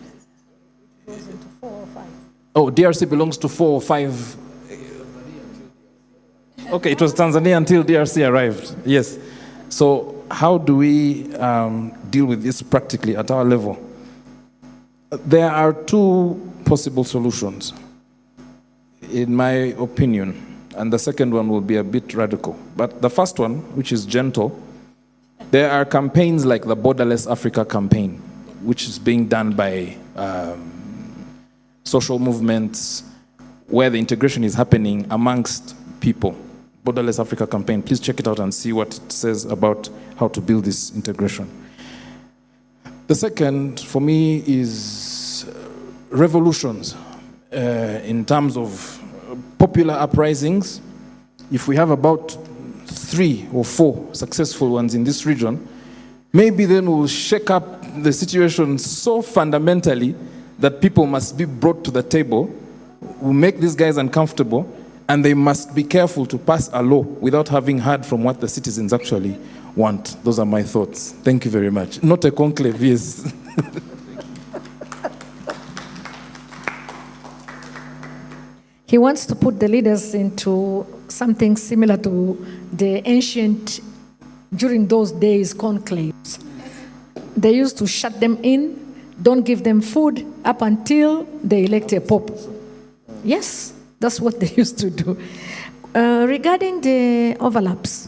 DRC belongs to 4 or 5. Okay, it was Tanzania until DRC arrived, yes. So how do we deal with this practically at our level? There are two possible solutions, in my opinion, and the second one will be a bit radical. But the first one, which is gentle, there are campaigns like the Borderless Africa campaign, which is being done by social movements where the integration is happening amongst people. Borderless Africa campaign, please check it out and see what it says about how to build this integration. The second, for me, is revolutions in terms of popular uprisings. If we have about 3 or 4 successful ones in this region, maybe then we'll shake up the situation so fundamentally that people must be brought to the table. We'll make these guys uncomfortable, and they must be careful to pass a law without having heard from what the citizens actually want. Those are my thoughts. Thank you very much. Not a conclave, yes. He wants to put the leaders into something similar to the ancient, during those days, conclaves. They used to shut them in, don't give them food up until they elect a pope. Yes, That's what they used to do. Regarding the overlaps,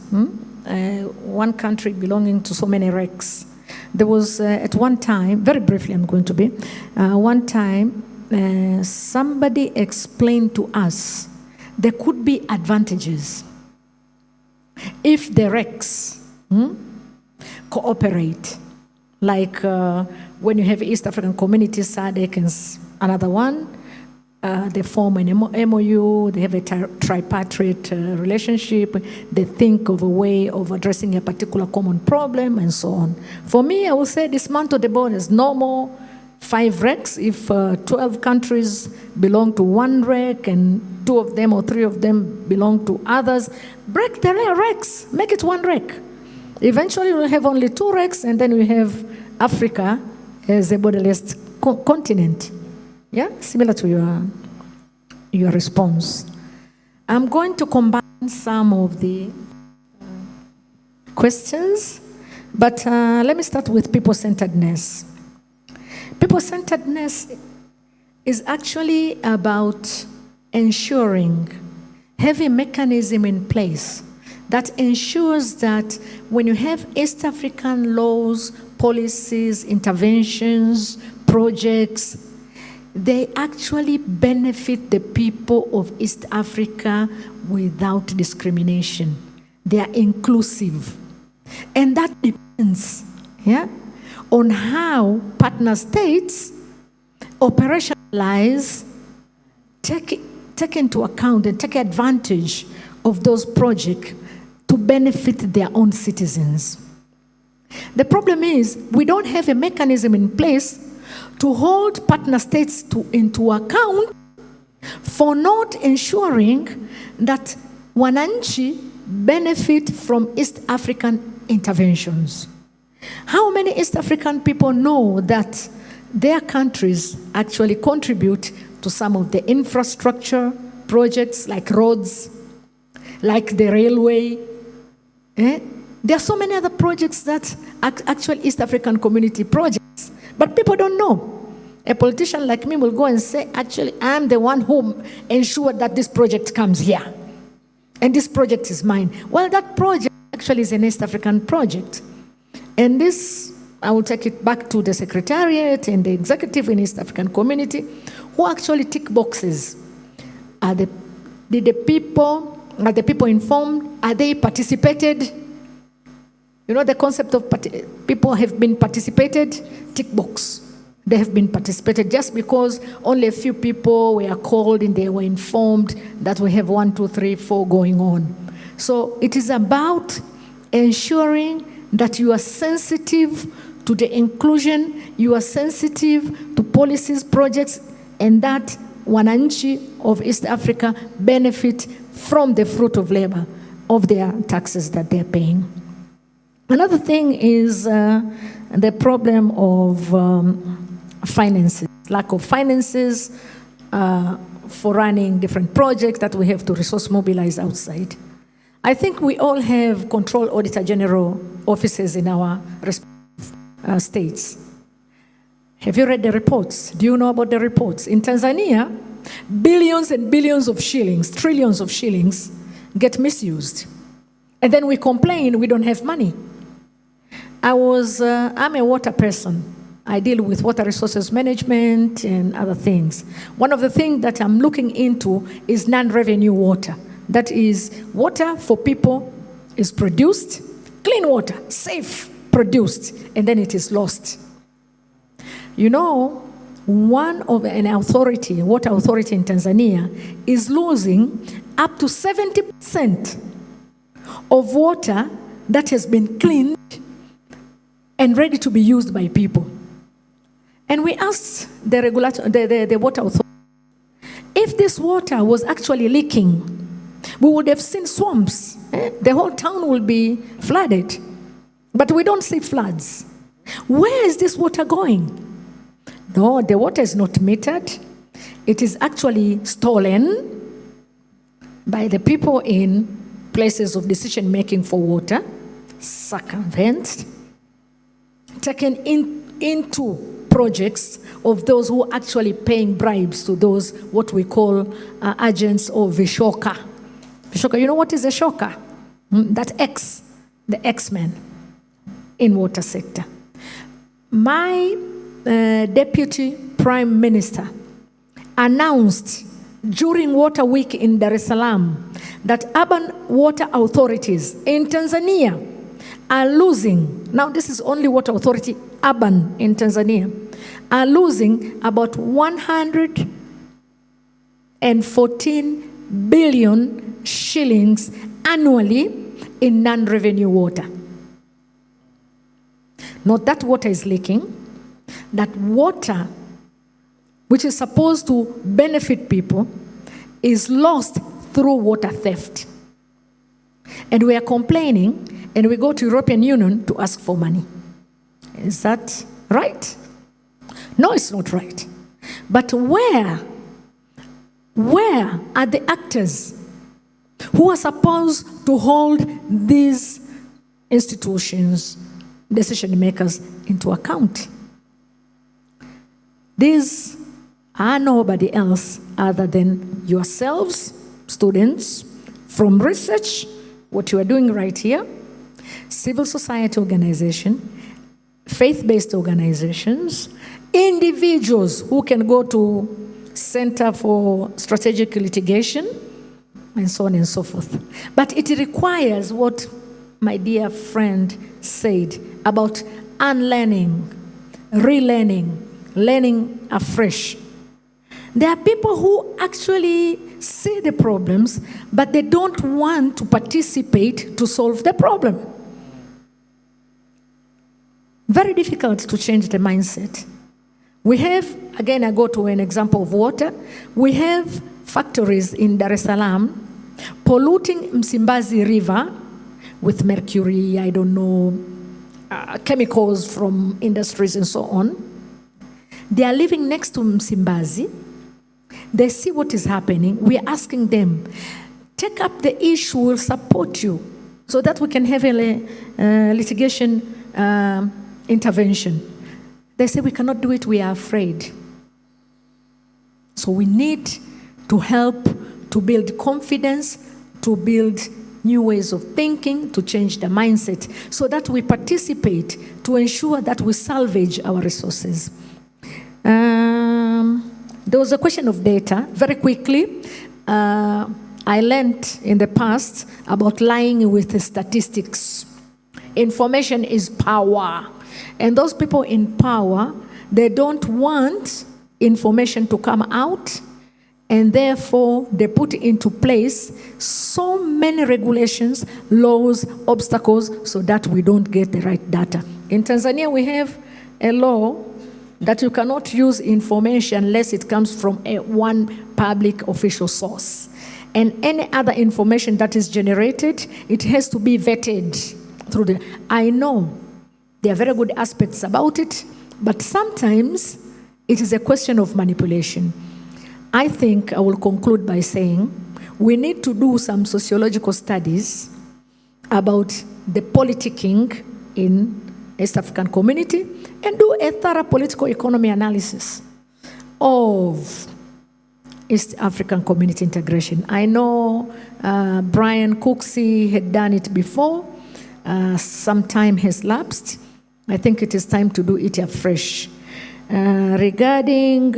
one country belonging to so many wrecks, there was at one time, very briefly I'm going to be, one time somebody explained to us there could be advantages if the wrecks cooperate. Like when you have East African communities, SADC and another one, they form an MOU, they have a tripartite relationship, they think of a way of addressing a particular common problem and so on. For me, I would say dismantle the borders. No more 5 wrecks. If 12 countries belong to one wreck and 2 of them or 3 of them belong to others, break the wrecks, make it 1 wreck. Eventually we'll have only 2 wrecks, and then we have Africa as a borderless continent. Yeah, similar to your response. I'm going to combine some of the questions, but let me start with people-centeredness. People-centeredness is actually about ensuring, have a mechanism in place that ensures that when you have East African laws, policies, interventions, projects, they actually benefit the people of East Africa without discrimination. They are inclusive. And that depends, on how partner states operationalize, take into account and take advantage of those projects to benefit their own citizens. The problem is we don't have a mechanism in place to hold partner states into account for not ensuring that wananchi benefit from East African interventions. How many East African people know that their countries actually contribute to some of the infrastructure projects like roads, like the railway? There are so many other projects that are actual East African community projects, but people don't know. A politician like me will go and say, actually, I'm the one who ensured that this project comes here. And this project is mine. Well, that project actually is an East African project. And this, I will take it back to the Secretariat and the executive in East African community, who actually tick boxes. Are the people informed? Are they participated? You know the concept of people have been participated? Tick box. They have been participated just because only a few people were called and they were informed that we have 1, 2, 3, 4 going on. So it is about ensuring that you are sensitive to the inclusion, you are sensitive to policies, projects, and that wananchi of East Africa benefit from the fruit of labor of their taxes that they're paying. Another thing is the problem of finances, lack of finances for running different projects that we have to resource mobilize outside. I think we all have control auditor general offices in our respective states. Have you read the reports? Do you know about the reports? In Tanzania, billions and billions of shillings, trillions of shillings get misused. And then we complain we don't have money. I'm a water person. I deal with water resources management and other things. One of the things that I'm looking into is non-revenue water. That is, water for people is produced, clean water, safe, produced, and then it is lost. You know, an authority, water authority in Tanzania, is losing up to 70% of water that has been cleaned and ready to be used by people. And we asked the water authority, if this water was actually leaking, we would have seen swamps. The whole town will be flooded. But we don't see floods. Where is this water going? No, the water is not metered. It is actually stolen by the people in places of decision making for water, circumvented, taken into projects of those who are actually paying bribes to those what we call agents or Vishoka. Vishoka, you know what is a shoka? That's X, the X-Men in water sector. My Deputy Prime Minister announced during Water Week in Dar es Salaam that urban water authorities in Tanzania are losing, now this is only water authority urban in Tanzania, are losing about 114 billion shillings annually in non-revenue water. Not that water is leaking, that water which is supposed to benefit people is lost through water theft. And we are complaining, and we go to European Union to ask for money. Is that right? No, it's not right. But where are the actors who are supposed to hold these institutions, decision makers, into account? These are nobody else other than yourselves, students, from research, what you are doing right here, civil society organization, faith-based organizations, individuals who can go to Center for Strategic Litigation, and so on and so forth. But it requires what my dear friend said about unlearning, relearning, learning afresh. There are people who actually see the problems, but they don't want to participate to solve the problem. Very difficult to change the mindset. We have, again, I go to an example of water. We have factories in Dar es Salaam polluting Msimbazi River with mercury, I don't know, chemicals from industries and so on. They are living next to Msimbazi. They see what is happening. We are asking them, take up the issue, we'll support you, so that we can have a litigation intervention. They say, we cannot do it, we are afraid. So we need to help to build confidence, to build new ways of thinking, to change the mindset, so that we participate to ensure that we salvage our resources. There was a question of data. Very quickly, I learned in the past about lying with the statistics. Information is power. And those people in power, they don't want information to come out, and therefore they put into place so many regulations, laws, obstacles, so that we don't get the right data. In Tanzania, we have a law that you cannot use information unless it comes from one public official source. And any other information that is generated, it has to be vetted through the... I know there are very good aspects about it, but sometimes it is a question of manipulation. I think I will conclude by saying we need to do some sociological studies about the politicking in East African community and do a thorough political economy analysis of East African community integration. I know Brian Cooksey had done it before. Some time has lapsed. I think it is time to do it afresh. Regarding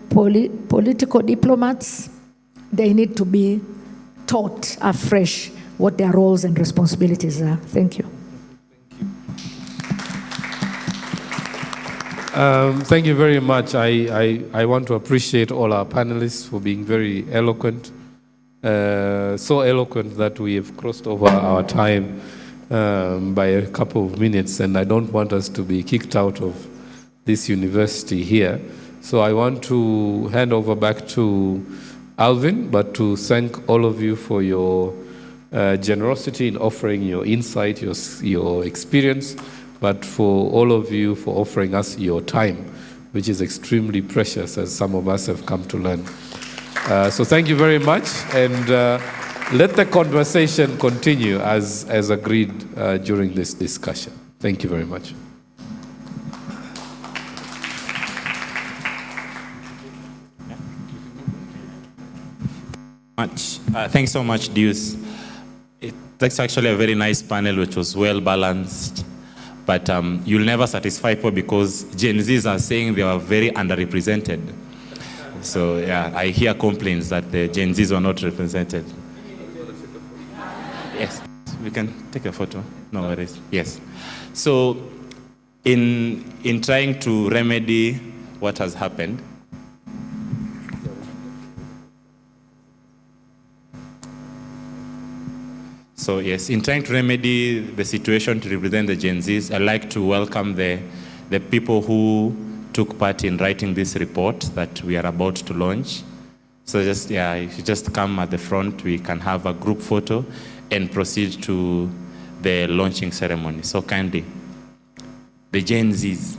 political diplomats, they need to be taught afresh what their roles and responsibilities are. Thank you. Thank you very much. I want to appreciate all our panelists for being very eloquent, so eloquent that we have crossed over our time by a couple of minutes, and I don't want us to be kicked out of this university here. So I want to hand over back to Alvin, but to thank all of you for your generosity in offering your insight, your experience, but for all of you for offering us your time, which is extremely precious, as some of us have come to learn. So thank you very much, and let the conversation continue as agreed during this discussion. Thank you very much. Much. Thanks so much, Deuce. That's actually a very nice panel, which was well balanced. But you'll never satisfy people because Gen Zs are saying they are very underrepresented. So yeah, I hear complaints that the Gen Zs were not represented. Yes, we can take a photo. No worries. Yes. So in trying to remedy what has happened, so yes, in trying to remedy the situation to represent the Gen Zs, I'd like to welcome the people who took part in writing this report that we are about to launch. So just, yeah, if you just come at the front, we can have a group photo and proceed to the launching ceremony. So kindly, the Gen Zs.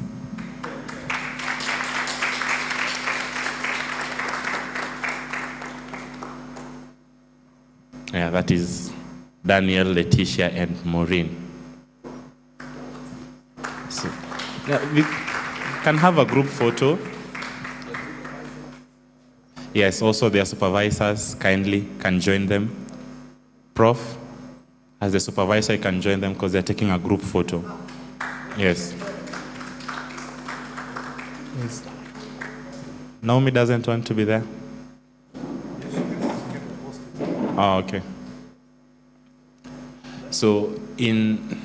Yeah, that is Daniel, Letitia, and Maureen. So, yeah, we can have a group photo. Yes, also their supervisors kindly can join them. Prof, as the supervisor, you can join them because they're taking a group photo. Yes. Yes. Naomi doesn't want to be there? Oh, okay. So in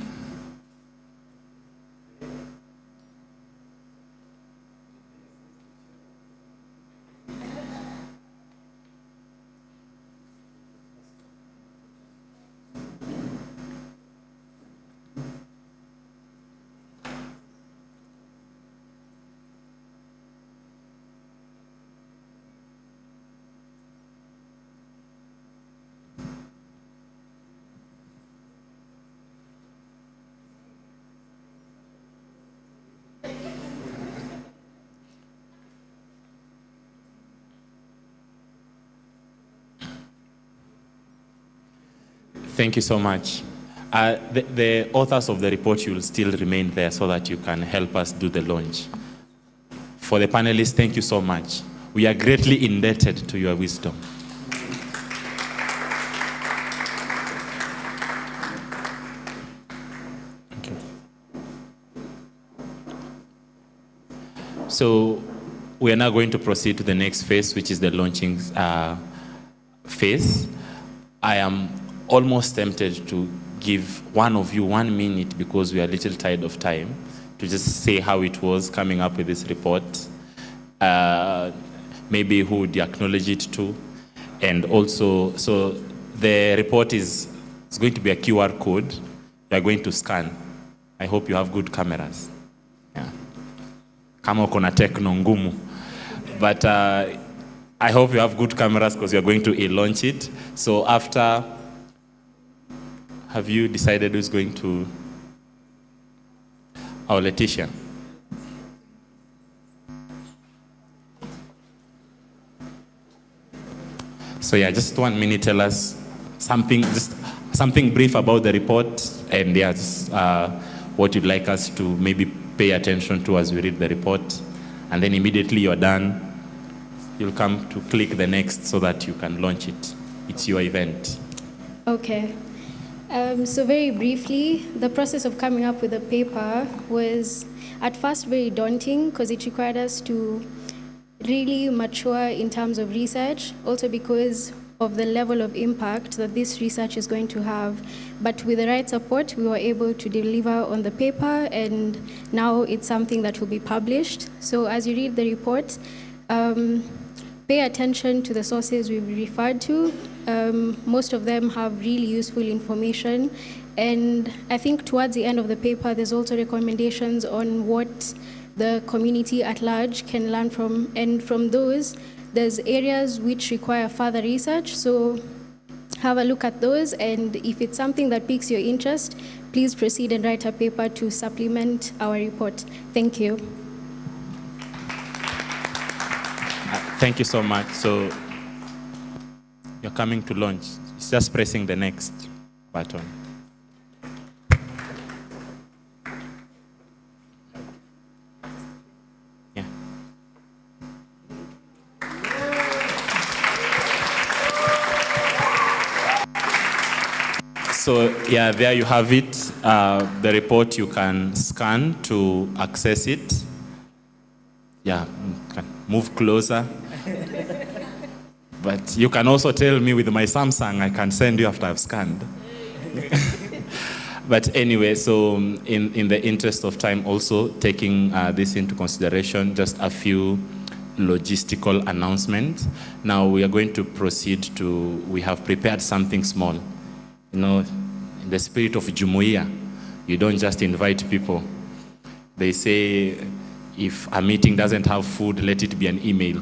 Thank you so much. The authors of the report will still remain there so that you can help us do the launch. For the panelists, thank you so much. We are greatly indebted to your wisdom. Okay. So we are now going to proceed to the next phase, which is the launching phase. I am almost tempted to give one of you 1 minute because we are a little tired of time to just say how it was coming up with this report. Maybe who would acknowledge it to. And also, so the report is going to be a QR code. You are going to scan. I hope you have good cameras. Yeah. Kama uko na techno ngumu. But I hope you have good cameras because you're going to launch it. So after, have you decided who's going to? Oh, Letitia. So yeah, just 1 minute, tell us something, just something brief about the report, and yeah, just, what you'd like us to maybe pay attention to as we read the report, and then immediately you're done, you'll come to click the next so that you can launch it. It's your event. Okay. So very briefly, the process of coming up with a paper was at first very daunting because it required us to really mature in terms of research, also because of the level of impact that this research is going to have. But with the right support, we were able to deliver on the paper, and now it's something that will be published. So as you read the report, pay attention to the sources we've referred to. Most of them have really useful information. And I think towards the end of the paper, there's also recommendations on what the community at large can learn from. And from those, there's areas which require further research. So have a look at those. And if it's something that piques your interest, please proceed and write a paper to supplement our report. Thank you. Thank you so much. So you're coming to launch. It's just pressing the next button. Yeah. So yeah, there you have it. The report you can scan to access it. Yeah, can move closer. But you can also tell me with my Samsung, I can send you after I've scanned. But anyway, so in the interest of time, also taking this into consideration, just a few logistical announcements. Now we are going to proceed to, we have prepared something small. You know, in the spirit of Jumuiya, you don't just invite people. They say, if a meeting doesn't have food, let it be an email.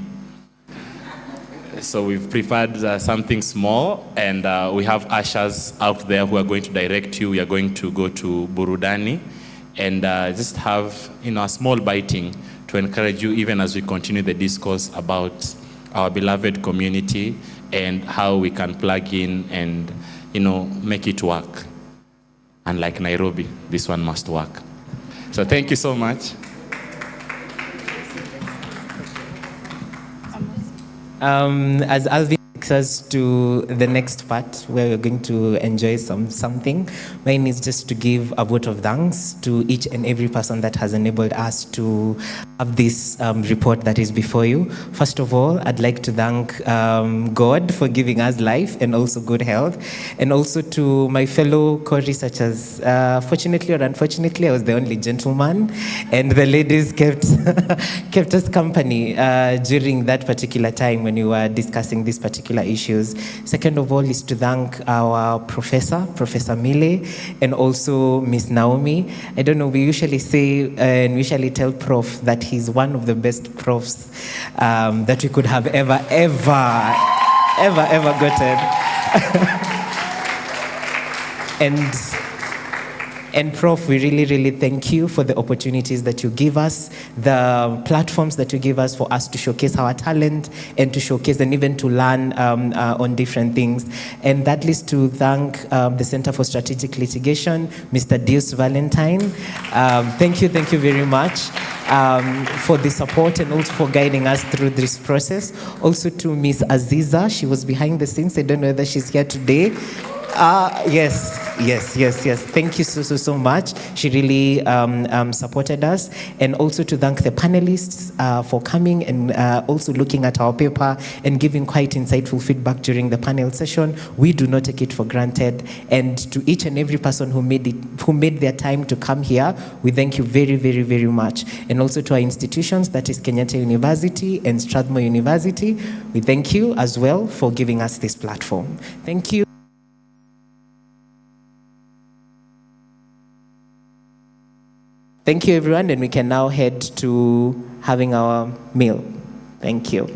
So we've prepared something small, and we have ushers out there who are going to direct you. We are going to go to Burudani and just have, you know, a small biting to encourage you even as we continue the discourse about our beloved community and how we can plug in and, you know, make it work. Unlike Nairobi, this one must work. So thank you so much. As Alvin takes us to the next part where we're going to enjoy something, mine is just to give a vote of thanks to each and every person that has enabled us to have this report that is before you. First of all, I'd like to thank God for giving us life and also good health, and also to my fellow co-researchers. Fortunately or unfortunately, I was the only gentleman, and the ladies kept us company during that particular time when we were discussing these particular issues. Second of all is to thank our professor, Professor Mile, and also Miss Naomi. I don't know, we usually say and we usually tell Prof that he's one of the best profs that we could have ever gotten. And Prof, we really thank you for the opportunities that you give us, the platforms that you give us for us to showcase our talent and to showcase and even to learn on different things. And that leads to thank the Center for Strategic Litigation, Mr. Deus Valentine. Thank you very much for the support and also for guiding us through this process. Also to Miss Aziza, she was behind the scenes. I don't know whether she's here today. Yes. Thank you so much. She really supported us. And also to thank the panelists for coming and also looking at our paper and giving quite insightful feedback during the panel session. We do not take it for granted. And to each and every person who made their time to come here, we thank you very much. And also to our institutions, that is Kenyatta University and Strathmore University, we thank you as well for giving us this platform. Thank you. Thank you, everyone, and we can now head to having our meal. Thank you.